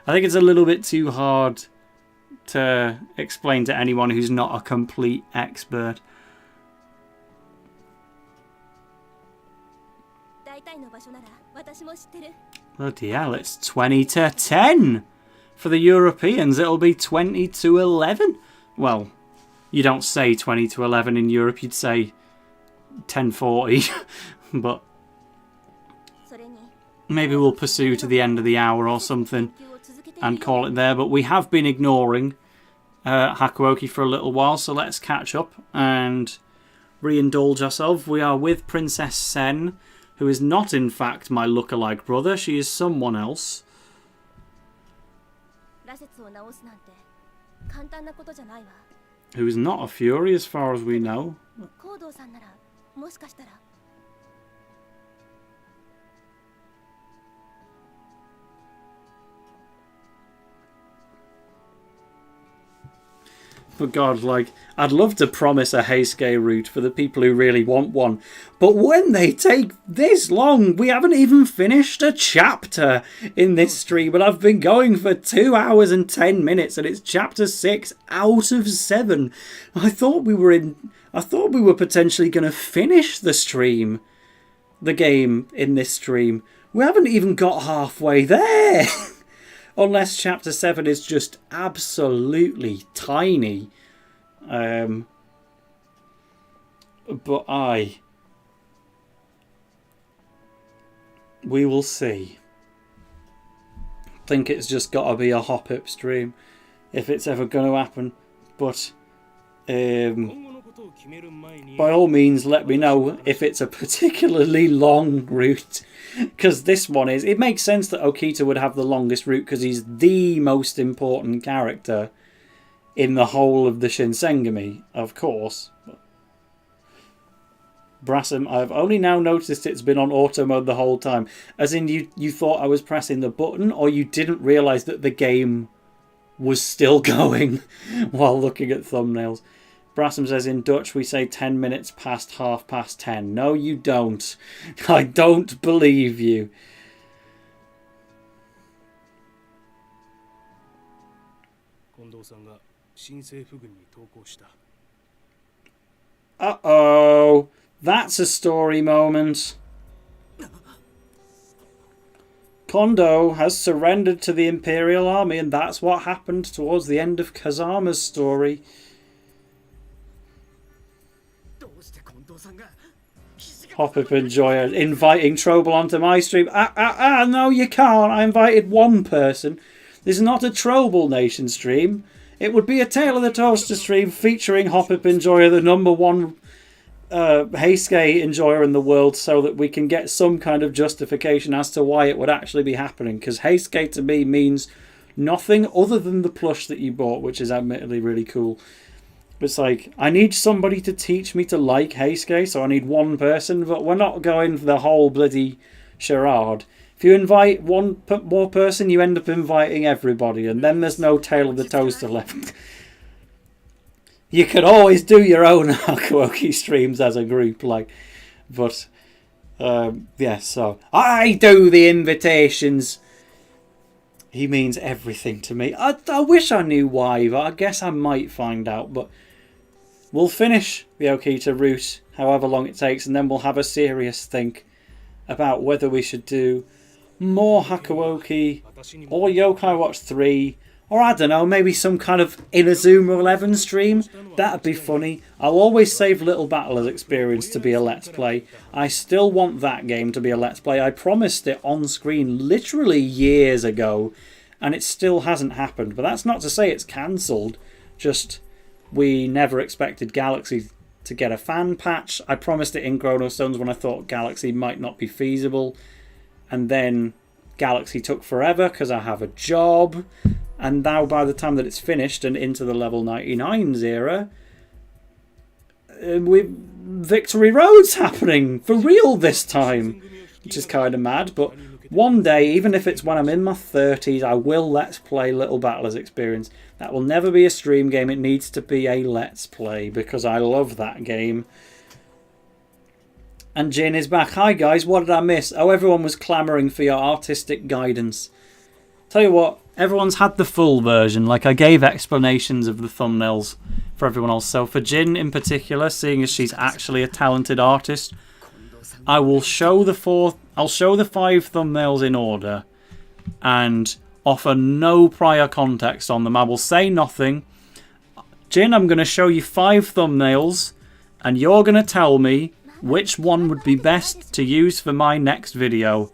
I think it's a little bit too hard to explain to anyone who's not a complete expert. Bloody hell, it's 20-10. For the Europeans, it'll be 20-11. Well, you don't say 20-11 in Europe, you'd say 10-40. But maybe we'll pursue to the end of the hour or something and call it there. But we have been ignoring Hakuoki for a little while, so let's catch up and re-indulge ourselves. We are with Princess Sen, who is not in fact my lookalike brother. She is someone else. Who is not a Fury as far as we know. For God, like, I'd love to promise a Heisuke route for the people who really want one. But when they take this long, we haven't even finished a chapter in this stream, and I've been going for 2 hours and 10 minutes, and it's chapter 6 out of 7. I thought we were potentially going to finish the game in this stream. We haven't even got halfway there. Unless chapter 7 is just absolutely tiny. But we will see. I think it's just got to be a hop-up stream if it's ever going to happen. But by all means, let me know if it's a particularly long route. Because this one is... It makes sense that Okita would have the longest route because he's the most important character in the whole of the Shinsengumi, of course. Brassam, I've only now noticed it's been on auto mode the whole time. As in, you thought I was pressing the button, or you didn't realise that the game was still going while looking at thumbnails. Brassam says in Dutch we say 10 minutes past 10:30. No, you don't. I don't believe you. Uh-oh. That's a story moment. Kondo has surrendered to the Imperial Army, and that's what happened towards the end of Kazama's story. Hop-up enjoyer inviting Trouble onto my stream. No, you can't. I invited one person. This is not a Trouble Nation stream. It would be a Tale of the Toaster stream featuring Hop-up enjoyer, the #1 Heisuke enjoyer in the world, so that we can get some kind of justification as to why it would actually be happening. Because Heisuke to me means nothing other than the plush that you bought, which is admittedly really cool. It's like, I need somebody to teach me to like Heisuke, so I need one person, but we're not going for the whole bloody charade. If you invite one more person, you end up inviting everybody, and then there's no Tale of the Toaster left. You could always do your own Hakuoki streams as a group, like, but, yeah, so, I do the invitations. He means everything to me. I wish I knew why, but I guess I might find out, but we'll finish the Okita route, however long it takes, and then we'll have a serious think about whether we should do more Hakuoki, or Yokai Watch 3, or I don't know, maybe some kind of Inazuma 11 stream. That'd be funny. I'll always save Little Battler's experience to be a Let's Play. I still want that game to be a Let's Play. I promised it on screen literally years ago, and it still hasn't happened. But that's not to say it's cancelled, just we never expected Galaxy to get a fan patch. I promised it in Chronostones when I thought Galaxy might not be feasible, and then Galaxy took forever because I have a job, and now by the time that it's finished and into the level 99s era, Victory Road's happening for real this time, which is kind of mad. But one day, even if it's when I'm in my 30s, I will Let's Play Little Battler's Experience. That will never be a stream game. It needs to be a Let's Play because I love that game. And Jin is back. Hi guys, what did I miss? Oh, everyone was clamouring for your artistic guidance. Tell you what, everyone's had the full version. Like, I gave explanations of the thumbnails for everyone else. So for Jin in particular, seeing as she's actually a talented artist, I will show I'll show the 5 thumbnails in order and offer no prior context on them. I will say nothing. Jin, I'm going to show you 5 thumbnails and you're going to tell me which one would be best to use for my next video.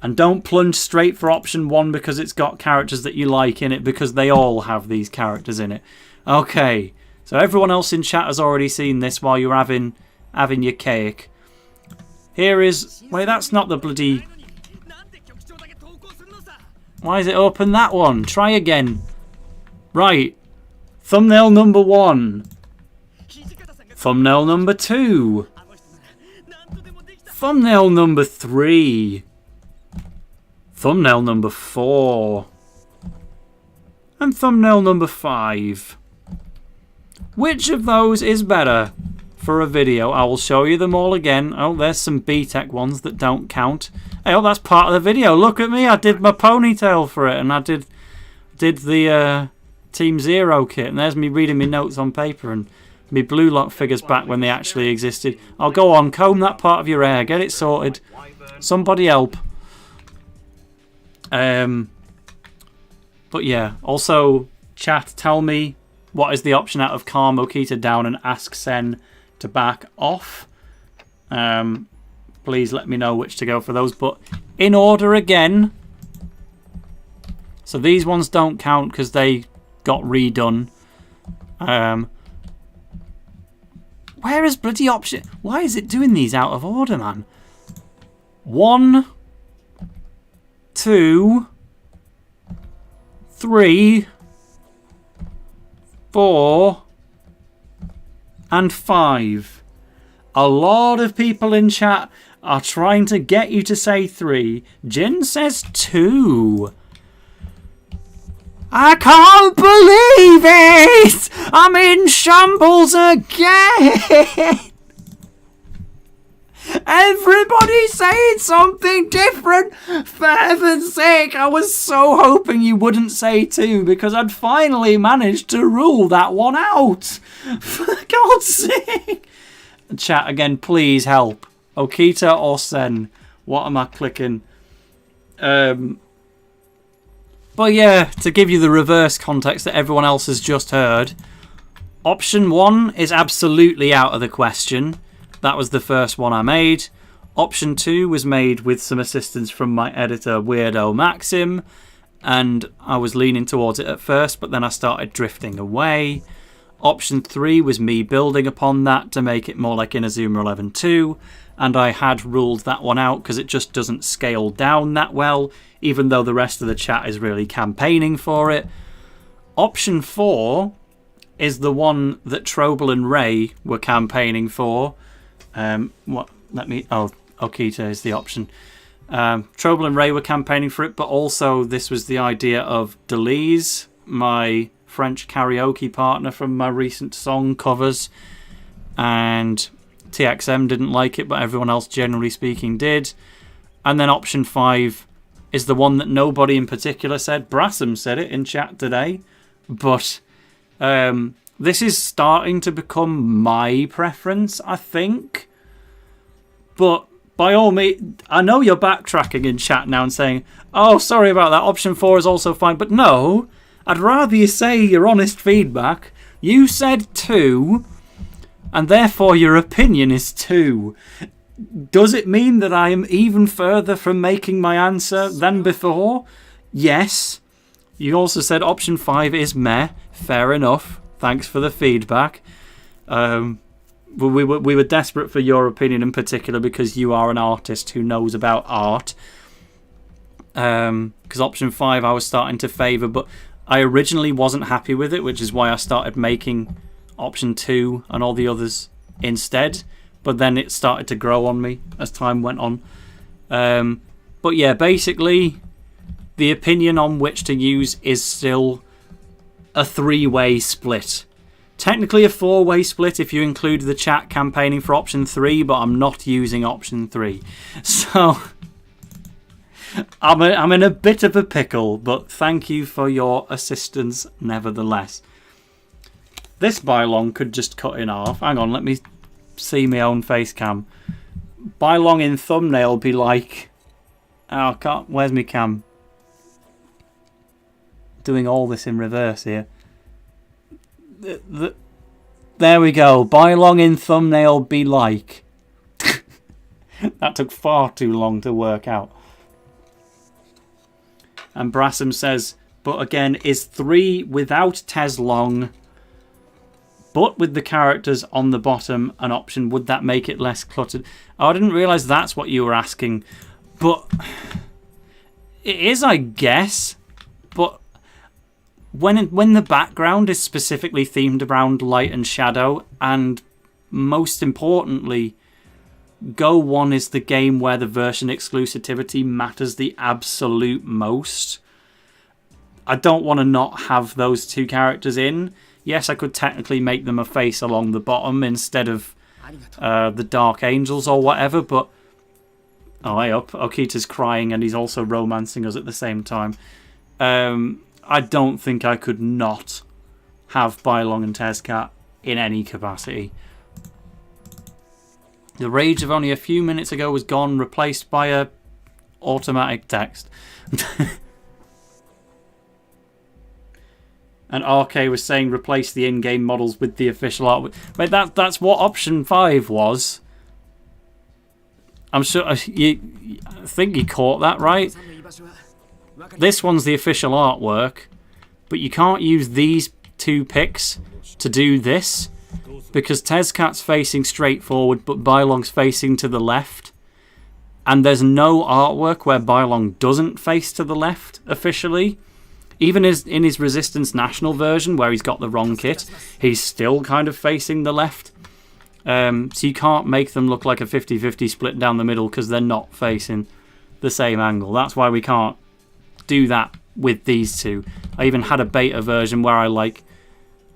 And don't plunge straight for option 1 because it's got characters that you like in it, because they all have these characters in it. Okay, so everyone else in chat has already seen this while you're having your cake. Here is... Wait, that's not the bloody... Why is it open that one? Try again. Right. Thumbnail number 1. Thumbnail number 2. Thumbnail number 3. Thumbnail number 4. And thumbnail number 5. Which of those is better for a video? I will show you them all again. Oh, there's some B-Tech ones that don't count. Hey, oh, that's part of the video. Look at me. I did my ponytail for it, and I did the Team Zero kit. And there's me reading my notes on paper and me Blue Lock figures back when they actually existed. Oh, go on. Comb that part of your hair. Get it sorted. Somebody help. But yeah. Also, chat, tell me what is the option out of calm Okita down and ask Sen to back off. Please let me know which to go for those. But in order again. So these ones don't count because they got redone. Where is bloody option? Why is it doing these out of order, man? 1, 2, 3, 4, and 5. A lot of people in chat are trying to get you to say 3. Jin says 2. I can't believe it! I'm in shambles again! Everybody's saying something different! For heaven's sake, I was so hoping you wouldn't say 2 because I'd finally managed to rule that one out! For God's sake! Chat again, please help. Okita or Sen? What am I clicking? But yeah, to give you the reverse context that everyone else has just heard, option 1 is absolutely out of the question. That was the first one I made. Option 2 was made with some assistance from my editor, Weirdo Maxim, and I was leaning towards it at first, but then I started drifting away. Option 3 was me building upon that to make it more like Inazuma 11-2, and I had ruled that one out because it just doesn't scale down that well, even though the rest of the chat is really campaigning for it. Option 4 is the one that Trobel and Ray were campaigning for. Okita is the option. Trobel and Ray were campaigning for it, but also this was the idea of Delise, my French karaoke partner from my recent song covers, and TXM didn't like it, but everyone else, generally speaking, did. And then option 5 is the one that nobody in particular said. Brassam said it in chat today, but this is starting to become my preference, I think. But by all means, I know you're backtracking in chat now and saying, oh, sorry about that, option 4 is also fine. But no, I'd rather you say your honest feedback. You said 2, and therefore your opinion is 2. Does it mean that I am even further from making my answer than before? Yes. You also said option 5 is meh. Fair enough. Thanks for the feedback. We were desperate for your opinion in particular because you are an artist who knows about art. Because option 5 I was starting to favour, but I originally wasn't happy with it, which is why I started making option 2 and all the others instead. But then it started to grow on me as time went on. But yeah, basically, the opinion on which to use is still a 3-way split. Technically a 4-way split if you include the chat campaigning for option 3, but I'm not using option 3. So I'm in a bit of a pickle, but thank you for your assistance nevertheless. This bylong could just cut in half. Hang on, let me see my own face cam. Bylong in thumbnail be like... Oh, I can't... Where's my cam? Doing all this in reverse here. There we go. Bylong in thumbnail be like. That took far too long to work out. And Brassam says, but again, is 3 without Teslong, but with the characters on the bottom an option? Would that make it less cluttered? Oh, I didn't realise that's what you were asking. But it is, I guess. But when the background is specifically themed around light and shadow, and most importantly, Go 1 is the game where the version exclusivity matters the absolute most. I don't want to not have those two characters in. Yes, I could technically make them a face along the bottom instead of the Dark Angels or whatever, but... Oh, hey up. Okita's crying and he's also romancing us at the same time. I don't think I could not have Bylong and Tezcat in any capacity. The rage of only a few minutes ago was gone, replaced by a automatic text. And RK was saying replace the in-game models with the official art. Wait, that's what option 5 was. I'm sure I think you caught that, right? This one's the official artwork, but you can't use these 2 pics to do this because Tezcat's facing straight forward, but Bylong's facing to the left. And there's no artwork where Bylong doesn't face to the left officially. Even in his Resistance National version, where he's got the wrong kit, he's still kind of facing the left. So you can't make them look like a 50-50 split down the middle because they're not facing the same angle. That's why we can't do that with these 2. I even had a beta version where I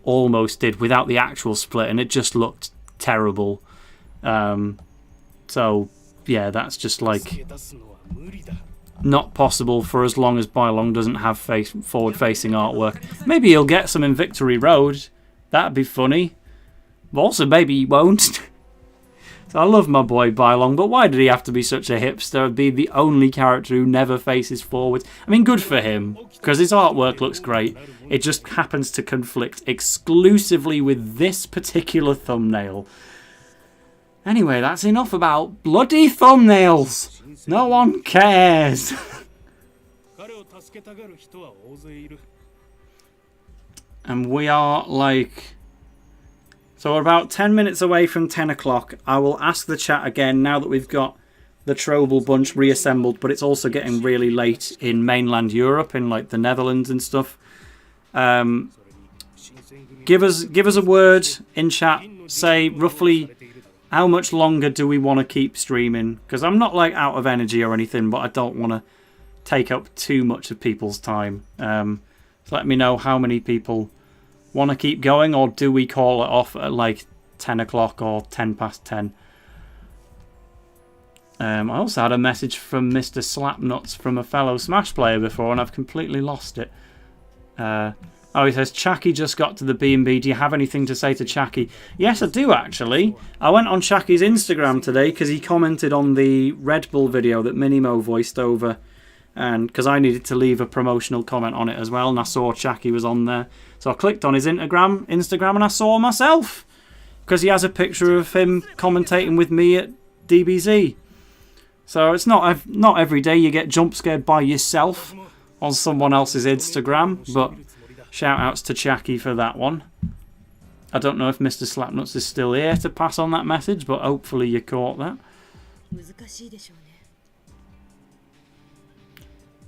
almost did without the actual split, and it just looked terrible. So yeah, that's just not possible for as long as Bylong doesn't have forward-facing artwork. Maybe he'll get some in Victory Road. That'd be funny. But also, maybe he won't. So I love my boy Bylong, but why did he have to be such a hipster and be the only character who never faces forwards? I mean, good for him, because his artwork looks great. It just happens to conflict exclusively with this particular thumbnail. Anyway, that's enough about bloody thumbnails. No one cares. And we are so we're about 10 minutes away from 10 o'clock. I will ask the chat again now that we've got the Trobel bunch reassembled, but it's also getting really late in mainland Europe, in the Netherlands and stuff. Give us a word in chat. Say roughly how much longer do we want to keep streaming? Because I'm not out of energy or anything, but I don't want to take up too much of people's time. So let me know how many people want to keep going, or do we call it off at 10 o'clock or 10 past 10? I also had a message from Mr. Slapnuts from a fellow Smash player before, and I've completely lost it. He says, Chucky just got to the B&B. Do you have anything to say to Chucky? Yes, I do, actually. I went on Chucky's Instagram today because he commented on the Red Bull video that Minimo voiced over, and because I needed to leave a promotional comment on it as well, and I saw Chucky was on there. So I clicked on his Instagram and I saw myself, because he has a picture of him commentating with me at DBZ. So it's not every day you get jump scared by yourself on someone else's Instagram, but shout outs to Chucky for that one. I don't know if Mr. Slapnuts is still here to pass on that message, but hopefully you caught that.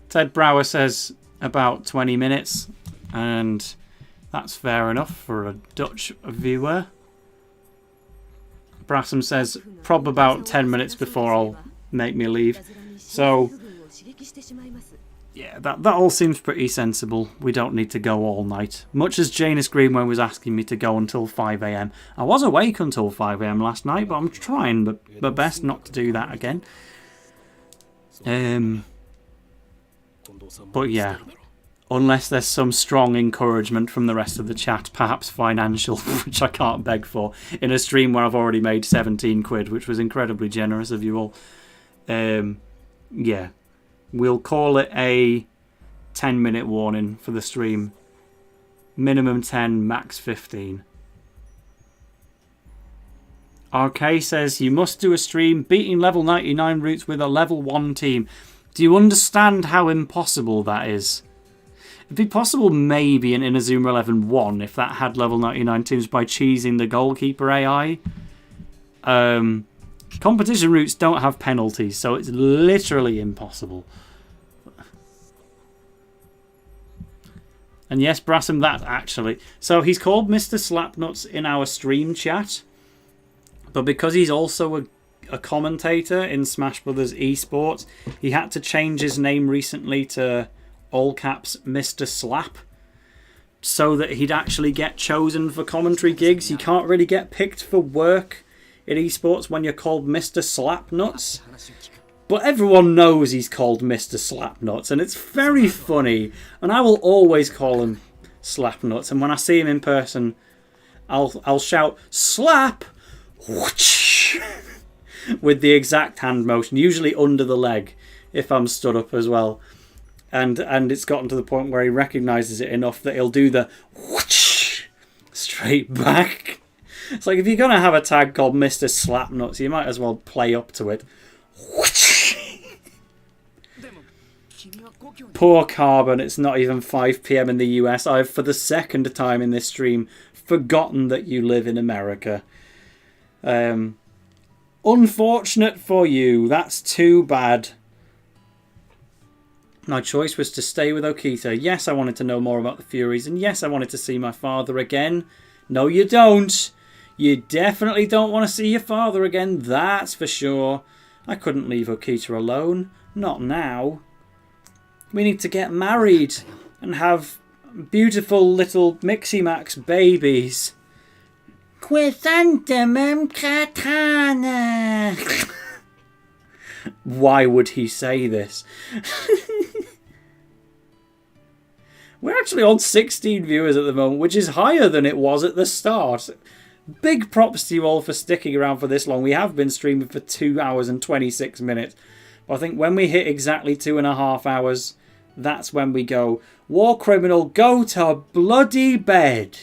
Ted Brower says about 20 minutes, and that's fair enough for a Dutch viewer. Brassam says prob about 10 minutes before I'll make me leave. So yeah, that all seems pretty sensible. We don't need to go all night. Much as Janus Greenway was asking me to go until 5 AM. I was awake until 5 AM last night, but I'm trying my best not to do that again. But yeah, unless there's some strong encouragement from the rest of the chat, perhaps financial, which I can't beg for, in a stream where I've already made 17 quid, which was incredibly generous of you all. Yeah, we'll call it a 10-minute warning for the stream. Minimum 10, max 15. RK says, you must do a stream beating level 99 routes with a level 1 team. Do you understand how impossible that is? It'd be possible maybe in Inazuma 11-1 if that had level 99 teams by cheesing the goalkeeper AI. Competition routes don't have penalties, so it's literally impossible. And yes, Brassam, that actually... So he's called Mr. Slapnuts in our stream chat, but because he's also a commentator in Smash Brothers Esports, he had to change his name recently to all caps Mr. Slap. so that he'd actually get chosen for commentary gigs. You can't really get picked for work in esports when you're called Mr. Slapnuts. But everyone knows he's called Mr. Slapnuts, and it's very funny. And I will always call him Slapnuts. And when I see him in person, I'll shout, "Slap!" Whoosh! With the exact hand motion, usually under the leg, if I'm stood up as well. And it's gotten to the point where he recognises it enough that he'll do the whoosh straight back. It's like, if you're going to have a tag called Mr. Slapnuts, you might as well play up to it. Whoosh! Poor Carbon, it's not even 5 PM in the US. I've, for the second time in this stream, forgotten that you live in America. Unfortunate for you. That's too bad. My choice was to stay with Okita. Yes, I wanted to know more about the Furies, and yes, I wanted to see my father again. No, you don't. You definitely don't want to see your father again, that's for sure. I couldn't leave Okita alone. Not now. We need to get married and have beautiful little Mixie Max babies. Chrysanthemum katana. Why would he say this? We're actually on 16 viewers at the moment, which is higher than it was at the start. Big props to you all for sticking around for this long. We have been streaming for 2 hours and 26 minutes. But I think when we hit exactly 2.5 hours, that's when we go, "War criminal, go to bloody bed.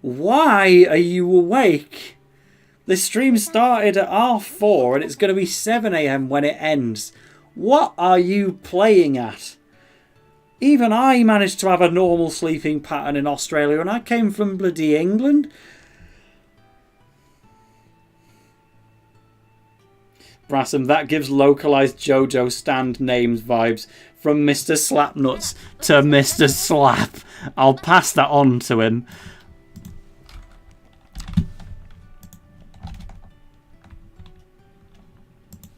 Why are you awake? The stream started at R4 and it's going to be 7 AM when it ends. What are you playing at? Even I managed to have a normal sleeping pattern in Australia and I came from bloody England." Brassam, that gives localised JoJo stand names vibes. From Mr. Slapnuts to Mr. Slap. I'll pass that on to him.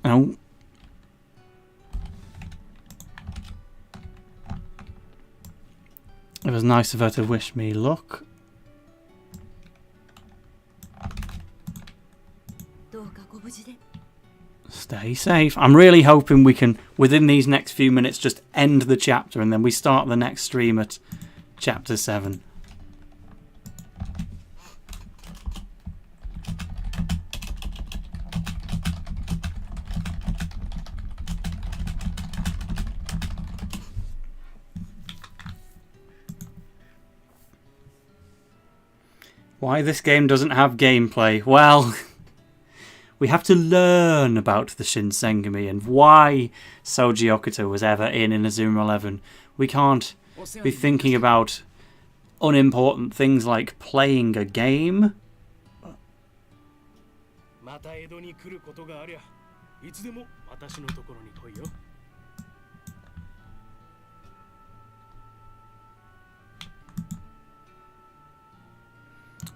Oh. It was nice of her to wish me luck. Stay safe. I'm really hoping we can, within these next few minutes, just end the chapter and then we start the next stream at chapter 7. Why this game doesn't have gameplay? Well, we have to learn about the Shinsengumi and why Soji Okita was ever in Inazuma 11. We can't be thinking about unimportant things like playing a game.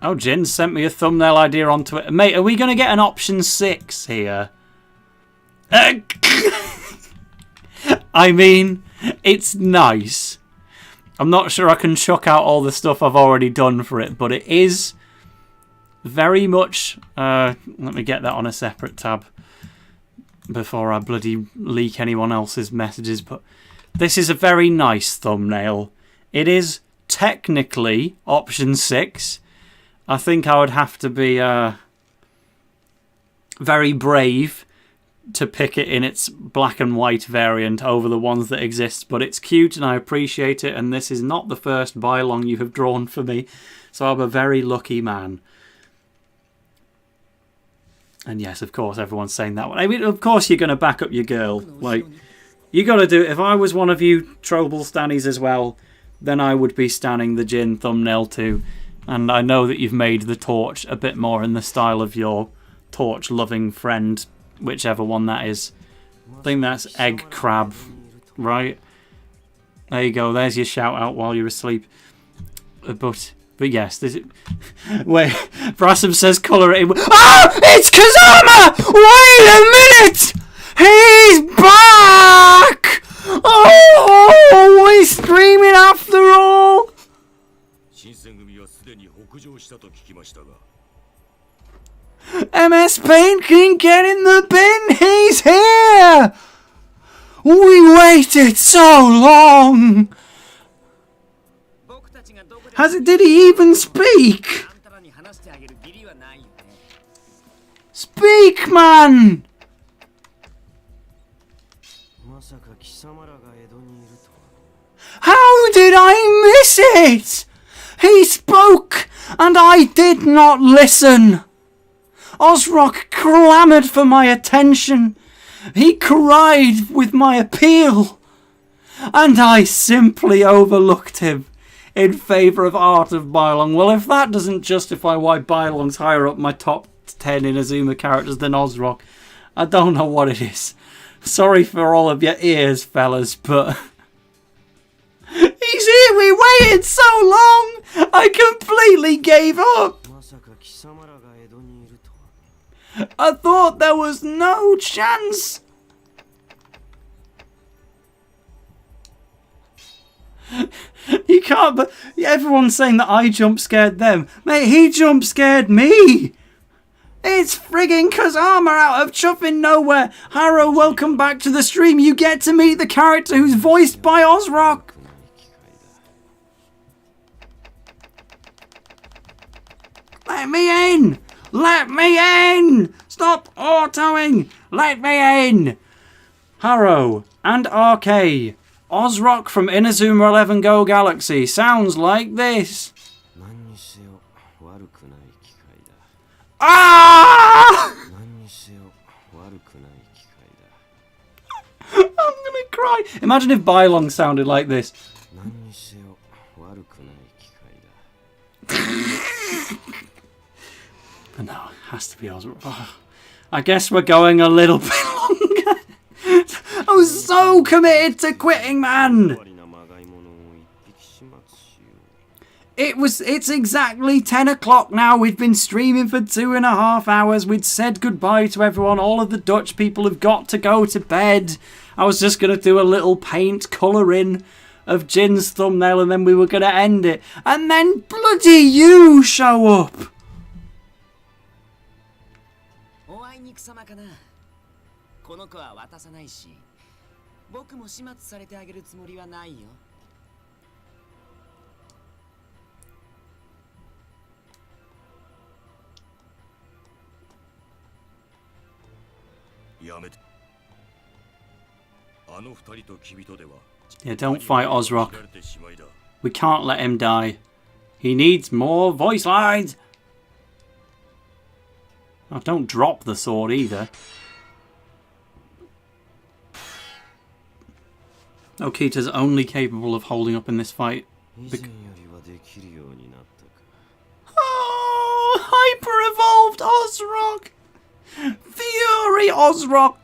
Oh, Jin sent me a thumbnail idea on Twitter. Mate, are we going to get an option 6 here? I mean, it's nice. I'm not sure I can chuck out all the stuff I've already done for it, but it is very much... let me get that on a separate tab before I bloody leak anyone else's messages. But this is a very nice thumbnail. It is technically option 6. I think I would have to be very brave to pick it in its black and white variant over the ones that exist, but it's cute and I appreciate it, and this is not the first bylong you have drawn for me, so I'm a very lucky man. And yes, of course, everyone's saying that one. I mean, of course you're going to back up your girl. Like, you got to do it. If I was one of you Trobal stannies as well, then I would be stanning the Jin thumbnail too. And I know that you've made the torch a bit more in the style of your torch-loving friend, whichever one that is. I think that's Egg Crab, right? There you go. There's your shout-out while you're asleep. But yes, this is... Wait, Brassam says colour it in... Oh! It's Kazama! Wait a minute! He's back! Oh! He's streaming after all! MS Paint can get in the bin! He's here! We waited so long! Did he even speak? Speak, man! How did I miss it? He spoke, and I did not listen. Osrock clamoured for my attention. He cried with my appeal. And I simply overlooked him in favour of Art of Bylong. Well, if that doesn't justify why Bylong's higher up my top 10 inazuma characters than Osrock, I don't know what it is. Sorry for all of your ears, fellas, but... He's here! We waited so long! I completely gave up! I thought there was no chance! You can't, but everyone's saying that I jump scared them. Mate, he jump scared me! It's frigging Kazama out of chuffing nowhere! Haro, welcome back to the stream. You get to meet the character who's voiced by Osrock! Let me in! Let me in! Stop autoing! Let me in! Haro and RK. Osrock from Inazuma 11 Go Galaxy sounds like this. Ah! I'm gonna cry. Imagine if Bylong sounded like this. But no, it has to be Osrock. Oh, I guess we're going a little bit longer. I was so committed to quitting, man. It's exactly 10 o'clock now. We've been streaming for 2.5 hours. We'd said goodbye to everyone. All of the Dutch people have got to go to bed. I was just going to do a little paint colouring of Jin's thumbnail and then we were going to end it. And then bloody you show up. Yeah, don't fight Osrock. We can't let him die. He needs more voice lines. Oh, don't drop the sword either. Okita's only capable of holding up in this fight. Oh, hyper-evolved Osrock! Fury Osrock!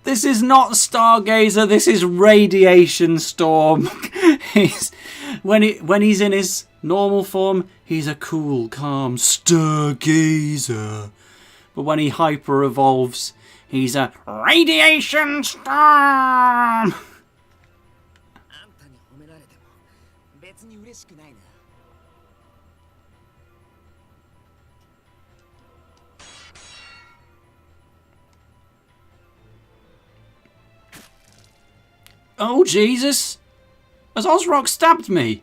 This is not Stargazer, this is Radiation Storm. When he's in his normal form, he's a cool, calm Stargazer. But when he hyper-evolves, he's a Radiation Storm! Oh, Jesus! Has Osrock stabbed me?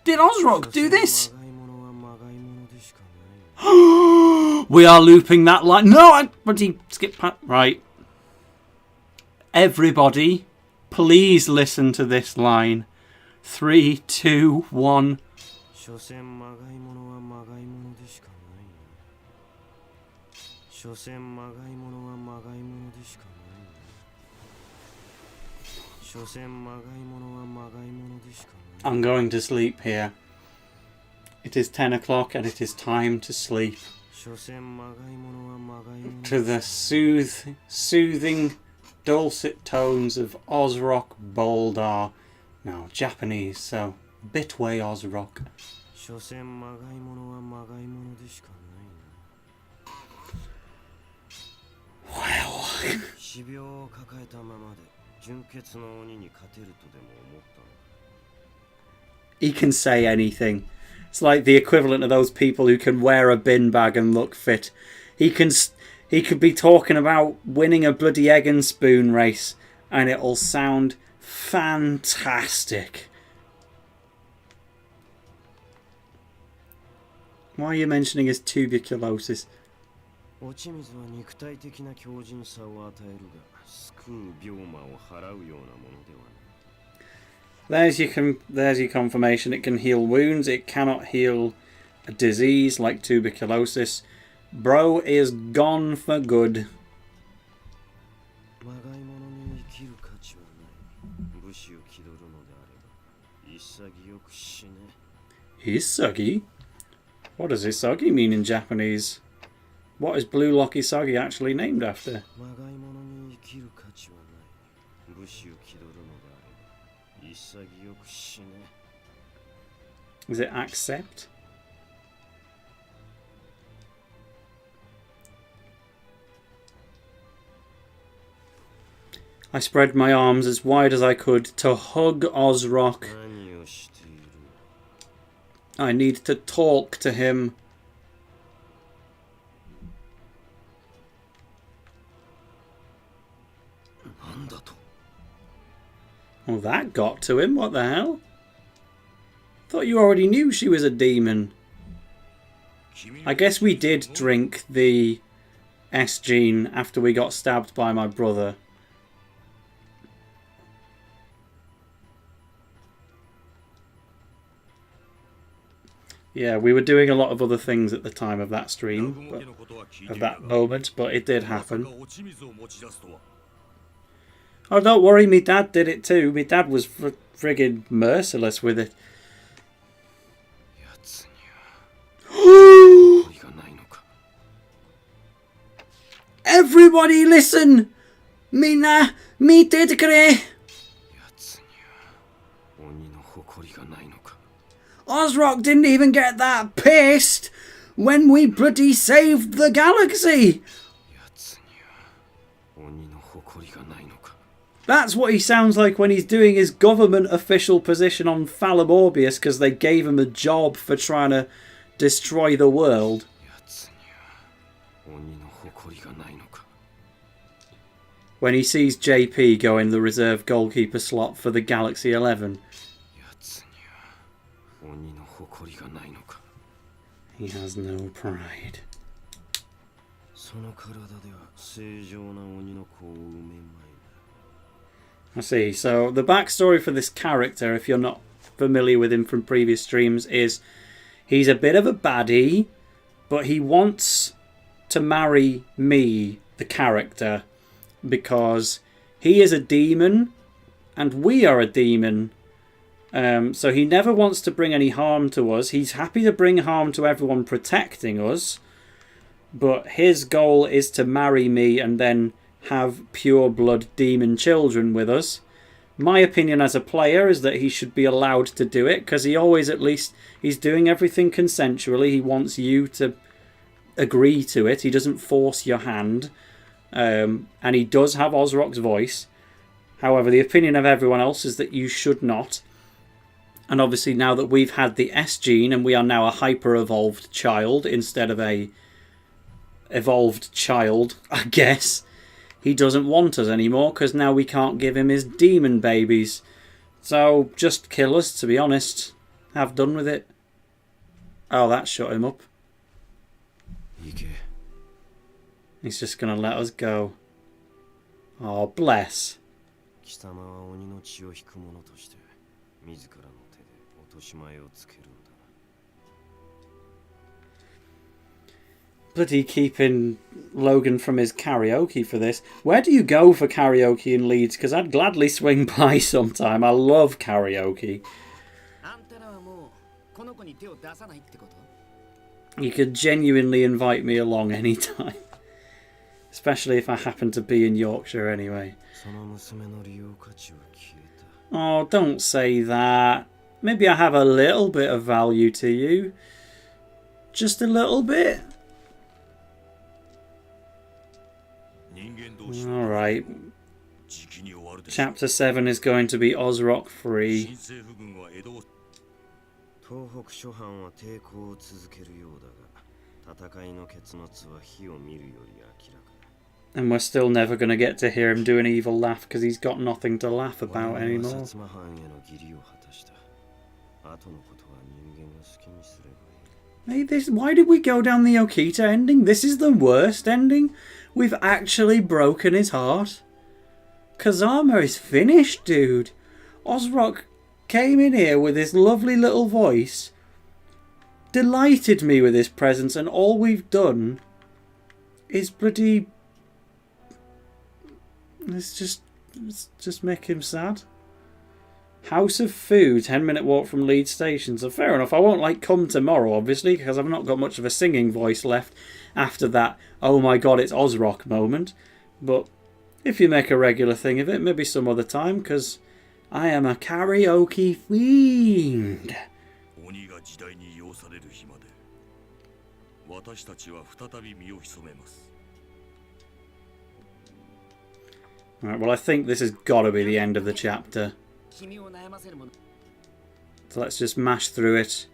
Did Osrock do this? We are looping that line. No, but he skipped past. Right. Everybody, please listen to this line. 3, 2, 1. I'm going to sleep here. It is 10 o'clock and it is time to sleep. To the soothing, dulcet tones of Osrock Boldar. No, Japanese, so Bitway Osrock. Well... He can say anything. It's like the equivalent of those people who can wear a bin bag and look fit. He could be talking about winning a bloody egg and spoon race, and it'll sound fantastic. Why are you mentioning his tuberculosis? There's your confirmation. It can heal wounds. It cannot heal a disease like tuberculosis. Bro is gone for good. Isagi? What does Isagi mean in Japanese? What is Blue Lock Isagi actually named after? Is it accept? I spread my arms as wide as I could to hug Osrock. I need to talk to him. Well, that got to him. What the hell? Thought you already knew she was a demon. I guess we did drink the S-gene after we got stabbed by my brother. Yeah, we were doing a lot of other things at the time of that stream, of that moment, but it did happen. Oh, don't worry, me dad did it too. Me dad was friggin' merciless with it. Everybody listen! Me did agree. Osrock didn't even get that pissed when we bloody saved the galaxy. That's what he sounds like when he's doing his government official position on Falamorbius because they gave him a job for trying to destroy the world. When he sees JP go in the reserve goalkeeper slot for the Galaxy 11. He has no pride. I see. So the backstory for this character, if you're not familiar with him from previous streams, is he's a bit of a baddie, but he wants to marry me, the character, because he is a demon and we are a demon. So he never wants to bring any harm to us. He's happy to bring harm to everyone protecting us, but his goal is to marry me and then have pure blood demon children with us. My opinion as a player is that he should be allowed to do it, because he always, at least, he's doing everything consensually. He wants you to agree to it. He doesn't force your hand. And he does have Osrock's voice. However, the opinion of everyone else is that you should not. And obviously now that we've had the S gene and we are now a hyper-evolved child instead of a evolved child, I guess, he doesn't want us anymore because now we can't give him his demon babies. So just kill us, to be honest. Have done with it. Oh, that shut him up. He's just going to let us go. Oh, bless. Bloody keeping Logan from his karaoke for this. Where do you go for karaoke in Leeds? Because I'd gladly swing by sometime. I love karaoke. You could genuinely invite me along anytime. Especially if I happen to be in Yorkshire anyway. Oh, don't say that. Maybe I have a little bit of value to you. Just a little bit. Alright. Chapter 7 is going to be Osrock free. 東北諸藩は抵抗を続けるようだが、戦いの結末は火を見るより明らかだ。 And we're still never going to get to hear him do an evil laugh because he's got nothing to laugh about anymore. Hey, why did we go down the Okita ending? This is the worst ending. We've actually broken his heart. Kazama is finished, dude. Osrock came in here with his lovely little voice, delighted me with his presence, and all we've done is bloody... Let's just make him sad. House of Food, 10-minute walk from Leeds Station. So fair enough. I won't come tomorrow, obviously, because I've not got much of a singing voice left after that oh my god it's Osrock moment. But if you make a regular thing of it, maybe some other time, because I am a karaoke fiend. Alright, well I think this has got to be the end of the chapter. So let's just mash through it.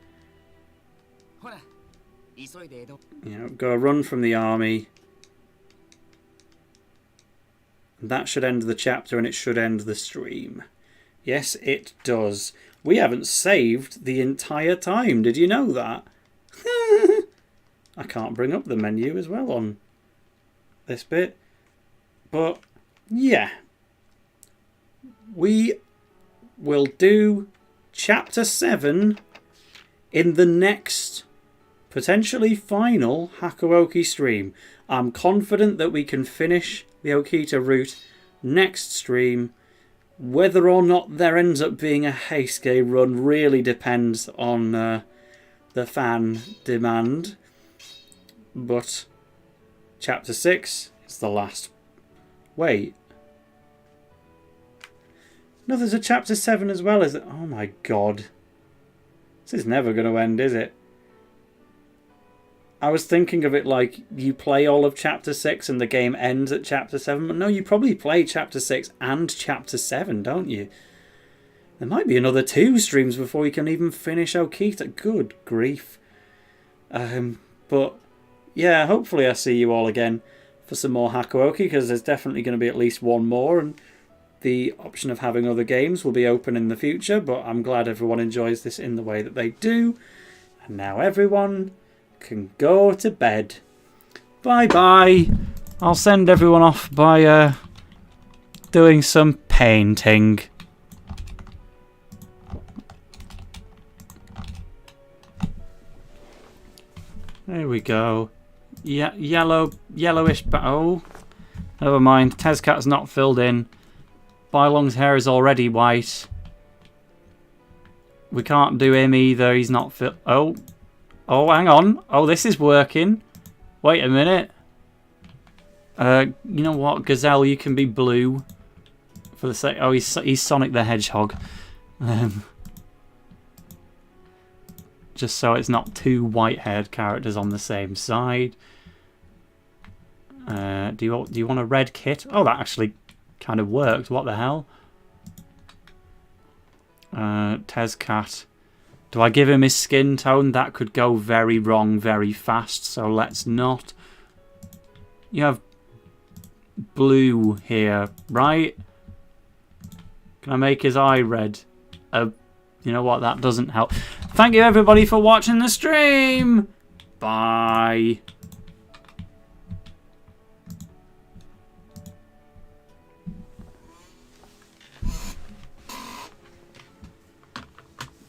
Go run from the army. That should end the chapter and it should end the stream. Yes, it does. We haven't saved the entire time. Did you know that? I can't bring up the menu as well on this bit. But, yeah. We will do Chapter 7 in the next, potentially final, Hakuoki stream. I'm confident that we can finish the Okita route next stream. Whether or not there ends up being a Heisuke run really depends on the fan demand. But Chapter 6 is the last. Wait. No, there's a Chapter 7 as well, is it? Oh my god. This is never going to end, is it? I was thinking of it like you play all of Chapter 6 and the game ends at Chapter 7. But no, you probably play Chapter 6 and Chapter 7, don't you? There might be another 2 streams before you can even finish Okita. Good grief. But, yeah, hopefully I see you all again for some more Hakuoki, because there's definitely going to be at least one more, and the option of having other games will be open in the future, but I'm glad everyone enjoys this in the way that they do. And now everyone can go to bed. Bye-bye. I'll send everyone off by doing some painting. There we go. Yeah, yellowish. Oh, never mind. Tezcat's not filled in. Bylong's hair is already white. We can't do him either. He's not filled. Oh, hang on. Oh, this is working. Wait a minute. You know what, Gazelle? You can be blue. For the sake. Oh, he's Sonic the Hedgehog. Just so it's not 2 white-haired characters on the same side. Do you want a red kit? Oh, that actually kind of worked. What the hell? Tezcat. Do I give him his skin tone? That could go very wrong very fast, so let's not. You have blue here, right? Can I make his eye red? You know what? That doesn't help. Thank you everybody for watching the stream. Bye.